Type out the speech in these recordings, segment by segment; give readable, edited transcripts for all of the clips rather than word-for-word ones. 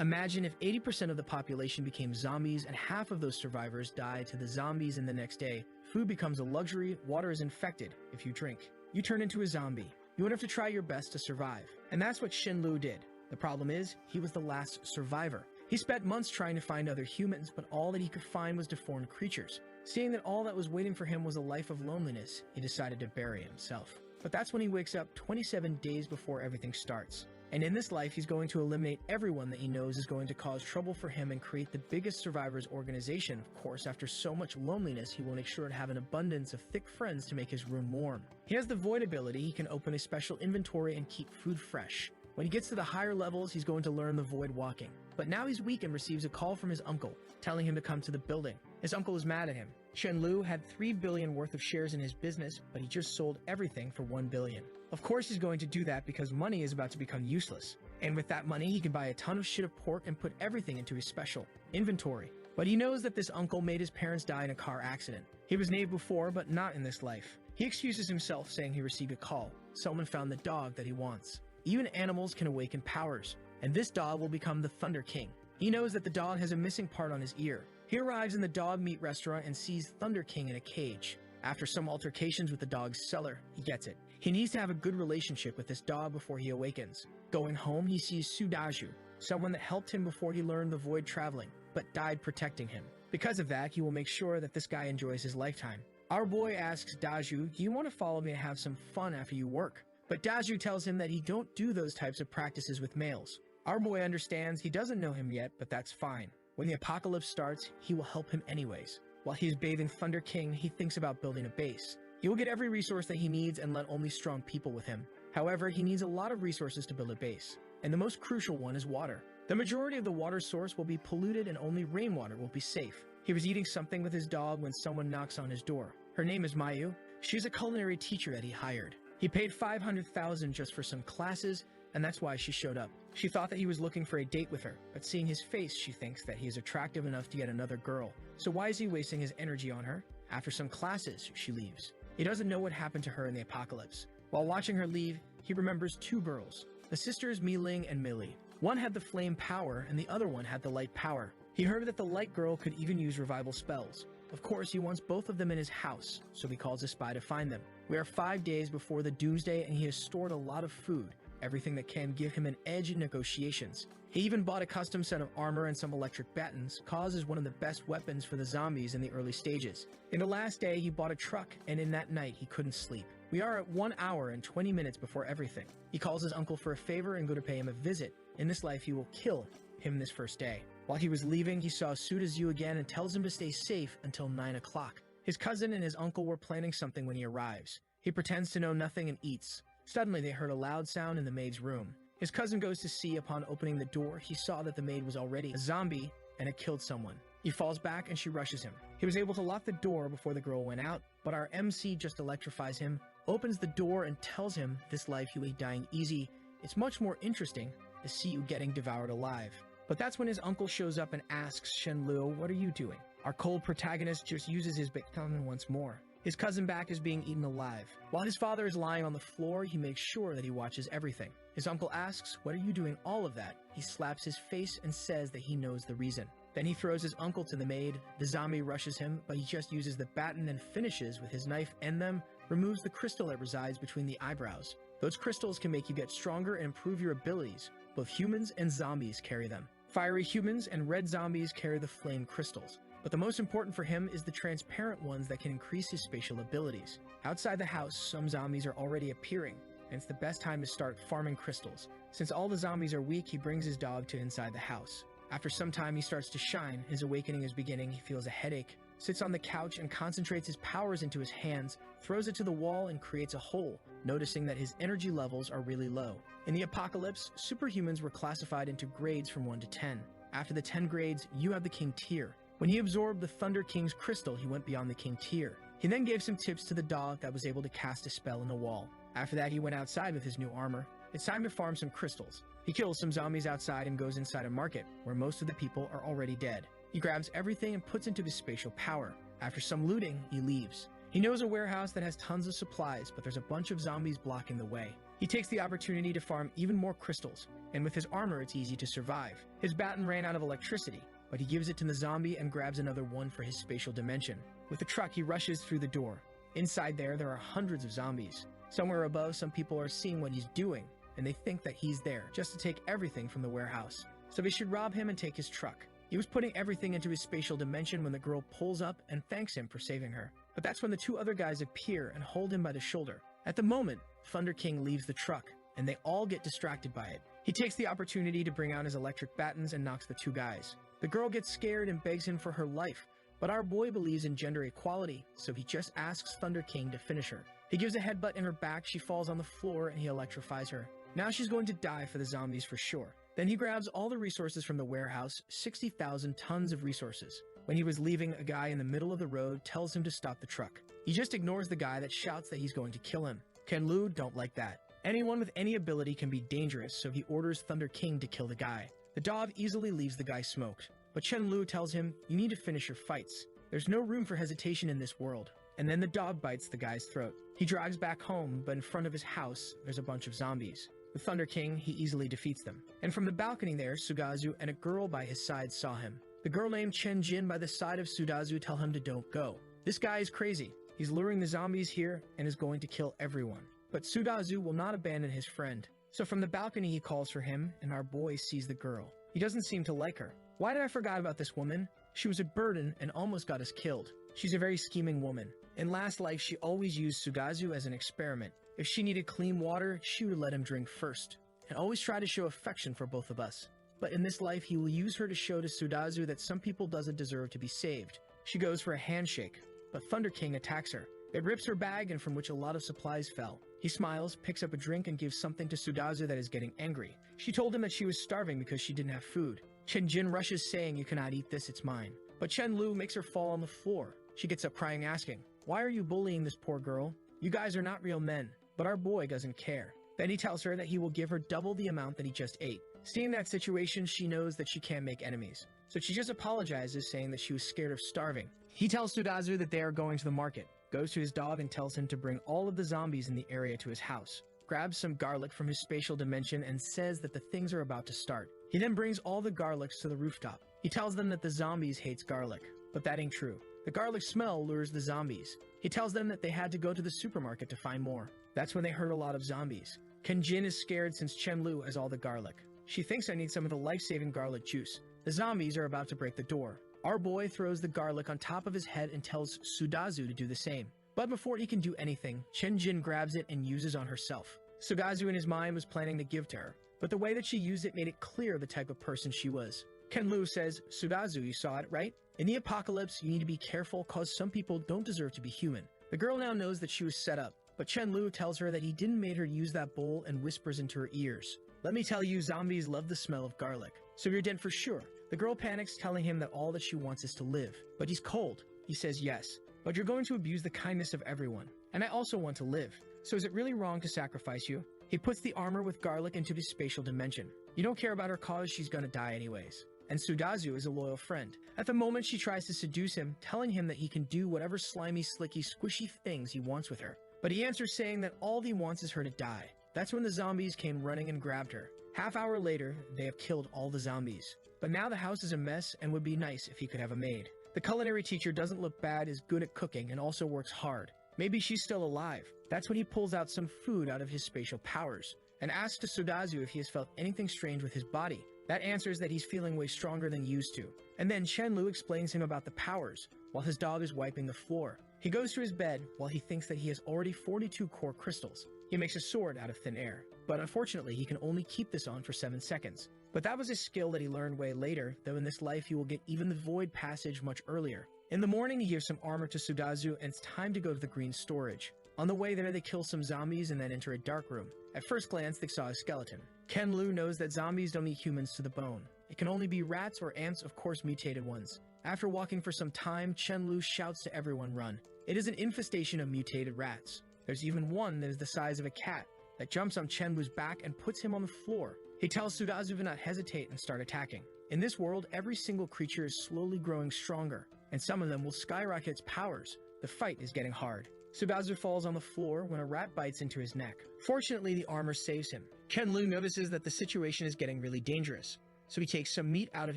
Imagine if 80% of the population became zombies and half of those survivors die to the zombies in the next day. Food becomes a luxury, water is infected. If you drink, you turn into a zombie. You would have to try your best to survive. And that's what Shenlu did. The problem is, he was the last survivor. He spent months trying to find other humans, but all that he could find was deformed creatures. Seeing that all that was waiting for him was a life of loneliness, he decided to bury himself. But that's when he wakes up 27 days before everything starts. And in this life, he's going to eliminate everyone that he knows is going to cause trouble for him and create the biggest survivors organization. Of course, after so much loneliness, he will make sure to have an abundance of thick friends to make his room warm. He has the void ability. He can open a special inventory and keep food fresh. When he gets to the higher levels, he's going to learn the void walking. But now he's weak and receives a call from his uncle, telling him to come to the building. His uncle is mad at him. Shenlu had 3 billion worth of shares in his business, but he just sold everything for 1 billion. Of course he's going to do that because money is about to become useless. And with that money, he can buy a ton of shit of pork and put everything into his special inventory. But he knows that this uncle made his parents die in a car accident. He was named before, but not in this life. He excuses himself, saying he received a call. Someone found the dog that he wants. Even animals can awaken powers, and this dog will become the Thunder King. He knows that the dog has a missing part on his ear. He arrives in the dog meat restaurant and sees Thunder King in a cage. After some altercations with the dog's seller, he gets it. He needs to have a good relationship with this dog before he awakens. Going home, he sees Sudaju, someone that helped him before he learned the void traveling, but died protecting him. Because of that, he will make sure that this guy enjoys his lifetime. Our boy asks Daju, "Do you want to follow me and have some fun after you work?" But Daju tells him that he don't do those types of practices with males. Our boy understands. He doesn't know him yet, but that's fine. When the apocalypse starts, he will help him anyways. While he is bathing Thunder King, he thinks about building a base. He will get every resource that he needs and let only strong people with him. However, he needs a lot of resources to build a base. And the most crucial one is water. The majority of the water source will be polluted and only rainwater will be safe. He was eating something with his dog when someone knocks on his door. Her name is Mayu. She's a culinary teacher that he hired. He paid 500,000 just for some classes, and that's why she showed up. She thought that he was looking for a date with her, but seeing his face, she thinks that he is attractive enough to get another girl. So why is he wasting his energy on her? After some classes, she leaves. He doesn't know what happened to her in the apocalypse. While watching her leave, he remembers 2 girls, the sisters Mi-Ling and Millie. One had the flame power, and the other one had the light power. He heard that the light girl could even use revival spells. Of course, he wants both of them in his house, so he calls a spy to find them. We are 5 days before the doomsday, and he has stored a lot of food, everything that can give him an edge in negotiations. He even bought a custom set of armor and some electric batons. Cause is one of the best weapons for the zombies in the early stages. In the last day, he bought a truck, and in that night, he couldn't sleep. We are at 1 hour and 20 minutes before everything. He calls his uncle for a favor and go to pay him a visit. In this life, he will kill him this first day. While he was leaving, he saw Sudazu again and tells him to stay safe until 9 o'clock. His cousin and his uncle were planning something when he arrives. He pretends to know nothing and eats. Suddenly, they heard a loud sound in the maid's room. His cousin goes to see. Upon opening the door, he saw that the maid was already a zombie and had killed someone. He falls back and she rushes him. He was able to lock the door before the girl went out, but our MC just electrifies him, opens the door and tells him this life you ain't dying easy. It's much more interesting to see you getting devoured alive. But that's when his uncle shows up and asks Shenlu, "What are you doing?" Our cold protagonist just uses his baton once more. His cousin back is being eaten alive. While his father is lying on the floor, he makes sure that he watches everything. His uncle asks, "What are you doing all of that?" He slaps his face and says that he knows the reason. Then he throws his uncle to the maid. The zombie rushes him, but he just uses the baton and finishes with his knife and them, removes the crystal that resides between the eyebrows. Those crystals can make you get stronger and improve your abilities. Both humans and zombies carry them. Fiery humans and red zombies carry the flame crystals. But the most important for him is the transparent ones that can increase his spatial abilities. Outside the house, some zombies are already appearing, and it's the best time to start farming crystals. Since all the zombies are weak, he brings his dog to inside the house. After some time, he starts to shine. His awakening is beginning. He feels a headache, sits on the couch and concentrates his powers into his hands, throws it to the wall and creates a hole, noticing that his energy levels are really low. In the apocalypse, superhumans were classified into grades from 1 to 10. After the 10 grades, you have the King tier. When he absorbed the Thunder King's crystal, he went beyond the King tier. He then gave some tips to the dog that was able to cast a spell in the wall. After that, he went outside with his new armor. It's time to farm some crystals. He kills some zombies outside and goes inside a market, where most of the people are already dead. He grabs everything and puts into his spatial power. After some looting, he leaves. He knows a warehouse that has tons of supplies, but there's a bunch of zombies blocking the way. He takes the opportunity to farm even more crystals. and with his armor it's easy to survive. His baton ran out of electricity, but he gives it to the zombie and grabs another one for his spatial dimension. With the truck, he rushes through the door. Inside there are hundreds of zombies. Somewhere above, some people are seeing what he's doing, and they think that he's there just to take everything from the warehouse. So they should rob him and take his truck. He was putting everything into his spatial dimension when the girl pulls up and thanks him for saving her. But that's when the two other guys appear and hold him by the shoulder. At the moment, Thunder King leaves the truck, and they all get distracted by it. He takes the opportunity to bring out his electric batons and knocks the two guys. The girl gets scared and begs him for her life, but our boy believes in gender equality, so he just asks Thunder King to finish her. He gives a headbutt in her back, she falls on the floor, and he electrifies her. Now she's going to die for the zombies for sure. Then he grabs all the resources from the warehouse, 60,000 tons of resources. When he was leaving, a guy in the middle of the road tells him to stop the truck. He just ignores the guy that shouts that he's going to kill him. Ken-Lu don't like that. Anyone with any ability can be dangerous, so he orders Thunder King to kill the guy. The dog easily leaves the guy smoked, but Chen-Lu tells him, you need to finish your fights. There's no room for hesitation in this world. And then the dog bites the guy's throat. He drives back home, but in front of his house, there's a bunch of zombies. With Thunder King, he easily defeats them. And from the balcony there, Sugazu and a girl by his side saw him. The girl named Chen Jin by the side of Sudazu tell him to don't go. This guy is crazy. He's luring the zombies here and is going to kill everyone. But Sudazu will not abandon his friend. So from the balcony he calls for him, and our boy sees the girl. He doesn't seem to like her. Why did I forget about this woman? She was a burden and almost got us killed. She's a very scheming woman. In last life, she always used Sugazu as an experiment. If she needed clean water, she would let him drink first, and always try to show affection for both of us. But in this life, he will use her to show to Sudazu that some people doesn't deserve to be saved. She goes for a handshake, but Thunder King attacks her. It rips her bag and from which a lot of supplies fell. He smiles, picks up a drink and gives something to Sudazu that is getting angry. She told him that she was starving because she didn't have food. Chen Jin rushes saying, you cannot eat this, it's mine. But Chen Lu makes her fall on the floor. She gets up crying asking, why are you bullying this poor girl? You guys are not real men. But our boy doesn't care. Then he tells her that he will give her double the amount that he just ate. Seeing that situation, she knows that she can't make enemies. So she just apologizes, saying that she was scared of starving. He tells Sudazu that they are going to the market, goes to his dog and tells him to bring all of the zombies in the area to his house, grabs some garlic from his spatial dimension and says that the things are about to start. He then brings all the garlics to the rooftop. He tells them that the zombies hates garlic, but that ain't true. The garlic smell lures the zombies. He tells them that they had to go to the supermarket to find more. That's when they heard a lot of zombies. Ken Jin is scared since Chen Lu has all the garlic. She thinks I need some of the life-saving garlic juice. The zombies are about to break the door. Our boy throws the garlic on top of his head and tells Sudazu to do the same. But before he can do anything, Chen Jin grabs it and uses on herself. Sugazu in his mind was planning to give to her, but the way that she used it made it clear the type of person she was. Ken Lu says, Sudazu, you saw it, right? In the apocalypse, you need to be careful cause some people don't deserve to be human. The girl now knows that she was set up, but Chen Lu tells her that he didn't make her use that bowl and whispers into her ears. Let me tell you, zombies love the smell of garlic. So you're dead for sure. The girl panics, telling him that all that she wants is to live. But he's cold. He says yes, but you're going to abuse the kindness of everyone. And I also want to live. So is it really wrong to sacrifice you? He puts the armor with garlic into his spatial dimension. You don't care about her cause, she's gonna die anyways. And Sudazu is a loyal friend. At the moment, she tries to seduce him, telling him that he can do whatever slimy, slicky, squishy things he wants with her. But he answers saying that all he wants is her to die. That's when the zombies came running and grabbed her. Half hour later, they have killed all the zombies. But now the house is a mess and would be nice if he could have a maid. The culinary teacher doesn't look bad, is good at cooking, and also works hard. Maybe she's still alive. That's when he pulls out some food out of his spatial powers, and asks to Sudazu if he has felt anything strange with his body. That answers that he's feeling way stronger than used to. And then Chen Lu explains him about the powers, while his dog is wiping the floor. He goes to his bed while he thinks that he has already 42 core crystals. He makes a sword out of thin air, but unfortunately he can only keep this on for 7 seconds. But that was a skill that he learned way later, though in this life he will get even the void passage much earlier. In the morning he gives some armor to Sudazu and it's time to go to the green storage. On the way there they kill some zombies and then enter a dark room. At first glance they saw a skeleton. Ken Lu knows that zombies don't eat humans to the bone. It can only be rats or ants, of course mutated ones. After walking for some time, Chen Lu shouts to everyone run. It is an infestation of mutated rats. There's even one that is the size of a cat that jumps on Chen Lu's back and puts him on the floor. He tells Sudazu to not hesitate and start attacking. In this world, every single creature is slowly growing stronger, and some of them will skyrocket its powers. The fight is getting hard. Sudazu falls on the floor when a rat bites into his neck. Fortunately, the armor saves him. Ken-Lu notices that the situation is getting really dangerous, so he takes some meat out of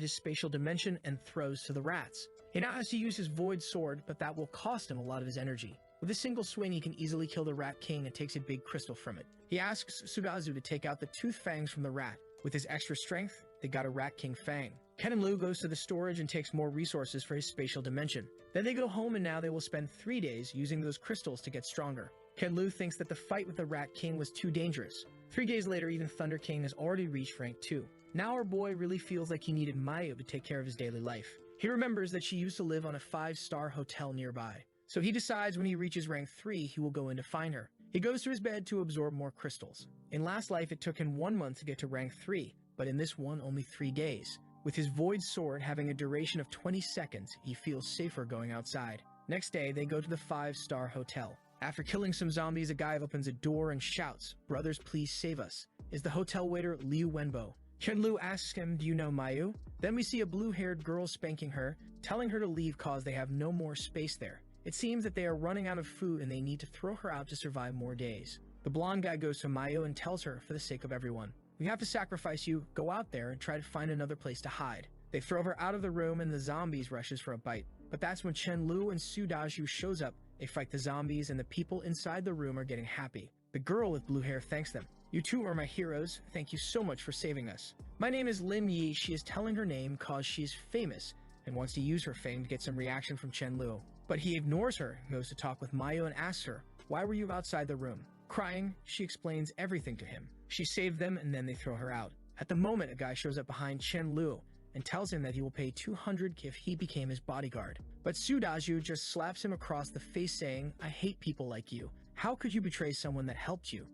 his spatial dimension and throws to the rats. He now has to use his void sword, but that will cost him a lot of his energy. With a single swing, he can easily kill the Rat King and takes a big crystal from it. He asks Sudazu to take out the tooth fangs from the rat. With his extra strength, they got a Rat King fang. Ken and Lu goes to the storage and takes more resources for his spatial dimension. Then they go home and now they will spend 3 days using those crystals to get stronger. Ken Lu thinks that the fight with the Rat King was too dangerous. 3 days later, even Thunder King has already reached rank 2. Now our boy really feels like he needed Mayu to take care of his daily life. He remembers that she used to live on a 5-star hotel nearby. So he decides when he reaches rank 3, he will go in to find her. He goes to his bed to absorb more crystals. In last life, it took him 1 month to get to rank 3, but in this one, only 3 days. With his void sword having a duration of 20 seconds, he feels safer going outside. Next day, they go to the 5-star hotel. After killing some zombies, a guy opens a door and shouts, "Brothers, please save us." Is the hotel waiter Liu Wenbo. Chen-Lu asks him, "Do you know Mayu?" Then we see a blue-haired girl spanking her, telling her to leave cause they have no more space there. It seems that they are running out of food and they need to throw her out to survive more days. The blonde guy goes to Mayu and tells her, "For the sake of everyone, we have to sacrifice you, go out there and try to find another place to hide." They throw her out of the room and the zombies rushes for a bite. But that's when Chen-Lu and Sudaju shows up. They fight the zombies and the people inside the room are getting happy. The girl with blue hair thanks them. "You two are my heroes. Thank you so much for saving us. My name is Lim Yi." She is telling her name cause she is famous and wants to use her fame to get some reaction from Chen-Lu. But he ignores her, goes to talk with Mayu and asks her, "Why were you outside the room?" Crying, she explains everything to him. She saved them and then they throw her out. At the moment, a guy shows up behind Chen-Lu and tells him that he will pay 200 if he became his bodyguard. But Sudaju just slaps him across the face saying, "I hate people like you. How could you betray someone that helped you?"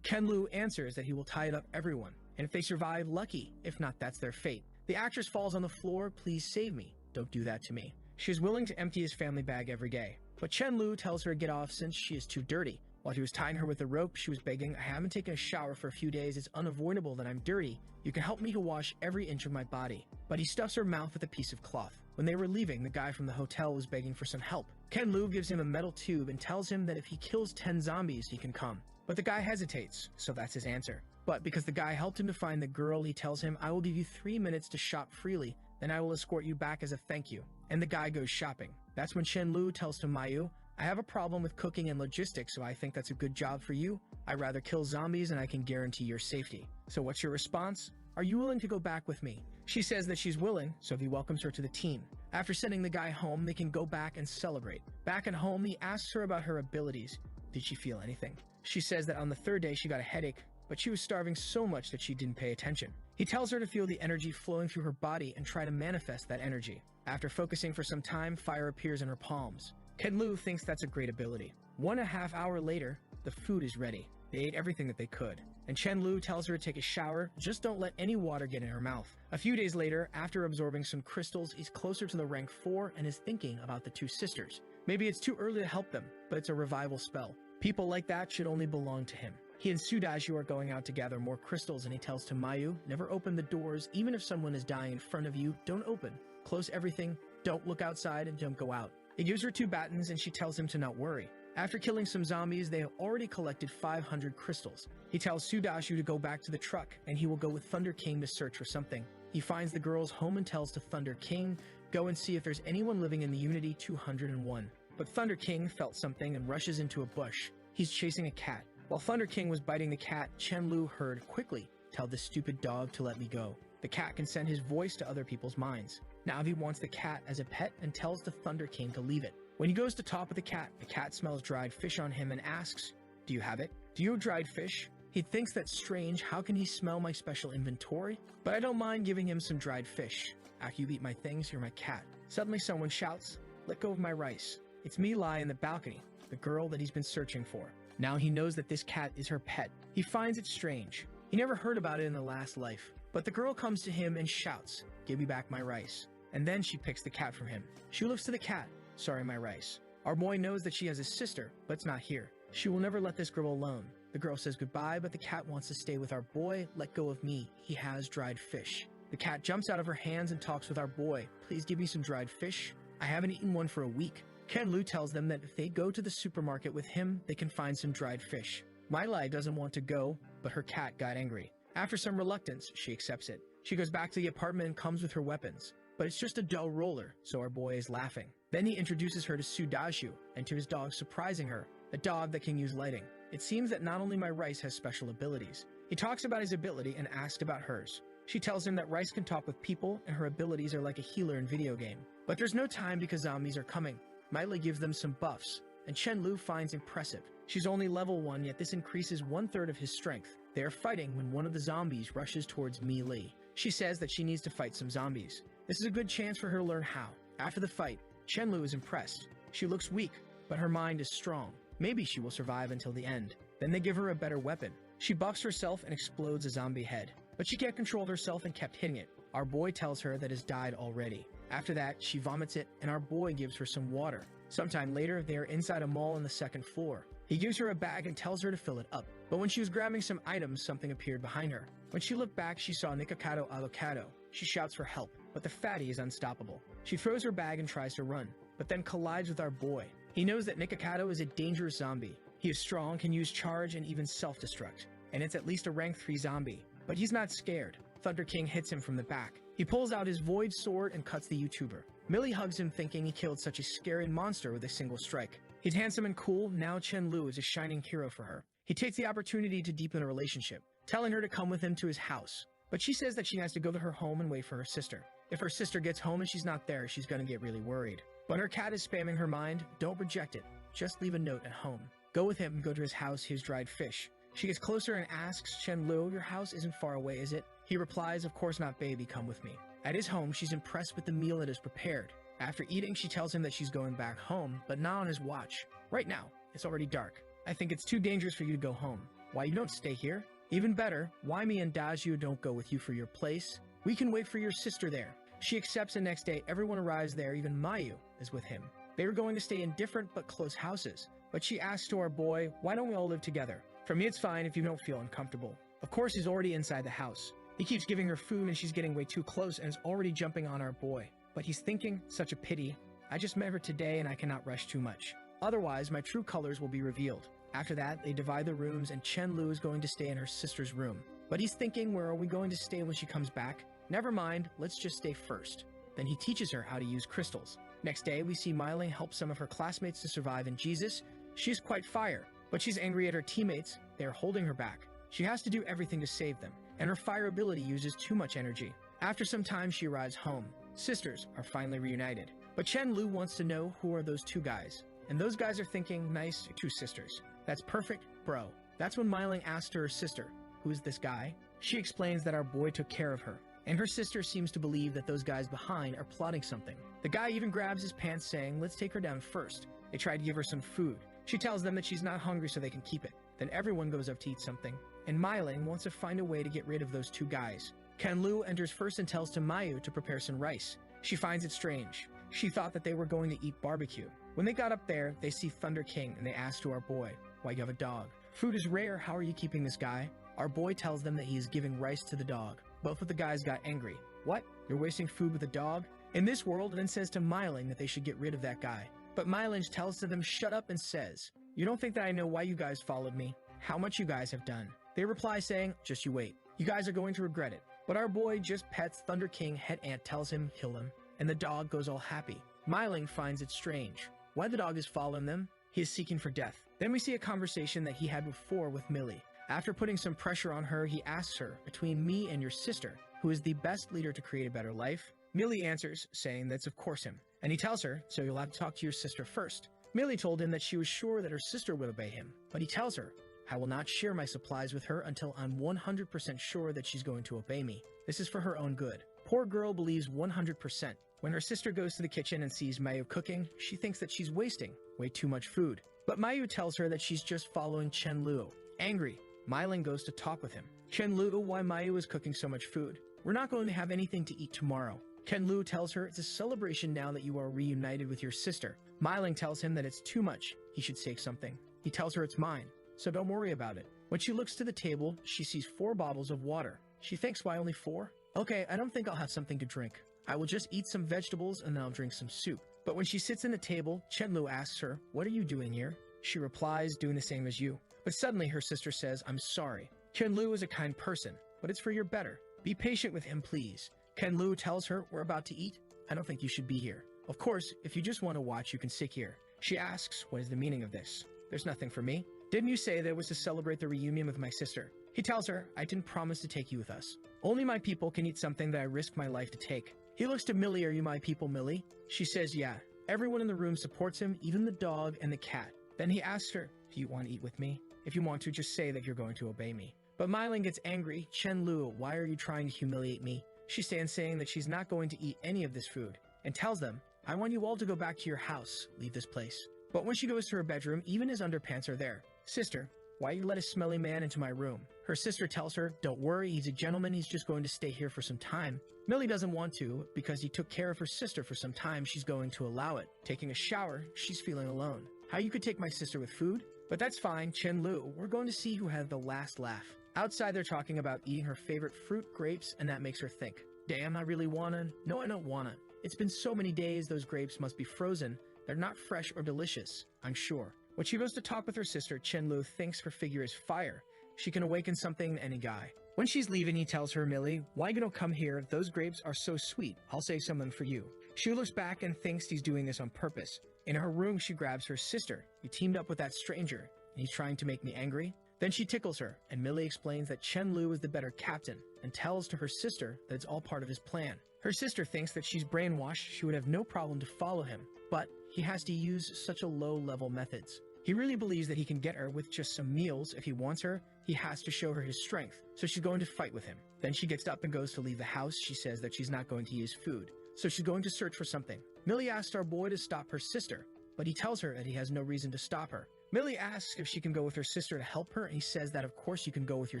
Ken-Lu answers that he will tie it up everyone, and if they survive, lucky. If not, that's their fate. The actress falls on the floor. "Please save me. Don't do that to me." She is willing to empty his family bag every day, but Chen-Lu tells her to get off since she is too dirty. While he was tying her with a rope, she was begging, "I haven't taken a shower for a few days. It's unavoidable that I'm dirty. You can help me to wash every inch of my body." But he stuffs her mouth with a piece of cloth. When they were leaving, the guy from the hotel was begging for some help. Ken-Lu gives him a metal tube and tells him that if he kills 10 zombies, he can come. But the guy hesitates, so that's his answer. But because the guy helped him to find the girl, he tells him, "I will give you 3 minutes to shop freely, then I will escort you back as a thank you." And the guy goes shopping. That's when Chen-Lu tells to Mayu, "I have a problem with cooking and logistics, so I think that's a good job for you. I'd rather kill zombies and I can guarantee your safety. So what's your response? Are you willing to go back with me?" She says that she's willing, so he welcomes her to the team. After sending the guy home, they can go back and celebrate. Back at home, he asks her about her abilities. Did she feel anything? She says that on the 3rd day she got a headache, but she was starving so much that she didn't pay attention. He tells her to feel the energy flowing through her body and try to manifest that energy. After focusing for some time, fire appears in her palms. Ken-Lu thinks that's a great ability. 1.5 hours later, the food is ready. They ate everything that they could. And Chen-Lu tells her to take a shower, just don't let any water get in her mouth. A few days later, after absorbing some crystals, he's closer to the rank 4 and is thinking about the 2 sisters. Maybe it's too early to help them, but it's a revival spell. People like that should only belong to him. He and Sudaju are going out to gather more crystals and he tells to Mayu, "Never open the doors, even if someone is dying in front of you, don't open. Close everything, don't look outside, and don't go out." He gives her 2 batons and she tells him to not worry. After killing some zombies, they have already collected 500 crystals. He tells Sudaju to go back to the truck and he will go with Thunder King to search for something. He finds the girls home and tells to Thunder King, "Go and see if there's anyone living in the Unity 201. But Thunder King felt something and rushes into a bush. He's chasing a cat. While Thunder King was biting the cat, Chen-Lu heard, "Quickly, tell this stupid dog to let me go." The cat can send his voice to other people's minds. Now he wants the cat as a pet and tells the Thunder King to leave it. When he goes to talk with the cat smells dried fish on him and asks, "Do you have it? Do you have dried fish?" He thinks that's strange. How can he smell my special inventory? But I don't mind giving him some dried fish. After you eat my things, you're my cat. Suddenly someone shouts, "Let go of my rice." It's Mi Lai in the balcony, the girl that he's been searching for. Now he knows that this cat is her pet. He finds it strange. He never heard about it in the last life. But the girl comes to him and shouts, "Give me back my rice." And then she picks the cat from him. She looks to the cat, "Sorry, my rice." Our boy knows that she has a sister, but it's not here. She will never let this girl alone. The girl says goodbye, but the cat wants to stay with our boy. "Let go of me. He has dried fish." The cat jumps out of her hands and talks with our boy. "Please give me some dried fish. I haven't eaten one for a week." Ken-Lu tells them that if they go to the supermarket with him, they can find some dried fish. My Lai doesn't want to go, but her cat got angry. After some reluctance, she accepts it. She goes back to the apartment and comes with her weapons. But it's just a dull roller, so our boy is laughing. Then he introduces her to Sudaju and to his dog, surprising her, a dog that can use lighting. It seems that not only my Rice has special abilities. He talks about his ability and asks about hers. She tells him that Rice can talk with people and her abilities are like a healer in video game. But there's no time because zombies are coming. Miley gives them some buffs, and Chen-Lu finds impressive. She's only level 1, yet this increases 1/3 of his strength. They are fighting when one of the zombies rushes towards Li. She says that she needs to fight some zombies. This is a good chance for her to learn how. After the fight, Chen-Lu is impressed. She looks weak, but her mind is strong. Maybe she will survive until the end. Then they give her a better weapon. She buffs herself and explodes a zombie head. But she can't control herself and kept hitting it. Our boy tells her that it's died already. After that, she vomits it, and our boy gives her some water. Sometime later, they are inside a mall on the 2nd floor. He gives her a bag and tells her to fill it up. But when she was grabbing some items, something appeared behind her. When she looked back, she saw Nikocado Avocado. She shouts for help, but the fatty is unstoppable. She throws her bag and tries to run, but then collides with our boy. He knows that Nikocado is a dangerous zombie. He is strong, can use charge, and even self-destruct. And it's at least a rank 3 zombie. But he's not scared. Thunder King hits him from the back. He pulls out his void sword and cuts the YouTuber. Millie hugs him thinking he killed such a scary monster with a single strike. He's handsome and cool, now Chen-Lu is a shining hero for her. He takes the opportunity to deepen a relationship, telling her to come with him to his house. But she says that she has to go to her home and wait for her sister. If her sister gets home and she's not there, she's gonna get really worried. But her cat is spamming her mind, don't reject it. Just leave a note at home. Go with him and go to his house, he has dried fish. She gets closer and asks Chen-Lu, your house isn't far away, is it? He replies, of course not, baby, come with me. At his home, she's impressed with the meal that is prepared. After eating, she tells him that she's going back home, but not on his watch. Right now, it's already dark. I think it's too dangerous for you to go home. Why you don't stay here? Even better, why me and Daju don't go with you for your place? We can wait for your sister there. She accepts, and next day, everyone arrives there, even Mayu is with him. They are going to stay in different but close houses. But she asks to our boy, why don't we all live together? For me, it's fine if you don't feel uncomfortable. Of course, he's already inside the house. He keeps giving her food and she's getting way too close and is already jumping on our boy. But he's thinking, such a pity. I just met her today and I cannot rush too much. Otherwise, my true colors will be revealed. After that, they divide the rooms and Chen-Lu is going to stay in her sister's room. But he's thinking, where are we going to stay when she comes back? Never mind, let's just stay first. Then he teaches her how to use crystals. Next day, we see Myling help some of her classmates to survive in Jesus. She's quite fire, but she's angry at her teammates. They are holding her back. She has to do everything to save them, and her fire ability uses too much energy. After some time, she arrives home. Sisters are finally reunited. But Chen-Lu wants to know who are those two guys. And those guys are thinking, nice, 2 sisters. That's perfect, bro. That's when Myling asks her sister, who is this guy? She explains that our boy took care of her. And her sister seems to believe that those guys behind are plotting something. The guy even grabs his pants saying, let's take her down first. They try to give her some food. She tells them that she's not hungry so they can keep it. Then everyone goes up to eat something. And Myling wants to find a way to get rid of those 2 guys. Chen-Lu enters first and tells to Mayu to prepare some rice. She finds it strange. She thought that they were going to eat barbecue. When they got up there, they see Thunder King and they ask to our boy, why you have a dog? Food is rare, how are you keeping this guy? Our boy tells them that he is giving rice to the dog. Both of the guys got angry. What? You're wasting food with a dog? In this world, then says to Myling that they should get rid of that guy. But Myling tells to them shut up and says, you don't think that I know why you guys followed me? How much you guys have done? They reply saying, just you wait. You guys are going to regret it. But our boy just pets Thunder King. Head Ant tells him kill him. And the dog goes all happy. Myling finds it strange. Why the dog is following them? He is seeking for death. Then we see a conversation that he had before with Millie. After putting some pressure on her, he asks her, between me and your sister, who is the best leader to create a better life? Millie answers, saying that's of course him. And he tells her, so you'll have to talk to your sister first. Millie told him that she was sure that her sister would obey him. But he tells her, I will not share my supplies with her until I'm 100% sure that she's going to obey me. This is for her own good. Poor girl believes 100%. When her sister goes to the kitchen and sees Mayu cooking, she thinks that she's wasting way too much food. But Mayu tells her that she's just following Chen-Lu. Angry, Myling goes to talk with him. Chen-Lu, why Mayu is cooking so much food? We're not going to have anything to eat tomorrow. Chen-Lu tells her it's a celebration now that you are reunited with your sister. Myling tells him that it's too much. He should save something. He tells her it's mine, so don't worry about it. When she looks to the table, she sees 4 bottles of water. She thinks, why only 4? Okay, I don't think I'll have something to drink. I will just eat some vegetables and then I'll drink some soup. But when she sits in the table, Chen-Lu asks her, what are you doing here? She replies, doing the same as you. But suddenly her sister says, I'm sorry. Chen Lu is a kind person, but it's for your better. Be patient with him, please. Ken Lu tells her, we're about to eat. I don't think you should be here. Of course, if you just want to watch, you can sit here. She asks, what is the meaning of this? There's nothing for me. Didn't you say that it was to celebrate the reunion with my sister? He tells her, I didn't promise to take you with us. Only my people can eat something that I risked my life to take. He looks to Millie, are you my people, Millie? She says, yeah. Everyone in the room supports him, even the dog and the cat. Then he asks her, do you want to eat with me? If you want to, just say that you're going to obey me. But Myling gets angry. Chen Lu, why are you trying to humiliate me? She stands saying that she's not going to eat any of this food, and tells them, I want you all to go back to your house, leave this place. But when she goes to her bedroom, even his underpants are there. Sister, why you let a smelly man into my room? Her sister tells her, don't worry, he's a gentleman, he's just going to stay here for some time. Millie doesn't want to, because he took care of her sister for some time, she's going to allow it. Taking a shower, she's feeling alone. How you could take my sister with food? But that's fine, Chen Lu, we're going to see who had the last laugh. Outside they're talking about eating her favorite fruit, grapes, and that makes her think, damn, I really wanna. No, I don't wanna. It's been so many days, those grapes must be frozen. They're not fresh or delicious, I'm sure. When she goes to talk with her sister, Chen Lu thinks her figure is fire. She can awaken something in any guy. When she's leaving, he tells her, Millie, why you don't come here? Those grapes are so sweet. I'll save some of them for you. She looks back and thinks he's doing this on purpose. In her room, she grabs her sister. You teamed up with that stranger, and he's trying to make me angry? Then she tickles her, and Millie explains that Chen Lu is the better captain, and tells to her sister that it's all part of his plan. Her sister thinks that she's brainwashed, she would have no problem to follow him, but he has to use such a low-level methods. He really believes that he can get her with just some meals. If he wants her, he has to show her his strength, so she's going to fight with him. Then she gets up and goes to leave the house. She says that she's not going to use food, so she's going to search for something. Millie asks our boy to stop her sister, but he tells her that he has no reason to stop her. Millie asks if she can go with her sister to help her, and he says that of course you can go with your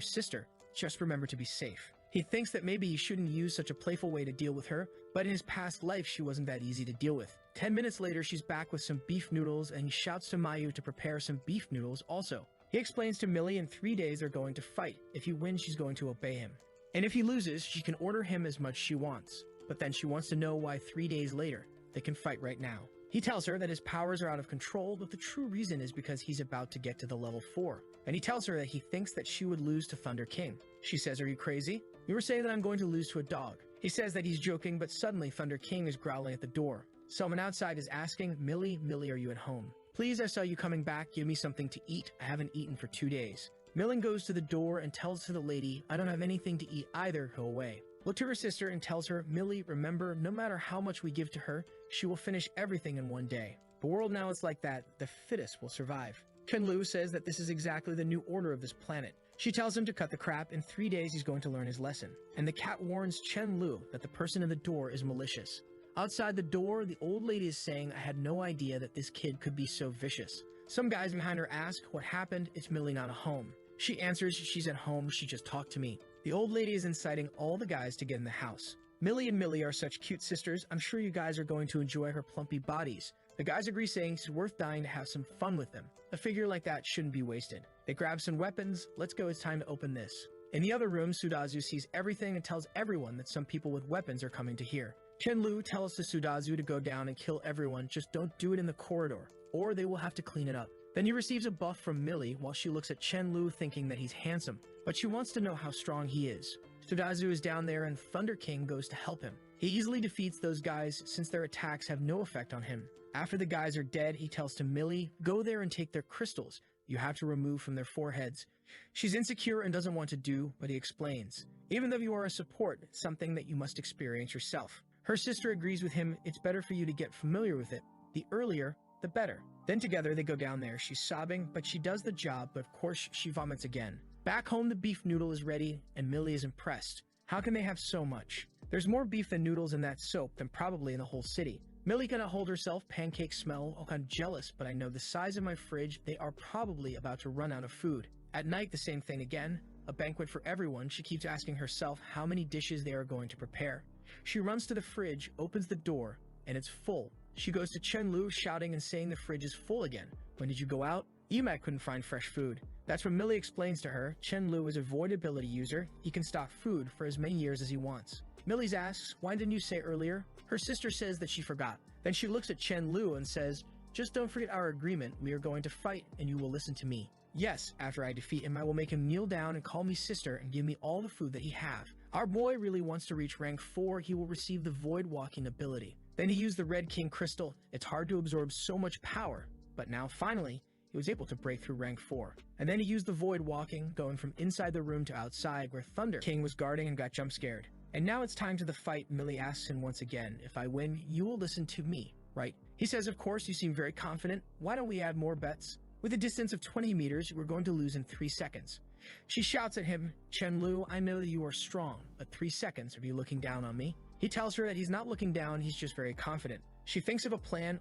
sister, just remember to be safe. He thinks that maybe he shouldn't use such a playful way to deal with her, but in his past life she wasn't that easy to deal with. 10 minutes later she's back with some beef noodles, and he shouts to Mayu to prepare some beef noodles also. He explains to Millie in 3 days they're going to fight. If he wins, she's going to obey him. And if he loses, she can order him as much she wants. But then she wants to know why 3 days later they can fight right now. He tells her that his powers are out of control, but the true reason is because he's about to get to the level 4. And he tells her that he thinks that she would lose to Thunder King. She says, are you crazy? You were saying that I'm going to lose to a dog. He says that he's joking, but suddenly Thunder King is growling at the door. Someone outside is asking, Millie, are you at home? Please, I saw you coming back. Give me something to eat. I haven't eaten for 2 days. Millie goes to the door and tells to the lady, I don't have anything to eat either, go away. Look to her sister and tells her, Millie, remember, no matter how much we give to her, she will finish everything in 1 day. The world now is like that. The fittest will survive. Ken Lu says that this is exactly the new order of this planet. She tells him to cut the crap. In 3 days, he's going to learn his lesson. And the cat warns Chen Lu that the person in the door is malicious. Outside the door, the old lady is saying, I had no idea that this kid could be so vicious. Some guys behind her ask, what happened? It's Millie not at home. She answers, she's at home, she just talked to me. The old lady is inciting all the guys to get in the house. Millie and Millie are such cute sisters, I'm sure you guys are going to enjoy her plumpy bodies. The guys agree saying it's worth dying to have some fun with them. A figure like that shouldn't be wasted. They grab some weapons, let's go, it's time to open this. In the other room, Sudazu sees everything and tells everyone that some people with weapons are coming to here. Chen Lu tells to Sudazu to go down and kill everyone, just don't do it in the corridor, or they will have to clean it up. Then he receives a buff from Millie while she looks at Chen Lu thinking that he's handsome, but she wants to know how strong he is. Sudazu is down there and Thunder King goes to help him. He easily defeats those guys since their attacks have no effect on him. After the guys are dead, he tells to Millie, go there and take their crystals. You have to remove from their foreheads. She's insecure and doesn't want to do, but he explains. Even though you are a support, it's something that you must experience yourself. Her sister agrees with him, it's better for you to get familiar with it. The earlier, the better. Then together they go down there. She's sobbing, but she does the job, but of course she vomits again. Back home the beef noodle is ready, and Millie is impressed. How can they have so much? There's more beef than noodles in that soap than probably in the whole city. Millie cannot hold herself, pancakes smell, oh I'm jealous, but I know the size of my fridge, they are probably about to run out of food. At night the same thing again, a banquet for everyone. She keeps asking herself how many dishes they are going to prepare. She runs to the fridge, opens the door, and it's full. She goes to Chen Lu shouting and saying the fridge is full again. When did you go out? Emat couldn't find fresh food. That's when Millie explains to her, Chen Lu is a void ability user. He can stock food for as many years as he wants. Millie asks, why didn't you say earlier? Her sister says that she forgot. Then she looks at Chen Lu and says, just don't forget our agreement. We are going to fight and you will listen to me. Yes, after I defeat him, I will make him kneel down and call me sister and give me all the food that he have. Our boy really wants to reach rank 4, he will receive the void walking ability. Then he used the Red King crystal. It's hard to absorb so much power, but now finally, he was able to break through rank 4. And then he used the void walking, going from inside the room to outside where Thunder King was guarding and got jump scared. And now it's time to the fight. Millie asks him once again, if I win, you will listen to me, right? He says, of course, you seem very confident. Why don't we add more bets? With a distance of 20 meters, we're going to lose in 3 seconds. She shouts at him, Chen-Lu, I know that you are strong, but 3 seconds of you looking down on me? He tells her that he's not looking down, he's just very confident. She thinks of a plan.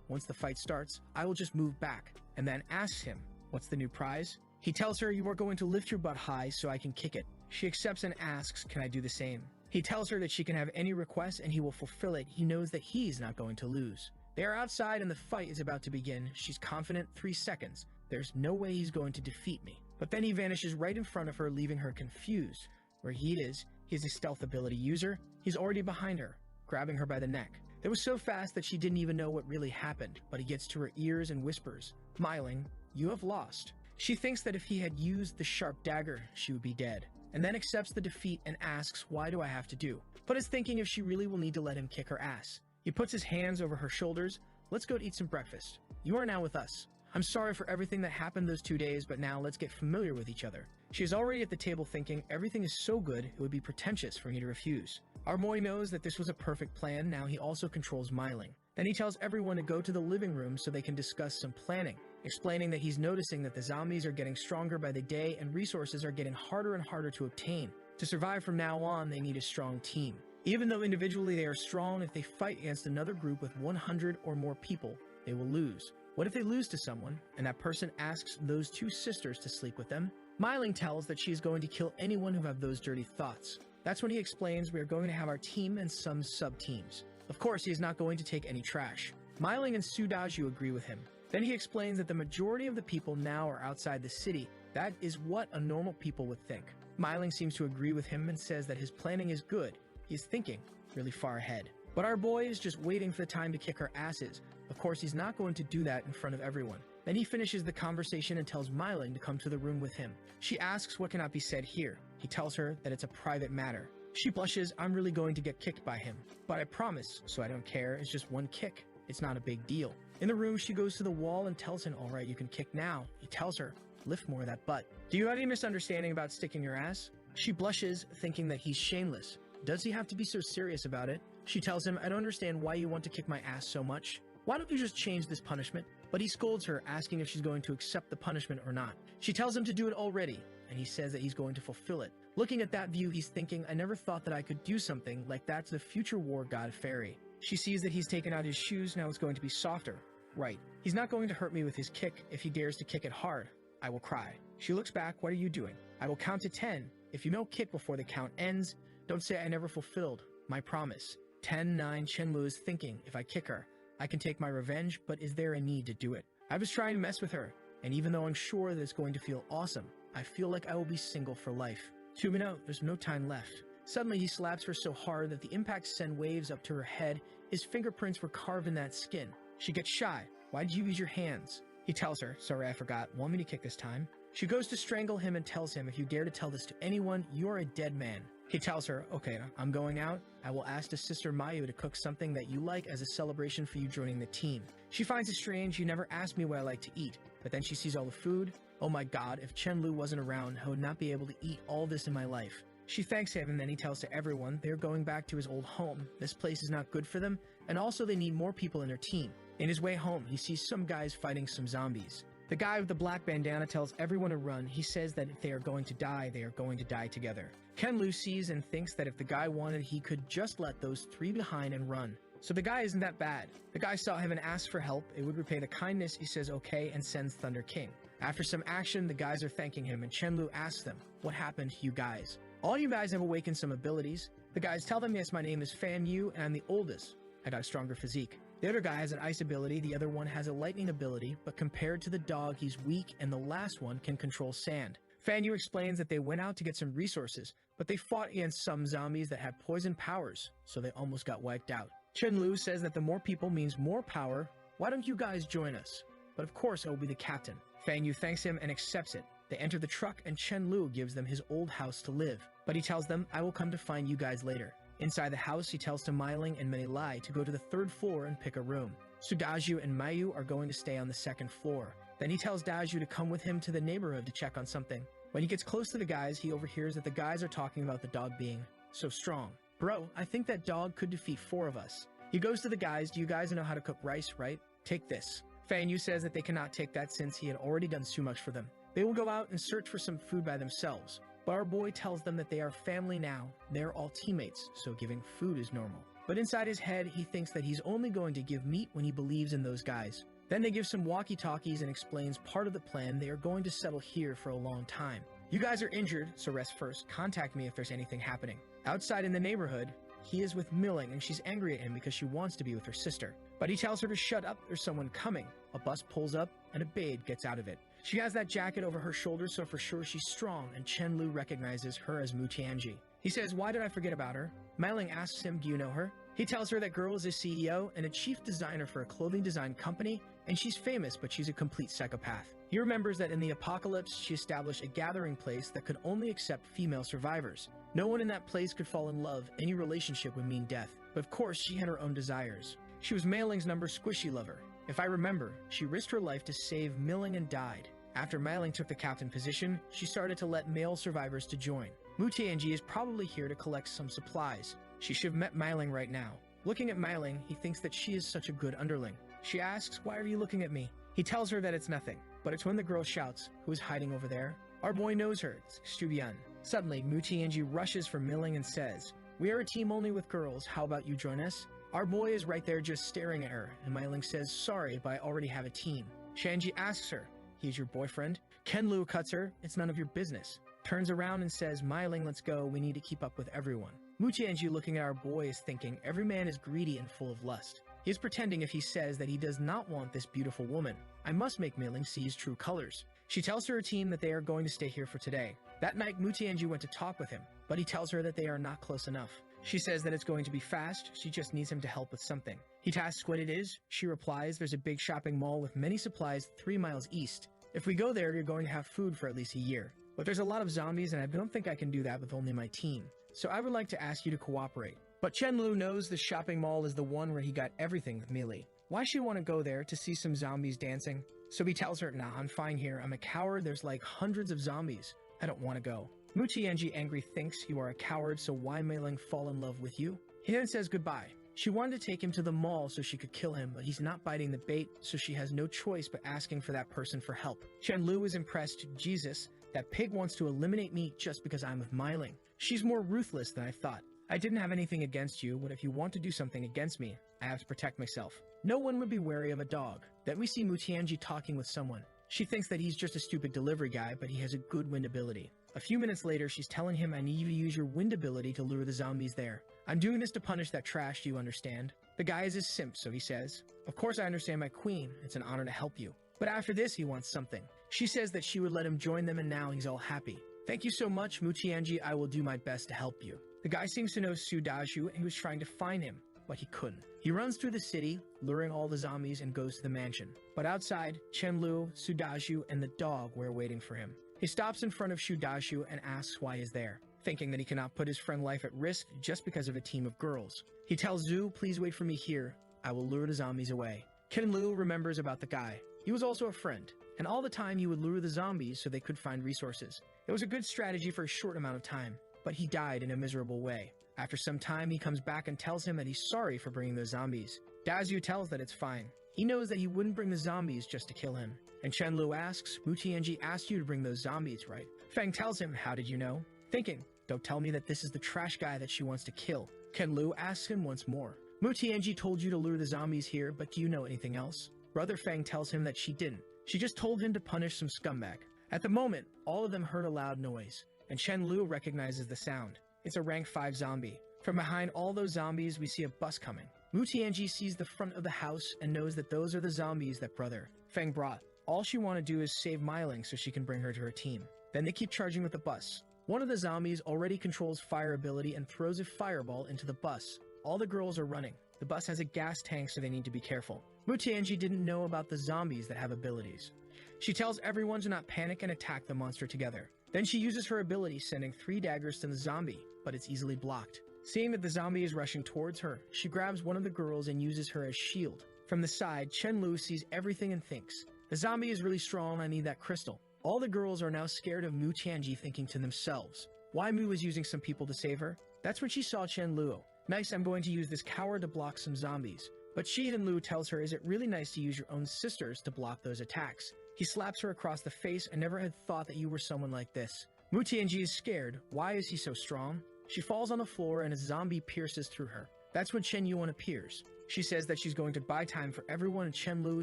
Once the fight starts, I will just move back, and then asks him, what's the new prize? He tells her, you are going to lift your butt high so I can kick it. She accepts and asks, can I do the same? He tells her that she can have any request and he will fulfill it. He knows that he's not going to lose. They are outside and the fight is about to begin. She's confident. 3 seconds. There's no way he's going to defeat me. But then he vanishes right in front of her, leaving her confused. Where he is, he's a stealth ability user. He's already behind her, grabbing her by the neck. It was so fast that she didn't even know what really happened, but he gets to her ears and whispers, Myling, you have lost. She thinks that if he had used the sharp dagger, she would be dead, and then accepts the defeat and asks, why do I have to do? But is thinking if she really will need to let him kick her ass. He puts his hands over her shoulders. Let's go to eat some breakfast. You are now with us. I'm sorry for everything that happened those 2 days, but now let's get familiar with each other. She is already at the table thinking, everything is so good, it would be pretentious for me to refuse. Our boy knows that this was a perfect plan. Now he also controls Myling. Then he tells everyone to go to the living room so they can discuss some planning, explaining that he's noticing that the zombies are getting stronger by the day and resources are getting harder and harder to obtain. To survive from now on, they need a strong team. Even though individually they are strong, if they fight against another group with 100 or more people, they will lose. What if they lose to someone, and that person asks those 2 sisters to sleep with them? Myling tells that she is going to kill anyone who have those dirty thoughts. That's when he explains we are going to have our team and some sub-teams. Of course, he is not going to take any trash. Myling and Sudaju agree with him. Then he explains that the majority of the people now are outside the city. That is what a normal people would think. Myling seems to agree with him and says that his planning is good. He's thinking really far ahead. But our boy is just waiting for the time to kick her asses. Of course, he's not going to do that in front of everyone. Then he finishes the conversation and tells Myling to come to the room with him. She asks what cannot be said here. He tells her that it's a private matter. She blushes. I'm really going to get kicked by him. But I promise, so I don't care. It's just one kick. It's not a big deal. In the room, she goes to the wall and tells him, all right, you can kick now. He tells her, lift more of that butt. Do you have any misunderstanding about sticking your ass? She blushes, thinking that he's shameless. Does he have to be so serious about it? She tells him, I don't understand why you want to kick my ass so much. Why don't you just change this punishment? But he scolds her, asking if she's going to accept the punishment or not. She tells him to do it already, and he says that he's going to fulfill it. Looking at that view, he's thinking, I never thought that I could do something like that to the future war god Fairy. She sees that he's taken out his shoes, now it's going to be softer. Right. He's not going to hurt me with his kick. If he dares to kick it hard, I will cry. She looks back, what are you doing? I will count to 10. If you don't kick before the count ends, don't say I never fulfilled my promise. 10, 9, Chen-Lu is thinking, if I kick her, I can take my revenge, but is there a need to do it? I was trying to mess with her, and even though I'm sure that it's going to feel awesome, I feel like I will be single for life. 2 minutes, there's no time left. Suddenly he slaps her so hard that the impact send waves up to her head. His fingerprints were carved in that skin. She gets shy. Why did you use your hands? He tells her, sorry I forgot, want me to kick this time? She goes to strangle him and tells him, if you dare to tell this to anyone, you're a dead man. He tells her, okay, I'm going out. I will ask the sister Mayu to cook something that you like as a celebration for you joining the team. She finds it strange, you never asked me what I like to eat. But then she sees all the food. Oh my god, if Chen-Lu wasn't around, I would not be able to eat all this in my life. She thanks him and then he tells to everyone they're going back to his old home. This place is not good for them, and also they need more people in their team. In his way home, he sees some guys fighting some zombies. The guy with the black bandana tells everyone to run. He says that if they are going to die, they are going to die together. Ken-Lu sees and thinks that if the guy wanted, he could just let those 3 behind and run. So the guy isn't that bad. The guy saw him and asked for help. It would repay the kindness. He says okay and sends Thunder King. After some action, the guys are thanking him and Chen-Lu asks them, what happened to you guys? All you guys have awakened some abilities. The guys tell them, yes, my name is Fan Yu and I'm the oldest. I got a stronger physique. The other guy has an ice ability, the other one has a lightning ability, but compared to the dog, he's weak, and the last one can control sand. Fan Yu explains that they went out to get some resources, but they fought against some zombies that had poison powers, so they almost got wiped out. Chen-Lu says that the more people means more power. Why don't you guys join us? But of course I will be the captain. Fang Yu thanks him and accepts it. They enter the truck and Chen Lu gives them his old house to live, but he tells them, I will come to find you guys later. Inside the house, he tells to Mailing and Mei Lai to go to the 3rd floor and pick a room. Sudaju and Mayu are going to stay on the 2nd floor. Then he tells Daju to come with him to the neighborhood to check on something. When he gets close to the guys, he overhears that the guys are talking about the dog being so strong. Bro, I think that dog could defeat 4 of us. He goes to the guys, do you guys know how to cook rice, right? Take this. Fang Yu says that they cannot take that since he had already done too much for them. They will go out and search for some food by themselves. But our boy tells them that they are family now. They're all teammates, so giving food is normal. But inside his head, he thinks that he's only going to give meat when he believes in those guys. Then they give some walkie-talkies and explains part of the plan. They are going to settle here for a long time. You guys are injured, so rest first. Contact me if there's anything happening. Outside in the neighborhood, he is with Milling and she's angry at him because she wants to be with her sister. But he tells her to shut up, there's someone coming. A bus pulls up and a babe gets out of it. She has that jacket over her shoulders, so for sure she's strong, and Chen Lu recognizes her as Mu Tianji. He says, why did I forget about her? Mailing asks him, do you know her? He tells her that girl is a CEO and a chief designer for a clothing design company, and she's famous, but she's a complete psychopath. He remembers that in the apocalypse, she established a gathering place that could only accept female survivors. No one in that place could fall in love. Any relationship would mean death. But of course, she had her own desires. She was Mailing's number squishy lover. If I remember, she risked her life to save Milling and died. After Mailing took the captain position, she started to let male survivors to join. Mu Tianji is probably here to collect some supplies. She should have met Mailing right now. Looking at Mailing, he thinks that she is such a good underling. She asks, why are you looking at me? He tells her that it's nothing, but it's when the girl shouts, who is hiding over there? Our boy knows her, it's Stubian. Suddenly, Mu Tianji rushes for Milling and says, we are a team only with girls, how about you join us? Our boy is right there just staring at her, and Mailing says, sorry, but I already have a team. Shanji asks her, he's your boyfriend? Ken Lu cuts her, it's none of your business. Turns around and says, Mailing, let's go, we need to keep up with everyone. Mu Tianji looking at our boy is thinking, every man is greedy and full of lust. He is pretending if he says that he does not want this beautiful woman. I must make Mailing see his true colors. She tells her team that they are going to stay here for today. That night, Mu Tianji went to talk with him, but he tells her that they are not close enough. She says that it's going to be fast, she just needs him to help with something. He asks what it is. She replies, there's a big shopping mall with many supplies 3 miles east. If we go there, you're going to have food for at least a year. But there's a lot of zombies and I don't think I can do that with only my team. So I would like to ask you to cooperate. But Chen Lu knows the shopping mall is the one where he got everything with Mealy. Why she want to go there to see some zombies dancing? So he tells her, nah, I'm fine here. I'm a coward. There's like hundreds of zombies. I don't want to go. Mu Tianji angry thinks you are a coward, so why Mailing fall in love with you? He then says goodbye. She wanted to take him to the mall so she could kill him, but he's not biting the bait, so she has no choice but asking for that person for help. Chen Lu is impressed. Jesus, that pig wants to eliminate me just because I'm with Mailing. She's more ruthless than I thought. I didn't have anything against you, but if you want to do something against me, I have to protect myself. No one would be wary of a dog. Then we see Mu Tianji talking with someone. She thinks that he's just a stupid delivery guy, but he has a good wind ability. A few minutes later, she's telling him, I need you to use your wind ability to lure the zombies there. I'm doing this to punish that trash, do you understand? The guy is a simp, so he says, of course I understand, my queen. It's an honor to help you. But after this, he wants something. She says that she would let him join them, and now he's all happy. Thank you so much, Mu Tianji. I will do my best to help you. The guy seems to know Su Daju, and he was trying to find him, but he couldn't. He runs through the city, luring all the zombies, and goes to the mansion. But outside, Chen Lu, Su Daju, and the dog were waiting for him. He stops in front of Shu Daju and asks why he's there, thinking that he cannot put his friend's life at risk just because of a team of girls. He tells Zhu, please wait for me here. I will lure the zombies away. Ken Lu remembers about the guy. He was also a friend, and all the time he would lure the zombies so they could find resources. It was a good strategy for a short amount of time, but he died in a miserable way. After some time, he comes back and tells him that he's sorry for bringing those zombies. Dazhu tells that it's fine. He knows that he wouldn't bring the zombies just to kill him. And Chen Lu asks, Mu Tianji asked you to bring those zombies, right? Fang tells him, how did you know? Thinking, don't tell me that this is the trash guy that she wants to kill. Ken Lu asks him once more. Mu Tianji told you to lure the zombies here, but do you know anything else? Brother Fang tells him that she didn't. She just told him to punish some scumbag. At the moment, all of them heard a loud noise, and Chen Lu recognizes the sound. It's a rank 5 zombie. From behind all those zombies, we see a bus coming. Mu Tianji sees the front of the house and knows that those are the zombies that Brother Fang brought. All she want to do is save Mailing so she can bring her to her team. Then they keep charging with the bus. One of the zombies already controls fire ability and throws a fireball into the bus. All the girls are running. The bus has a gas tank, so they need to be careful. Mu Tianji didn't know about the zombies that have abilities. She tells everyone to not panic and attack the monster together. Then she uses her ability, sending 3 daggers to the zombie, but it's easily blocked. Seeing that the zombie is rushing towards her, she grabs one of the girls and uses her as shield. From the side, Chen Lu sees everything and thinks, the zombie is really strong, I need that crystal. All the girls are now scared of Mu Tianji, thinking to themselves, why Mu was using some people to save her? That's when she saw Chen Lu. Nice, I'm going to use this coward to block some zombies. But Chen Lu tells her, is it really nice to use your own sisters to block those attacks? He slaps her across the face. I never had thought that you were someone like this. Mu Tianji is scared. Why is he so strong? She falls on the floor and a zombie pierces through her. That's when Chen Yuan appears. She says that she's going to buy time for everyone, and Chen Lu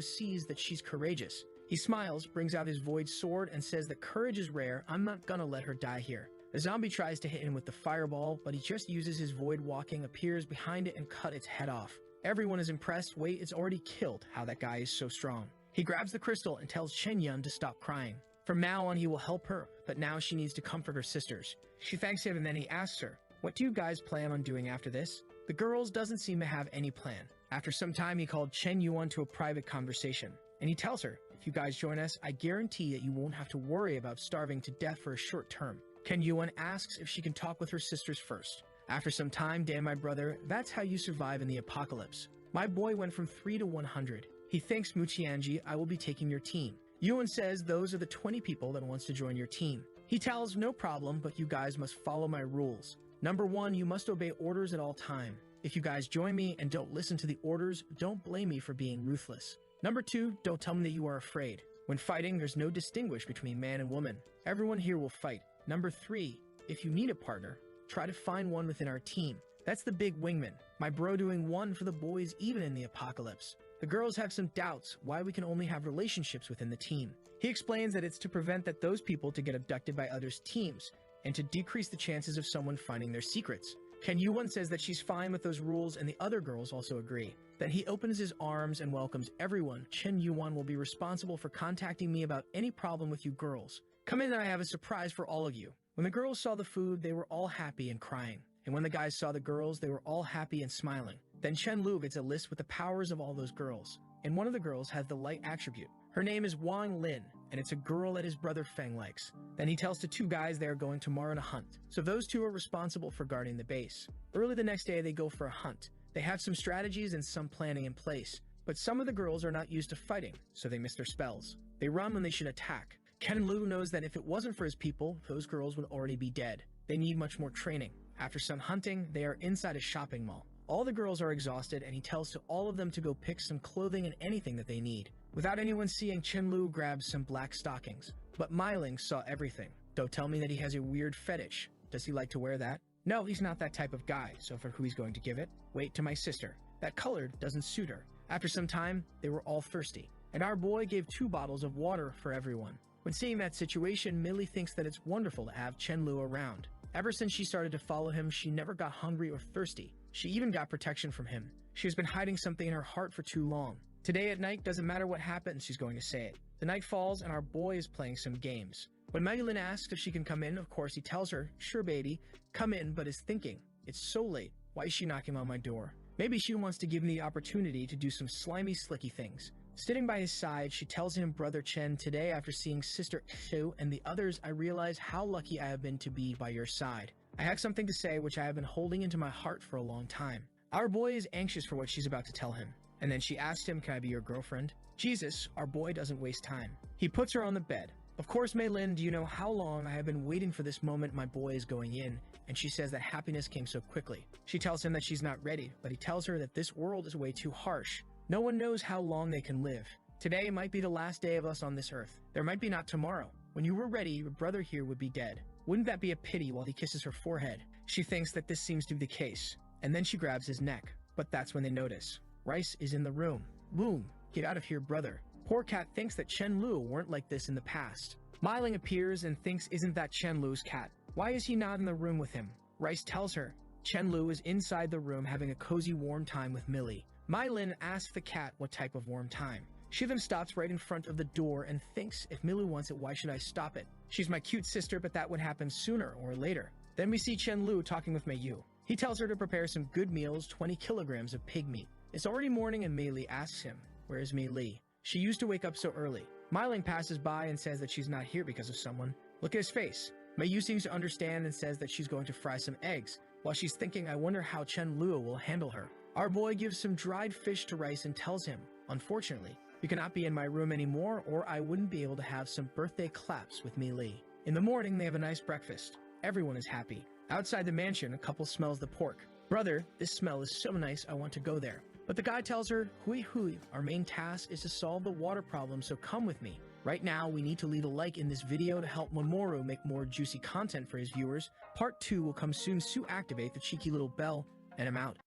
sees that she's courageous. He smiles, brings out his void sword, and says that courage is rare. I'm not gonna let her die here. The zombie tries to hit him with the fireball, but he just uses his void walking, appears behind it, and cut its head off. Everyone is impressed. Wait, it's already killed. How that guy is so strong. He grabs the crystal and tells Chen Yun to stop crying. From now on, he will help her, but now she needs to comfort her sisters. She thanks him, and then he asks her, what do you guys plan on doing after this? The girls doesn't seem to have any plan. After some time, he called Chen Yuan to a private conversation, and he tells her, if you guys join us, I guarantee that you won't have to worry about starving to death for a short term. Chen Yuan asks if she can talk with her sisters first. After some time, damn my brother, that's how you survive in the apocalypse. My boy went from 3 to 100. He thanks Mu Tianji, I will be taking your team. Yuan says those are the 20 people that wants to join your team. He tells, no problem, but you guys must follow my rules. Number 1, you must obey orders at all time. If you guys join me and don't listen to the orders, don't blame me for being ruthless. Number 2, don't tell me that you are afraid. When fighting, there's no distinguish between man and woman. Everyone here will fight. Number 3, if you need a partner, try to find one within our team. That's the big wingman. My bro doing one for the boys even in the apocalypse. The girls have some doubts why we can only have relationships within the team. He explains that it's to prevent that those people to get abducted by others' teams and to decrease the chances of someone finding their secrets. Chen Yuan says that she's fine with those rules, and the other girls also agree. Then he opens his arms and welcomes everyone. Chen Yuan will be responsible for contacting me about any problem with you girls. Come in and I have a surprise for all of you. When the girls saw the food, they were all happy and crying. And when the guys saw the girls, they were all happy and smiling. Then Chen Lu gets a list with the powers of all those girls. And one of the girls has the light attribute. Her name is Wang Lin, and it's a girl that his brother Feng likes. Then he tells the 2 guys they are going tomorrow to hunt. So those 2 are responsible for guarding the base. Early the next day, they go for a hunt. They have some strategies and some planning in place. But some of the girls are not used to fighting, so they miss their spells. They run when they should attack. Chen Lu knows that if it wasn't for his people, those girls would already be dead. They need much more training. After some hunting, they are inside a shopping mall. All the girls are exhausted, and he tells to all of them to go pick some clothing and anything that they need. Without anyone seeing, Chen Lu grabs some black stockings. But Myling saw everything. Don't tell me that he has a weird fetish. Does he like to wear that? No, he's not that type of guy, so for who he's going to give it, wait to my sister. That color doesn't suit her. After some time, they were all thirsty, and our boy gave 2 bottles of water for everyone. When seeing that situation, Millie thinks that it's wonderful to have Chen Lu around. Ever since she started to follow him, she never got hungry or thirsty. She even got protection from him. She has been hiding something in her heart for too long. Today at night, doesn't matter what happens, she's going to say it. The night falls and our boy is playing some games. When Maylin asks if she can come in, of course he tells her, sure baby, come in, but is thinking, it's so late, why is she knocking on my door? Maybe she wants to give me the opportunity to do some slimy slicky things. Sitting by his side, she tells him, brother Chen, today after seeing sister Xu and the others, I realize how lucky I have been to be by your side. I have something to say which I have been holding into my heart for a long time. Our boy is anxious for what she's about to tell him. And then she asks him, can I be your girlfriend? Jesus, our boy doesn't waste time. He puts her on the bed. Of course, Maylin, do you know how long I have been waiting for this moment my boy is going in? And she says that happiness came so quickly. She tells him that she's not ready, but he tells her that this world is way too harsh. No one knows how long they can live. Today might be the last day of us on this earth. There might be not tomorrow. When you were ready, your brother here would be dead. Wouldn't that be a pity while he kisses her forehead? She thinks that this seems to be the case. And then she grabs his neck. But that's when they notice. Rice is in the room. Boom. Get out of here, brother. Poor cat thinks that Chen Lu weren't like this in the past. Myling appears and thinks, isn't that Chen Lu's cat? Why is he not in the room with him? Rice tells her. Chen Lu is inside the room having a cozy warm time with Millie. Mylin asks the cat what type of warm time. She then stops right in front of the door and thinks, if Millie wants it, why should I stop it? She's my cute sister, but that would happen sooner or later. Then we see Chen Lu talking with Mei Yu. He tells her to prepare some good meals, 20 kilograms of pig meat. It's already morning and Mei Li asks him, "Where is Mei Li? She used to wake up so early." Mei passes by and says that she's not here because of someone. Look at his face. Mei Yu seems to understand and says that she's going to fry some eggs. While she's thinking, I wonder how Chen Luo will handle her. Our boy gives some dried fish to Rice and tells him, "Unfortunately, you cannot be in my room anymore or I wouldn't be able to have some birthday claps with Mei Li." In the morning, they have a nice breakfast. Everyone is happy. Outside the mansion, a couple smells the pork. "Brother, this smell is so nice, I want to go there." But the guy tells her, "Hui hui, our main task is to solve the water problem, so come with me. Right now, we need to leave a like in this video to help Mamoru make more juicy content for his viewers. Part 2 will come soon, so activate the cheeky little bell, and I'm out."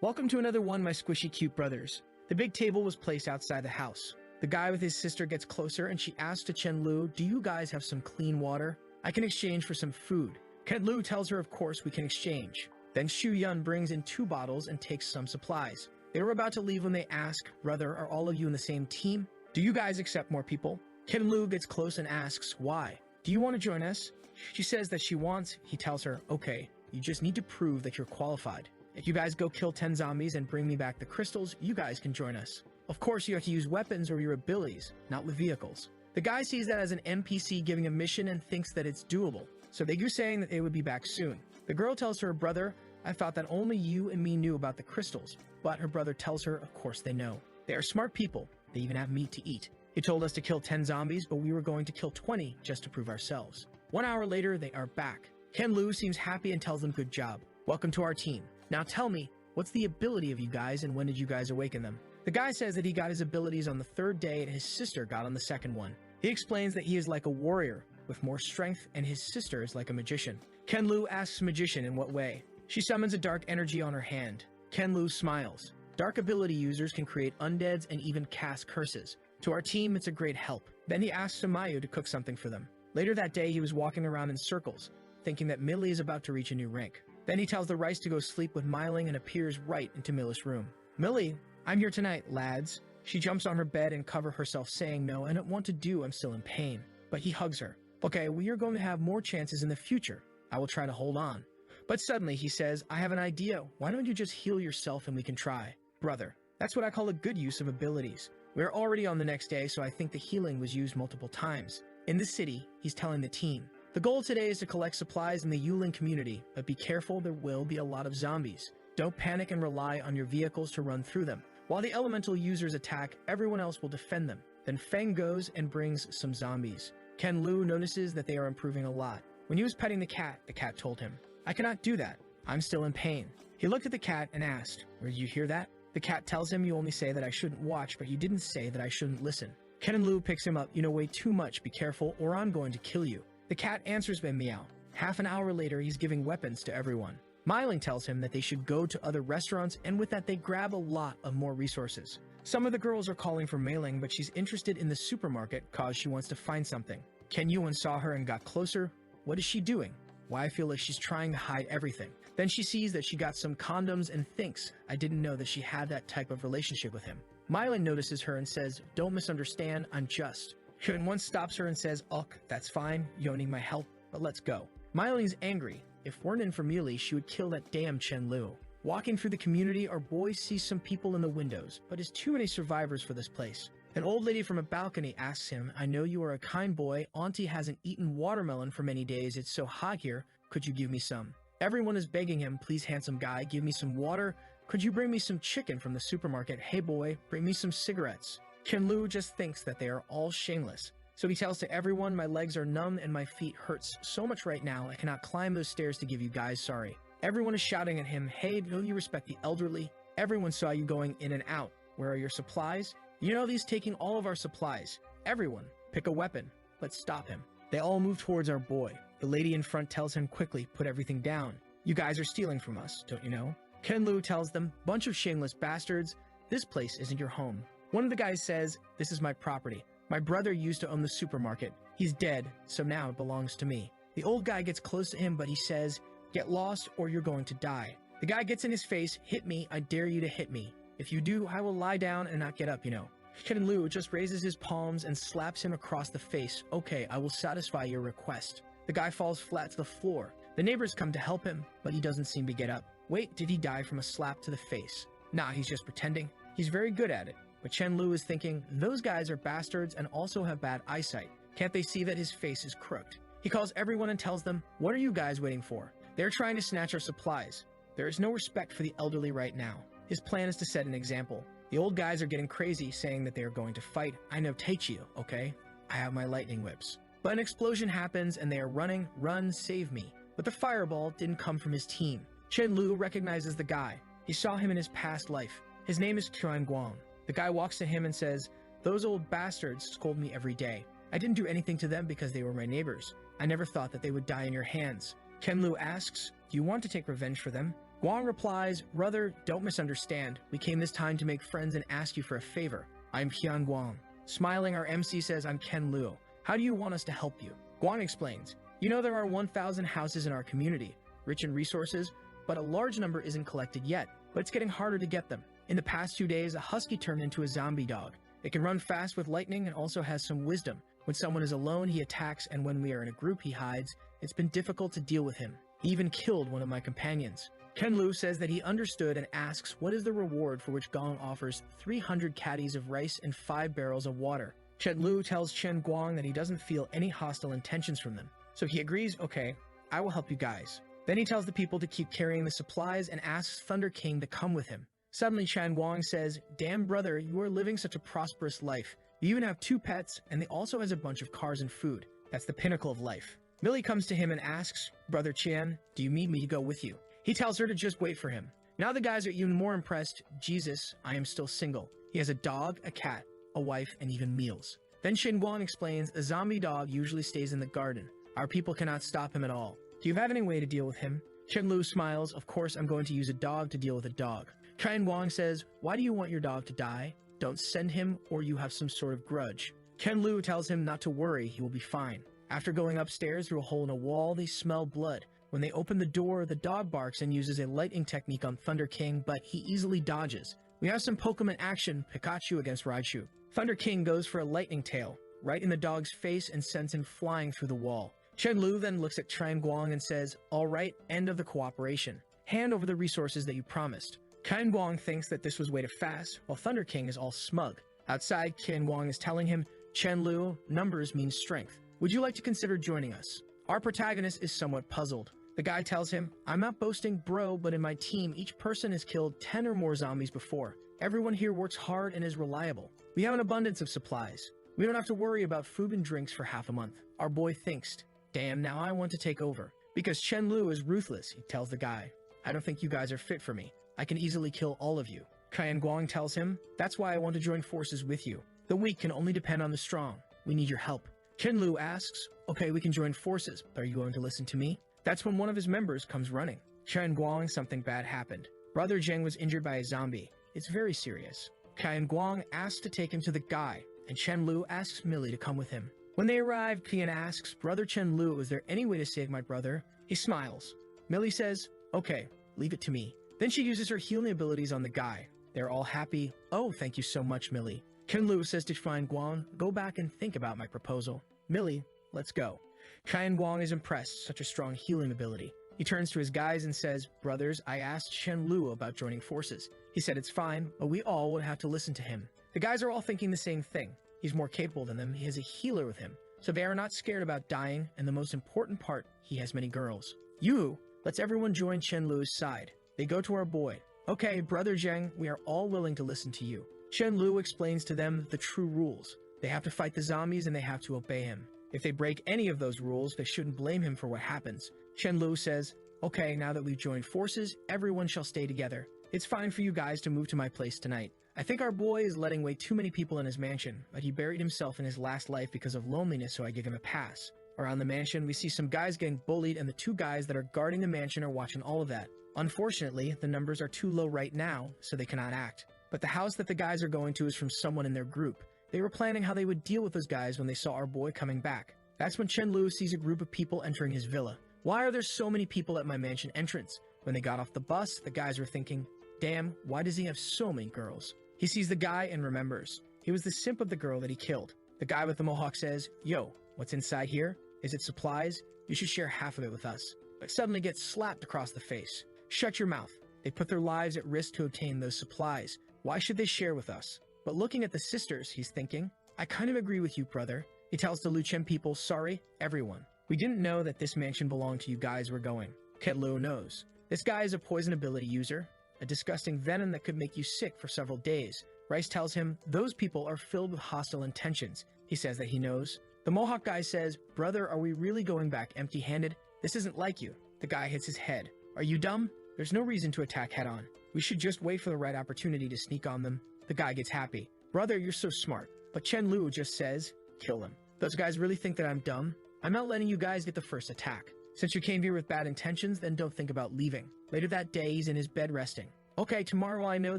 Welcome to another one, my squishy cute brothers. The big table was placed outside the house. The guy with his sister gets closer and she asks to Chen Lu, "Do you guys have some clean water? I can exchange for some food." Chen Lu tells her of course we can exchange. Then Xu Yun brings in 2 bottles and takes some supplies. They were about to leave when they ask, "Brother, are all of you in the same team? Do you guys accept more people?" Chen Lu gets close and asks, "Why? Do you want to join us?" She says that she wants. He tells her, "Okay, you just need to prove that you're qualified. If you guys go kill 10 zombies and bring me back the crystals, you guys can join us. Of course, you have to use weapons or your abilities, not with vehicles." The guy sees that as an NPC giving a mission and thinks that it's doable, so they go saying that they would be back soon. The girl tells her brother, "I thought that only you and me knew about the crystals," but her brother tells her of course they know. They are smart people, they even have meat to eat. "He told us to kill 10 zombies, but we were going to kill 20 just to prove ourselves." 1 hour later, they are back. Chen Lu seems happy and tells them good job. "Welcome to our team. Now tell me, what's the ability of you guys and when did you guys awaken them?" The guy says that he got his abilities on the 3rd day and his sister got on the 2nd one. He explains that he is like a warrior with more strength and his sister is like a magician. Chen Lu asks magician in what way. She summons a dark energy on her hand. Chen Lu smiles. Dark ability users can create undeads and even cast curses. To our team, it's a great help. Then he asks Samayu to cook something for them. Later that day, he was walking around in circles, thinking that Millie is about to reach a new rank. Then he tells the Rice to go sleep with Myling and appears right into Millie's room. "Millie, I'm here tonight, lads." She jumps on her bed and covers herself saying, "No, I don't want to do, I'm still in pain." But he hugs her. "Okay, we are going to have more chances in the future. I will try to hold on." But suddenly he says, "I have an idea. Why don't you just heal yourself and we can try?" Brother, that's what I call a good use of abilities. We're already on the next day, so I think the healing was used multiple times. In the city, he's telling the team, "The goal today is to collect supplies in the Yulin community, but be careful, there will be a lot of zombies. Don't panic and rely on your vehicles to run through them. While the elemental users attack, everyone else will defend them." Then Feng goes and brings some zombies. Chen Lu notices that they are improving a lot. When he was petting the cat told him, "I cannot do that. I'm still in pain." He looked at the cat and asked, "Where did you hear that?" The cat tells him, "You only say that I shouldn't watch, but you didn't say that I shouldn't listen." Chen Lu picks him up. "You know way too much. Be careful or I'm going to kill you." The cat answers by meow. Half an hour later, he's giving weapons to everyone. Myling tells him that they should go to other restaurants, and with that they grab a lot of more resources. Some of the girls are calling for Mei-Ling, but she's interested in the supermarket cause she wants to find something. Ken Yuan saw her and got closer. What is she doing? Why I feel like she's trying to hide everything. Then she sees that she got some condoms and thinks, I didn't know that she had that type of relationship with him. Mylan notices her and says, "Don't misunderstand, I'm just." Hyun once stops her and says, "Ugh, that's fine, you don't need my help, but let's go." Myling's angry. If weren't in for Mealy, she would kill that damn Chen Lu. Walking through the community, our boy sees some people in the windows, but there's too many survivors for this place. An old lady from a balcony asks him, "I know you are a kind boy. Auntie hasn't eaten watermelon for many days. It's so hot here. Could you give me some?" Everyone is begging him, "Please, handsome guy, give me some water. Could you bring me some chicken from the supermarket? Hey boy, bring me some cigarettes." Chen Lu just thinks that they are all shameless. So he tells to everyone, "My legs are numb and my feet hurts so much right now. I cannot climb those stairs to give you guys sorry." Everyone is shouting at him, "Hey, don't you respect the elderly? Everyone saw you going in and out. Where are your supplies? You know he's taking all of our supplies. Everyone, pick a weapon. Let's stop him." They all move towards our boy. The lady in front tells him quickly, "Put everything down. You guys are stealing from us, don't you know?" Ken Lu tells them, "Bunch of shameless bastards. This place isn't your home." One of the guys says, "This is my property. My brother used to own the supermarket. He's dead, so now it belongs to me." The old guy gets close to him, but he says, "Get lost or you're going to die." The guy gets in his face, "Hit me, I dare you to hit me. If you do, I will lie down and not get up, you know." Ken Lu just raises his palms and slaps him across the face. "Okay, I will satisfy your request." The guy falls flat to the floor. The neighbors come to help him, but he doesn't seem to get up. Wait, did he die from a slap to the face? Nah, he's just pretending. He's very good at it. But Chen Lu is thinking, those guys are bastards and also have bad eyesight. Can't they see that his face is crooked? He calls everyone and tells them, what are you guys waiting for? They're trying to snatch our supplies. There is no respect for the elderly right now. His plan is to set an example. The old guys are getting crazy, saying that they are going to fight. I know Taichi, okay? I have my lightning whips. But an explosion happens and they are running, run, save me. But the fireball didn't come from his team. Chen Lu recognizes the guy. He saw him in his past life. His name is Chuan Guang. The guy walks to him and says, those old bastards scold me every day. I didn't do anything to them because they were my neighbors. I never thought that they would die in your hands. Chen Lu asks, do you want to take revenge for them? Guang replies, brother, don't misunderstand. We came this time to make friends and ask you for a favor. I'm Qian Guang. Smiling, our MC says, I'm Ken Lu. How do you want us to help you? Guang explains, you know there are 1,000 houses in our community, rich in resources, but a large number isn't collected yet, but it's getting harder to get them. In the past 2 days, a husky turned into a zombie dog. It can run fast with lightning and also has some wisdom. When someone is alone, he attacks, and when we are in a group, he hides. It's been difficult to deal with him. He even killed one of my companions. Ken Lu says that he understood and asks what is the reward for which Gong offers 300 caddies of rice and 5 barrels of water. Chen Lu tells Chen Guang that he doesn't feel any hostile intentions from them. So he agrees, okay, I will help you guys. Then he tells the people to keep carrying the supplies and asks Thunder King to come with him. Suddenly Chen Guang says, damn brother, you are living such a prosperous life. You even have 2 pets, and they also has a bunch of cars and food. That's the pinnacle of life. Millie comes to him and asks, brother Qian, do you need me to go with you? He tells her to just wait for him. Now the guys are even more impressed. Jesus, I am still single. He has a dog, a cat, a wife, and even meals. Then Shin Guang explains, a zombie dog usually stays in the garden. Our people cannot stop him at all. Do you have any way to deal with him? Chen Lu smiles, of course I'm going to use a dog to deal with a dog. Chen Guang says, why do you want your dog to die? Don't send him or you have some sort of grudge. Ken Lu tells him not to worry, he will be fine. After going upstairs through a hole in a wall, they smell blood. When they open the door, the dog barks and uses a lightning technique on Thunder King, but he easily dodges. We have some Pokemon action, Pikachu against Raichu. Thunder King goes for a lightning tail, right in the dog's face and sends him flying through the wall. Chen Lu then looks at Chen Guang and says, alright, end of the cooperation. Hand over the resources that you promised. Chen Guang thinks that this was way too fast, while Thunder King is all smug. Outside, Chen Guang is telling him, Chen Lu, numbers mean strength. Would you like to consider joining us? Our protagonist is somewhat puzzled. The guy tells him, I'm not boasting bro, but in my team, each person has killed 10 or more zombies before. Everyone here works hard and is reliable. We have an abundance of supplies. We don't have to worry about food and drinks for half a month. Our boy thinks, damn, now I want to take over. Because Chen Lu is ruthless, he tells the guy. I don't think you guys are fit for me. I can easily kill all of you. Qian Guang tells him, that's why I want to join forces with you. The weak can only depend on the strong. We need your help. Chen Lu asks, okay, we can join forces, but are you going to listen to me? That's when one of his members comes running. Qian Guang, something bad happened. Brother Zheng was injured by a zombie. It's very serious. Qian Guang asks to take him to the guy, and Chen Lu asks Millie to come with him. When they arrive, Qian asks, Brother Chen Lu, is there any way to save my brother? He smiles. Millie says, okay, leave it to me. Then she uses her healing abilities on the guy. They're all happy. Oh, thank you so much, Millie. Chen Lu says to Qian Guang, go back and think about my proposal. Millie, let's go. Qian Guang is impressed, such a strong healing ability. He turns to his guys and says, brothers, I asked Chen Lu about joining forces. He said it's fine, but we all would have to listen to him. The guys are all thinking the same thing. He's more capable than them, he has a healer with him. So they are not scared about dying, and the most important part, he has many girls. Yu lets everyone join Chen Lu's side. They go to our boy. Okay, Brother Zheng, we are all willing to listen to you. Chen Lu explains to them the true rules. They have to fight the zombies and they have to obey him. If they break any of those rules, they shouldn't blame him for what happens. Chen Lu says, okay, now that we've joined forces, everyone shall stay together. It's fine for you guys to move to my place tonight. I think our boy is letting away too many people in his mansion, but he buried himself in his last life because of loneliness, so I give him a pass. Around the mansion, we see some guys getting bullied, and the 2 guys that are guarding the mansion are watching all of that. Unfortunately, the numbers are too low right now, so they cannot act. But the house that the guys are going to is from someone in their group. They were planning how they would deal with those guys when they saw our boy coming back. That's when Chen Lu sees a group of people entering his villa. Why are there so many people at my mansion entrance? When they got off the bus, the guys were thinking, damn, why does he have so many girls? He sees the guy and remembers. He was the simp of the girl that he killed. The guy with the mohawk says, yo, what's inside here? Is it supplies? You should share half of it with us. But suddenly gets slapped across the face. Shut your mouth. They put their lives at risk to obtain those supplies. Why should they share with us? But looking at the sisters, he's thinking, I kind of agree with you, brother. He tells the Luchen people, sorry, everyone. We didn't know that this mansion belonged to you guys we're going. Ketlu knows. This guy is a poison ability user, a disgusting venom that could make you sick for several days. Rice tells him those people are filled with hostile intentions. He says that he knows. The Mohawk guy says, brother, are we really going back empty-handed? This isn't like you. The guy hits his head. Are you dumb? There's no reason to attack head-on. We should just wait for the right opportunity to sneak on them. The guy gets happy. Brother, you're so smart. But Chen Lu just says, kill him. Those guys really think that I'm dumb? I'm not letting you guys get the first attack. Since you came here with bad intentions, then don't think about leaving. Later that day, he's in his bed resting. Okay, tomorrow I know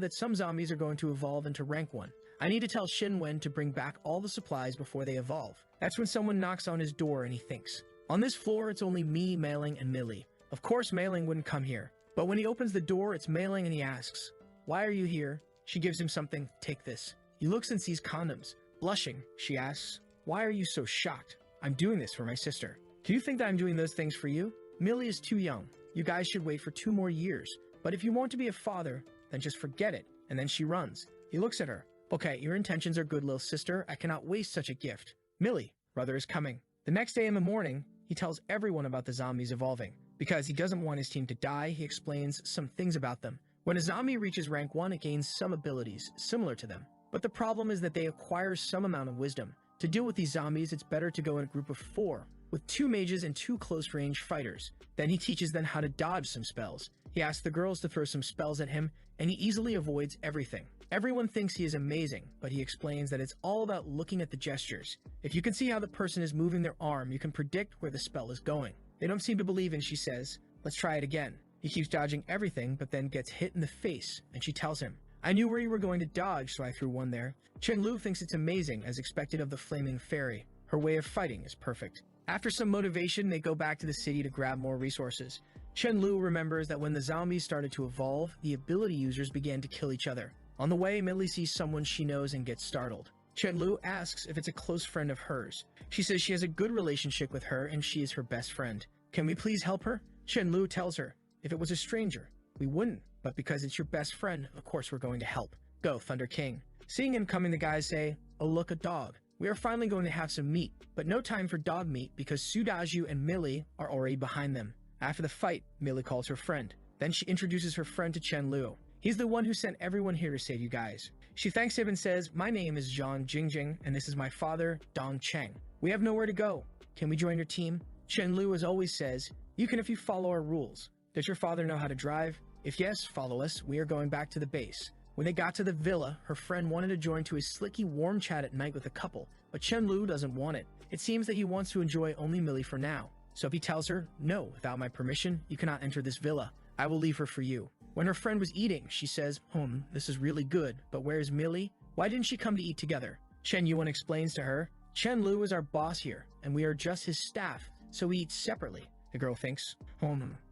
that some zombies are going to evolve into rank 1. I need to tell Shin Wen to bring back all the supplies before they evolve. That's when someone knocks on his door and he thinks, on this floor it's only me, Mei Ling, and Millie. Of course Mei Ling wouldn't come here. But when he opens the door, it's Mei Ling and he asks, why are you here? She gives him something, take this. He looks and sees condoms. Blushing, she asks, why are you so shocked? I'm doing this for my sister. Do you think that I'm doing those things for you? Millie is too young. You guys should wait for 2 more years. But if you want to be a father, then just forget it. And then she runs. He looks at her. Okay, your intentions are good, little sister. I cannot waste such a gift. Millie, brother is coming. The next day in the morning, he tells everyone about the zombies evolving. Because he doesn't want his team to die, he explains some things about them. When a zombie reaches rank 1, it gains some abilities similar to them. But the problem is that they acquire some amount of wisdom. To deal with these zombies, it's better to go in a group of 4, with 2 mages and 2 close-range fighters. Then he teaches them how to dodge some spells. He asks the girls to throw some spells at him, and he easily avoids everything. Everyone thinks he is amazing, but he explains that it's all about looking at the gestures. If you can see how the person is moving their arm, you can predict where the spell is going. They don't seem to believe, and she says, let's try it again. He keeps dodging everything, but then gets hit in the face, and she tells him, I knew where you were going to dodge, so I threw one there. Chen Lu thinks it's amazing, as expected of the flaming fairy. Her way of fighting is perfect. After some motivation, they go back to the city to grab more resources. Chen Lu remembers that when the zombies started to evolve, the ability users began to kill each other. On the way, Millie sees someone she knows and gets startled. Chen Lu asks if it's a close friend of hers. She says she has a good relationship with her and she is her best friend. Can we please help her? Chen Lu tells her, if it was a stranger, we wouldn't, but because it's your best friend, of course we're going to help. Go, Thunder King. Seeing him coming, the guys say, oh look, a dog. We are finally going to have some meat, but no time for dog meat because Sudaju and Millie are already behind them. After the fight, Millie calls her friend. Then she introduces her friend to Chen Lu. He's the one who sent everyone here to save you guys. She thanks him and says, my name is Zhang Jingjing, and this is my father, Dong Cheng. We have nowhere to go. Can we join your team? Chen Lu, as always, says, you can if you follow our rules. Does your father know how to drive? If yes, follow us. We are going back to the base. When they got to the villa, her friend wanted to join to a slicky warm chat at night with a couple, but Chen Lu doesn't want it. It seems that he wants to enjoy only Millie for now. So he tells her, no, without my permission, you cannot enter this villa. I will leave her for you. When her friend was eating, she says, this is really good, but where's Millie? Why didn't she come to eat together? Chen Yuan explains to her, Chen Lu is our boss here, and we are just his staff, so we eat separately. The girl thinks,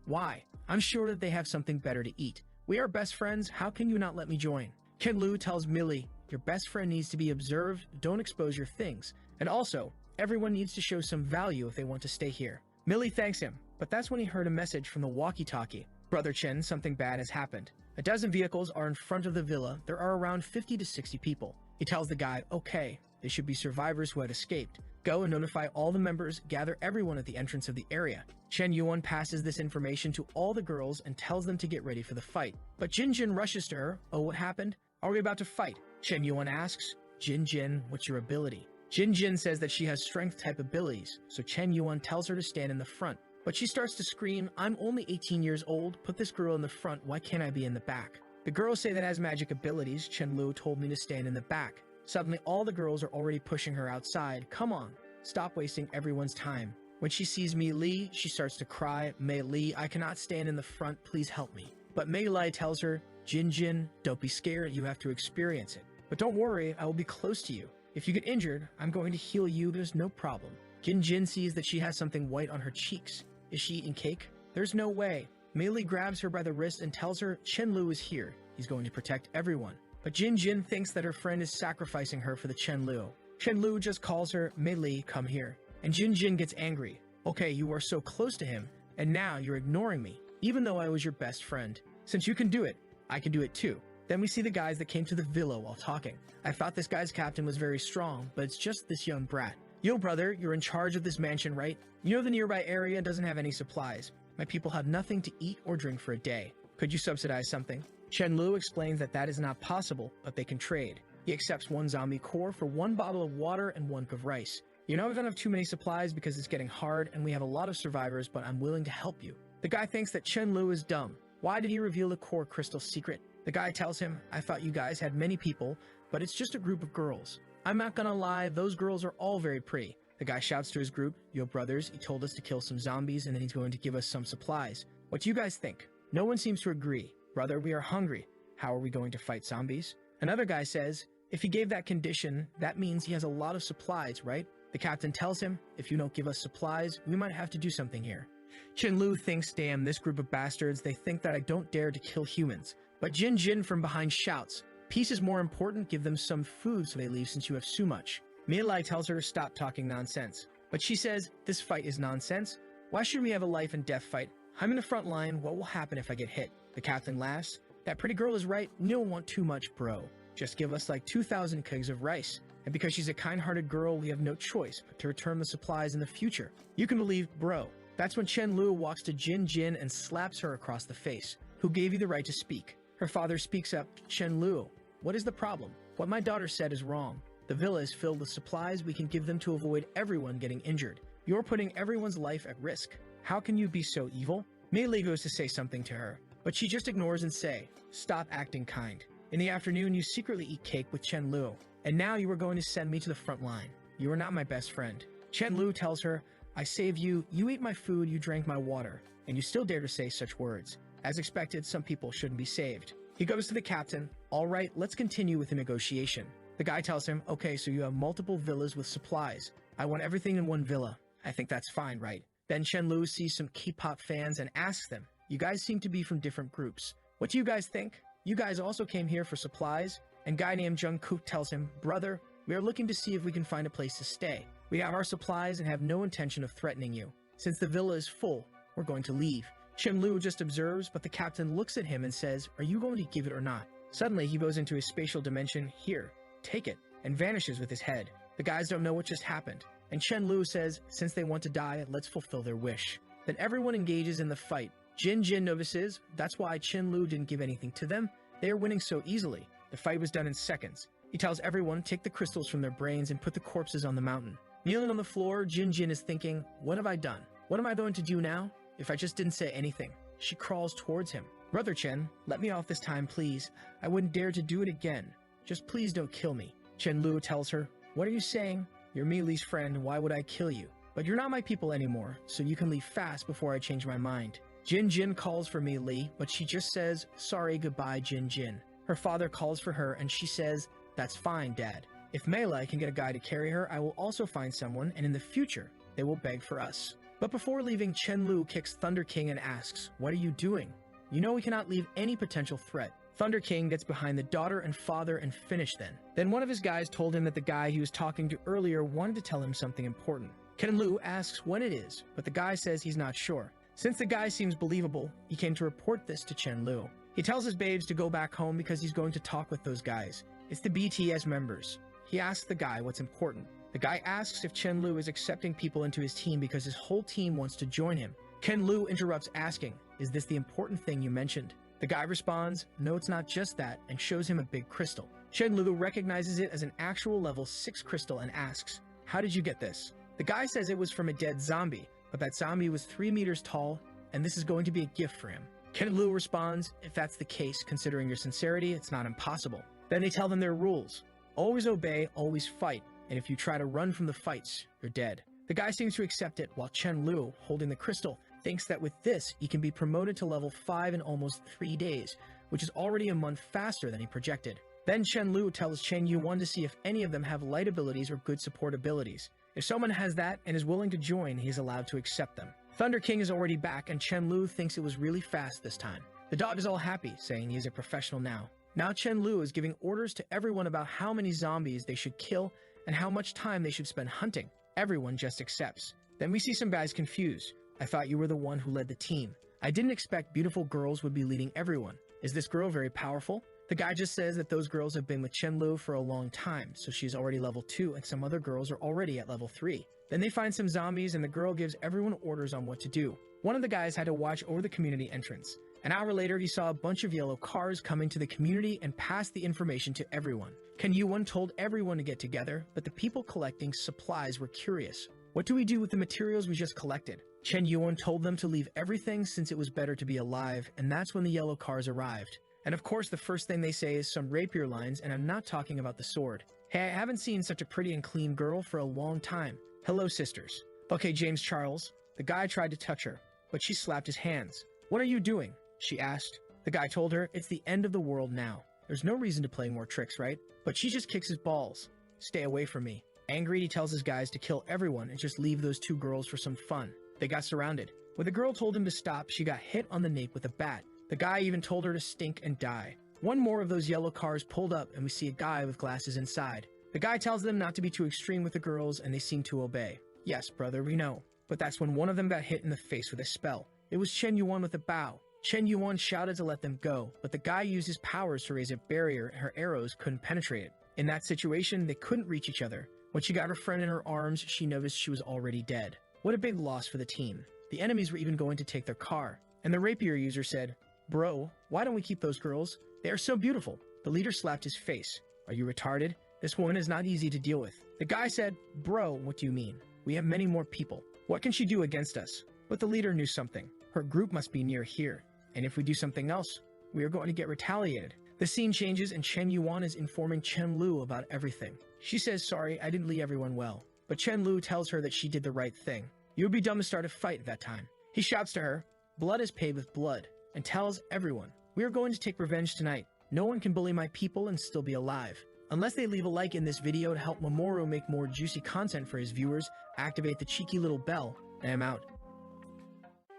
why? I'm sure that they have something better to eat. We are best friends, how can you not let me join? Chen Lu tells Millie, your best friend needs to be observed, don't expose your things. And also, everyone needs to show some value if they want to stay here. Millie thanks him, but that's when he heard a message from the walkie-talkie. Brother Chen, something bad has happened. A dozen vehicles are in front of the villa. There are around 50 to 60 people. He tells the guy, okay, they should be survivors who had escaped. Go and notify all the members, gather everyone at the entrance of the area. Chen Yuan passes this information to all the girls and tells them to get ready for the fight. But Jin Jin rushes to her. Oh, what happened? Are we about to fight? Chen Yuan asks, Jin Jin, what's your ability? Jin Jin says that she has strength-type abilities, so Chen Yuan tells her to stand in the front. But she starts to scream, I'm only 18 years old, put this girl in the front, why can't I be in the back? The girls say that as magic abilities, Chen Lu told me to stand in the back. Suddenly all the girls are already pushing her outside. Come on, stop wasting everyone's time. When she sees Mei Li, she starts to cry, Mei Li, I cannot stand in the front, please help me. But Mei Li tells her, Jin Jin, don't be scared, you have to experience it. But don't worry, I will be close to you. If you get injured, I'm going to heal you, there's no problem. Jin Jin sees that she has something white on her cheeks. Is she eating cake? There's no way. Mei Li grabs her by the wrist and tells her Chen Lu is here. He's going to protect everyone. But Jin Jin thinks that her friend is sacrificing her for the Chen Lu. Chen Lu just calls her, Mei Li, come here. And Jin Jin gets angry. Okay, you are so close to him, and now you're ignoring me, even though I was your best friend. Since you can do it, I can do it too. Then we see the guys that came to the villa while talking. I thought this guy's captain was very strong, but it's just this young brat. Yo brother, you're in charge of this mansion, right? You know the nearby area doesn't have any supplies. My people have nothing to eat or drink for a day. Could you subsidize something? Chen Lu explains that that is not possible, but they can trade. He accepts 1 zombie core for 1 bottle of water and 1 cup of rice. You know, I don't have too many supplies because it's getting hard and we have a lot of survivors, but I'm willing to help you. The guy thinks that Chen Lu is dumb. Why did he reveal the core crystal secret? The guy tells him, I thought you guys had many people, but it's just a group of girls. I'm not gonna lie, those girls are all very pretty. The guy shouts to his group, yo brothers, he told us to kill some zombies and then he's going to give us some supplies. What do you guys think? No one seems to agree. Brother, we are hungry. How are we going to fight zombies? Another guy says, if he gave that condition, that means he has a lot of supplies, right? The captain tells him, if you don't give us supplies, we might have to do something here. Chen Lu thinks, damn, this group of bastards, they think that I don't dare to kill humans. But Jin Jin from behind shouts, peace is more important, give them some food so they leave since you have so much. Mia Lai tells her to stop talking nonsense. But she says, this fight is nonsense. Why should we have a life and death fight? I'm in the front line, what will happen if I get hit? The captain laughs, that pretty girl is right, we don't want too much, bro. Just give us like 2,000 kegs of rice. And because she's a kind-hearted girl, we have no choice but to return the supplies in the future. You can believe, bro. That's when Chen Lu walks to Jin Jin and slaps her across the face. Who gave you the right to speak? Her father speaks up, Chen Lu, what is the problem? What my daughter said is wrong. The villa is filled with supplies we can give them to avoid everyone getting injured. You're putting everyone's life at risk. How can you be so evil? Mei Li goes to say something to her, but she just ignores and say, stop acting kind. In the afternoon, you secretly eat cake with Chen Lu, and now you are going to send me to the front line. You are not my best friend. Chen Lu tells her, I saved you, you ate my food, you drank my water, and you still dare to say such words. As expected, some people shouldn't be saved. He goes to the captain, all right, let's continue with the negotiation. The guy tells him, okay, so you have multiple villas with supplies. I want everything in one villa. I think that's fine, right? Then Chen Lu sees some K-pop fans and asks them, you guys seem to be from different groups. What do you guys think? You guys also came here for supplies? And guy named Jungkook tells him, brother, we are looking to see if we can find a place to stay. We have our supplies and have no intention of threatening you. Since the villa is full, we're going to leave. Chen Lu just observes, but the captain looks at him and says, are you going to give it or not? Suddenly, he goes into his spatial dimension, here, take it, and vanishes with his head. The guys don't know what just happened. And Chen Lu says, since they want to die, let's fulfill their wish. Then everyone engages in the fight. Jin Jin notices, that's why Chen Lu didn't give anything to them. They are winning so easily. The fight was done in seconds. He tells everyone, take the crystals from their brains and put the corpses on the mountain. Kneeling on the floor, Jin Jin is thinking, what have I done? What am I going to do now? If I just didn't say anything. She crawls towards him. Brother Chen, let me off this time, please. I wouldn't dare to do it again. Just please don't kill me. Chen Lu tells her, what are you saying? You're Mi Li's friend, why would I kill you? But you're not my people anymore, so you can leave fast before I change my mind. Jin Jin calls for Mi Li, but she just says, sorry, goodbye, Jin Jin. Her father calls for her and she says, that's fine, Dad. If Mei Li can get a guy to carry her, I will also find someone, and in the future, they will beg for us. But before leaving, Chen Lu kicks Thunder King and asks, what are you doing? You know we cannot leave any potential threat. Thunder King gets behind the daughter and father and finish then one of his guys told him that the guy he was talking to earlier wanted to tell him something important. Chen Lu asks what it is, but the guy says he's not sure. Since the guy seems believable, he came to report this to Chen Lu. He tells his babes to go back home because he's going to talk with those guys. It's the BTS members. He asks the guy what's important. The guy asks if Chen Lu is accepting people into his team because his whole team wants to join him. Chen Lu interrupts asking, is this the important thing you mentioned? The guy responds, no, it's not just that, and shows him a big crystal. Chen Lu recognizes it as an actual level 6 crystal and asks, how did you get this? The guy says it was from a dead zombie, but that zombie was 3 meters tall, and this is going to be a gift for him. Chen Lu responds, if that's the case, considering your sincerity, it's not impossible. Then they tell them their rules. Always obey, always fight, and if you try to run from the fights, you're dead. The guy seems to accept it, while Chen Lu, holding the crystal, thinks that with this, he can be promoted to level 5 in almost 3 days, which is already a month faster than he projected. Then Chen Lu tells Chen Yuan to see if any of them have light abilities or good support abilities. If someone has that and is willing to join, he is allowed to accept them. Thunder King is already back, and Chen Lu thinks it was really fast this time. The dog is all happy, saying he is a professional now. Now Chen Lu is giving orders to everyone about how many zombies they should kill and how much time they should spend hunting. Everyone just accepts. Then we see some guys confused. I thought you were the one who led the team. I didn't expect beautiful girls would be leading everyone. Is this girl very powerful? The guy just says that those girls have been with Chenlu for a long time, so she's already level 2 and some other girls are already at level 3. Then they find some zombies and the girl gives everyone orders on what to do. One of the guys had to watch over the community entrance. An hour later, he saw a bunch of yellow cars coming to the community and passed the information to everyone. Ken Yuan told everyone to get together, but the people collecting supplies were curious. What do we do with the materials we just collected? Chen Yuan told them to leave everything since it was better to be alive, and that's when the yellow cars arrived. And of course, the first thing they say is some rapier lines, and I'm not talking about the sword. Hey, I haven't seen such a pretty and clean girl for a long time. Hello, sisters. Okay, James Charles. The guy tried to touch her, but she slapped his hands. What are you doing? She asked. The guy told her, it's the end of the world now. There's no reason to play more tricks, right? But she just kicks his balls. Stay away from me. Angry, he tells his guys to kill everyone and just leave those 2 girls for some fun. They got surrounded. When the girl told him to stop, she got hit on the nape with a bat. The guy even told her to stink and die. One more of those yellow cars pulled up and we see a guy with glasses inside. The guy tells them not to be too extreme with the girls and they seem to obey. Yes, brother, we know. But that's when one of them got hit in the face with a spell. It was Chen Yuan with a bow. Chen Yuan shouted to let them go, but the guy used his powers to raise a barrier and her arrows couldn't penetrate it. In that situation, they couldn't reach each other. When she got her friend in her arms, she noticed she was already dead. What a big loss for the team. The enemies were even going to take their car. And the rapier user said, "Bro, why don't we keep those girls? They are so beautiful." The leader slapped his face. "Are you retarded? This woman is not easy to deal with." The guy said, "Bro, what do you mean? We have many more people. What can she do against us?" But the leader knew something. Her group must be near here. And if we do something else, we are going to get retaliated. The scene changes and Chen Yuan is informing Chen Lu about everything. She says, "Sorry, I didn't lead everyone well." But Chen Lu tells her that she did the right thing. You would be dumb to start a fight at that time. He shouts to her, "Blood is paid with blood," and tells everyone, "We are going to take revenge tonight. No one can bully my people and still be alive." Unless they leave a like in this video to help Mamoru make more juicy content for his viewers, activate the cheeky little bell, and I'm out.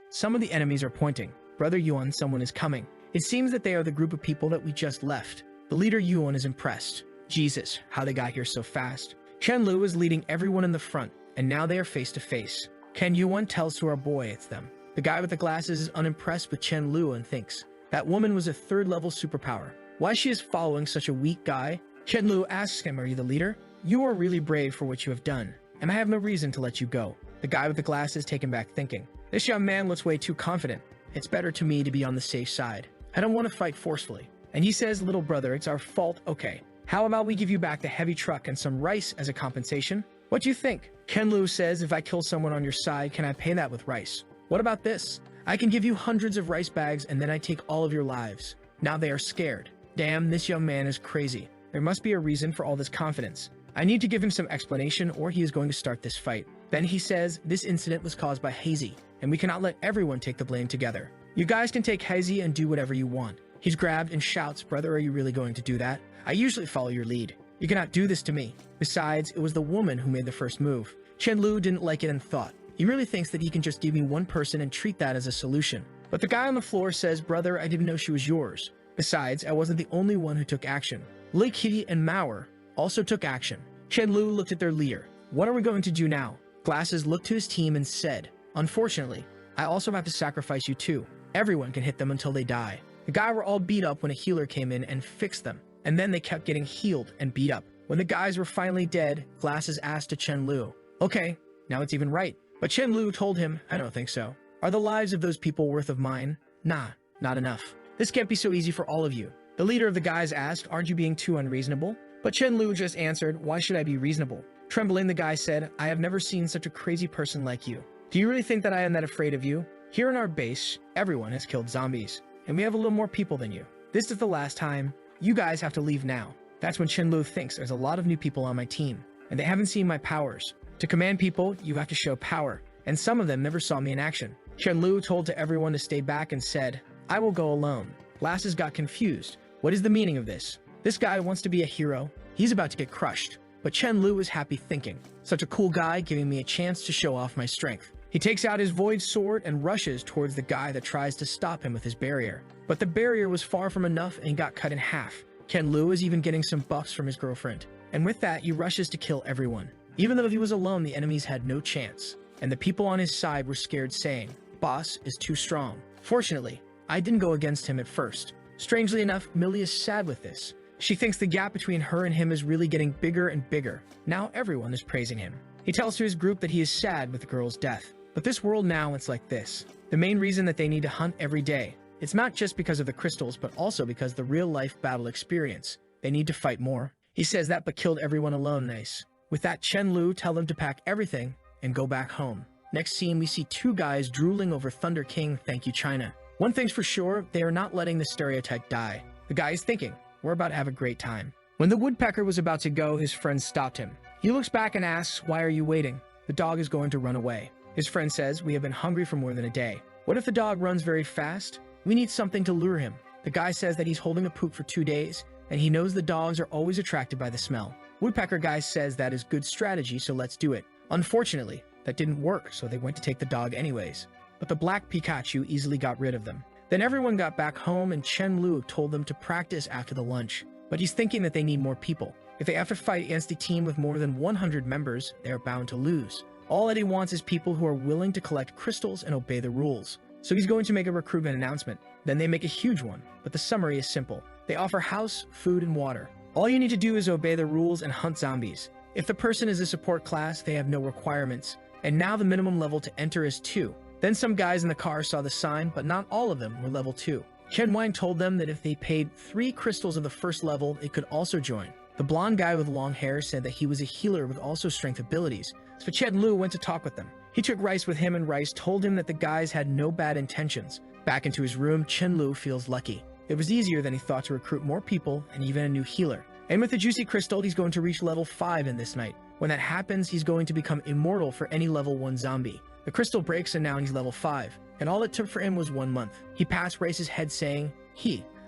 Some of the enemies are pointing. Brother Yuan, someone is coming. It seems that they are the group of people that we just left. The leader Yuan is impressed. Jesus, how they got here so fast. Chen Lu is leading everyone in the front, and now they are face to face. Ken Yuan tells to our boy it's them. The guy with the glasses is unimpressed with Chen Lu and thinks, that woman was a 3rd level superpower. Why she is following such a weak guy? Chen Lu asks him, "Are you the leader? You are really brave for what you have done, and I have no reason to let you go." The guy with the glasses taken back thinking, this young man looks way too confident. It's better to me to be on the safe side. I don't want to fight forcefully. And he says, "Little brother, it's our fault, okay. How about we give you back the heavy truck and some rice as a compensation? What do you think?" Ken Lu says, "If I kill someone on your side, can I pay that with rice? What about this? I can give you hundreds of rice bags and then I take all of your lives." Now they are scared. Damn, this young man is crazy. There must be a reason for all this confidence. I need to give him some explanation or he is going to start this fight. Then he says, this incident was caused by Hazy, and we cannot let everyone take the blame together. You guys can take Hazy and do whatever you want. He's grabbed and shouts, "Brother, are you really going to do that? I usually follow your lead. You cannot do this to me." Besides, it was the woman who made the first move. Chen Lu didn't like it and thought, he really thinks that he can just give me one person and treat that as a solution. But the guy on the floor says, "Brother, I didn't know she was yours. Besides, I wasn't the only one who took action. Lake Kitty and Mamoru also took action." Chen Lu looked at their leader. "What are we going to do now?" Glasses looked to his team and said, "Unfortunately, I also have to sacrifice you too. Everyone can hit them until they die." The guys were all beat up when a healer came in and fixed them, and then they kept getting healed and beat up. When the guys were finally dead, Glasses asked to Chen Lu, "Okay, now it's even right." But Chen Lu told him, "I don't think so. Are the lives of those people worth of mine? Nah, not enough. This can't be so easy for all of you." The leader of the guys asked, "Aren't you being too unreasonable?" But Chen Lu just answered, "Why should I be reasonable?" Trembling, the guy said, "I have never seen such a crazy person like you. Do you really think that I am that afraid of you? Here in our base, everyone has killed zombies, and we have a little more people than you. This is the last time. You guys have to leave now." That's when Chen Lu thinks there's a lot of new people on my team, and they haven't seen my powers. To command people, you have to show power, and some of them never saw me in action. Chen Lu told to everyone to stay back and said, "I will go alone." Glasses got confused. What is the meaning of this? This guy wants to be a hero. He's about to get crushed. But Chen Lu is happy thinking, such a cool guy giving me a chance to show off my strength. He takes out his void sword and rushes towards the guy that tries to stop him with his barrier. But the barrier was far from enough and got cut in half. Ken Lu is even getting some buffs from his girlfriend. And with that, he rushes to kill everyone. Even though he was alone, the enemies had no chance. And the people on his side were scared, saying, "Boss is too strong." Fortunately, I didn't go against him at first. Strangely enough, Millie is sad with this. She thinks the gap between her and him is really getting bigger and bigger. Now everyone is praising him. He tells to his group that he is sad with the girl's death. But this world now, it's like this. The main reason that they need to hunt every day, it's not just because of the crystals, but also because the real-life battle experience. They need to fight more. He says that but killed everyone alone nice. With that, Chen Lu tell them to pack everything and go back home. Next scene, we see two guys drooling over Thunder King, thank you China. One thing's for sure, they are not letting the stereotype die. The guy is thinking, we're about to have a great time. When the woodpecker was about to go, his friend stopped him. He looks back and asks, why are you waiting? The dog is going to run away. His friend says, we have been hungry for more than a day. What if the dog runs very fast? We need something to lure him. The guy says that he's holding a poop for 2 days, and he knows the dogs are always attracted by the smell. Woodpecker guy says that is good strategy, so let's do it. Unfortunately, that didn't work, so they went to take the dog anyways. But the black Pikachu easily got rid of them. Then everyone got back home and Chen Lu told them to practice after the lunch. But he's thinking that they need more people. If they have to fight against a team with more than 100 members, they are bound to lose. All that he wants is people who are willing to collect crystals and obey the rules. So he's going to make a recruitment announcement. Then they make a huge one, but the summary is simple. They offer house, food, and water. All you need to do is obey the rules and hunt zombies. If the person is a support class, they have no requirements. And now the minimum level to enter is 2. Then some guys in the car saw the sign, but not all of them were level 2. Chen Wang told them that if they paid 3 crystals of the first level, they could also join. The blonde guy with long hair said that he was a healer with also strength abilities, so Chen Lu went to talk with them. He took Rice with him and Rice told him that the guys had no bad intentions. Back into his room, Chen Lu feels lucky. It was easier than he thought to recruit more people and even a new healer. And with the juicy crystal, he's going to reach level 5 in this night. When that happens, he's going to become immortal for any level 1 zombie. The crystal breaks and now he's level 5, and all it took for him was 1 month. He passed Rice's head saying,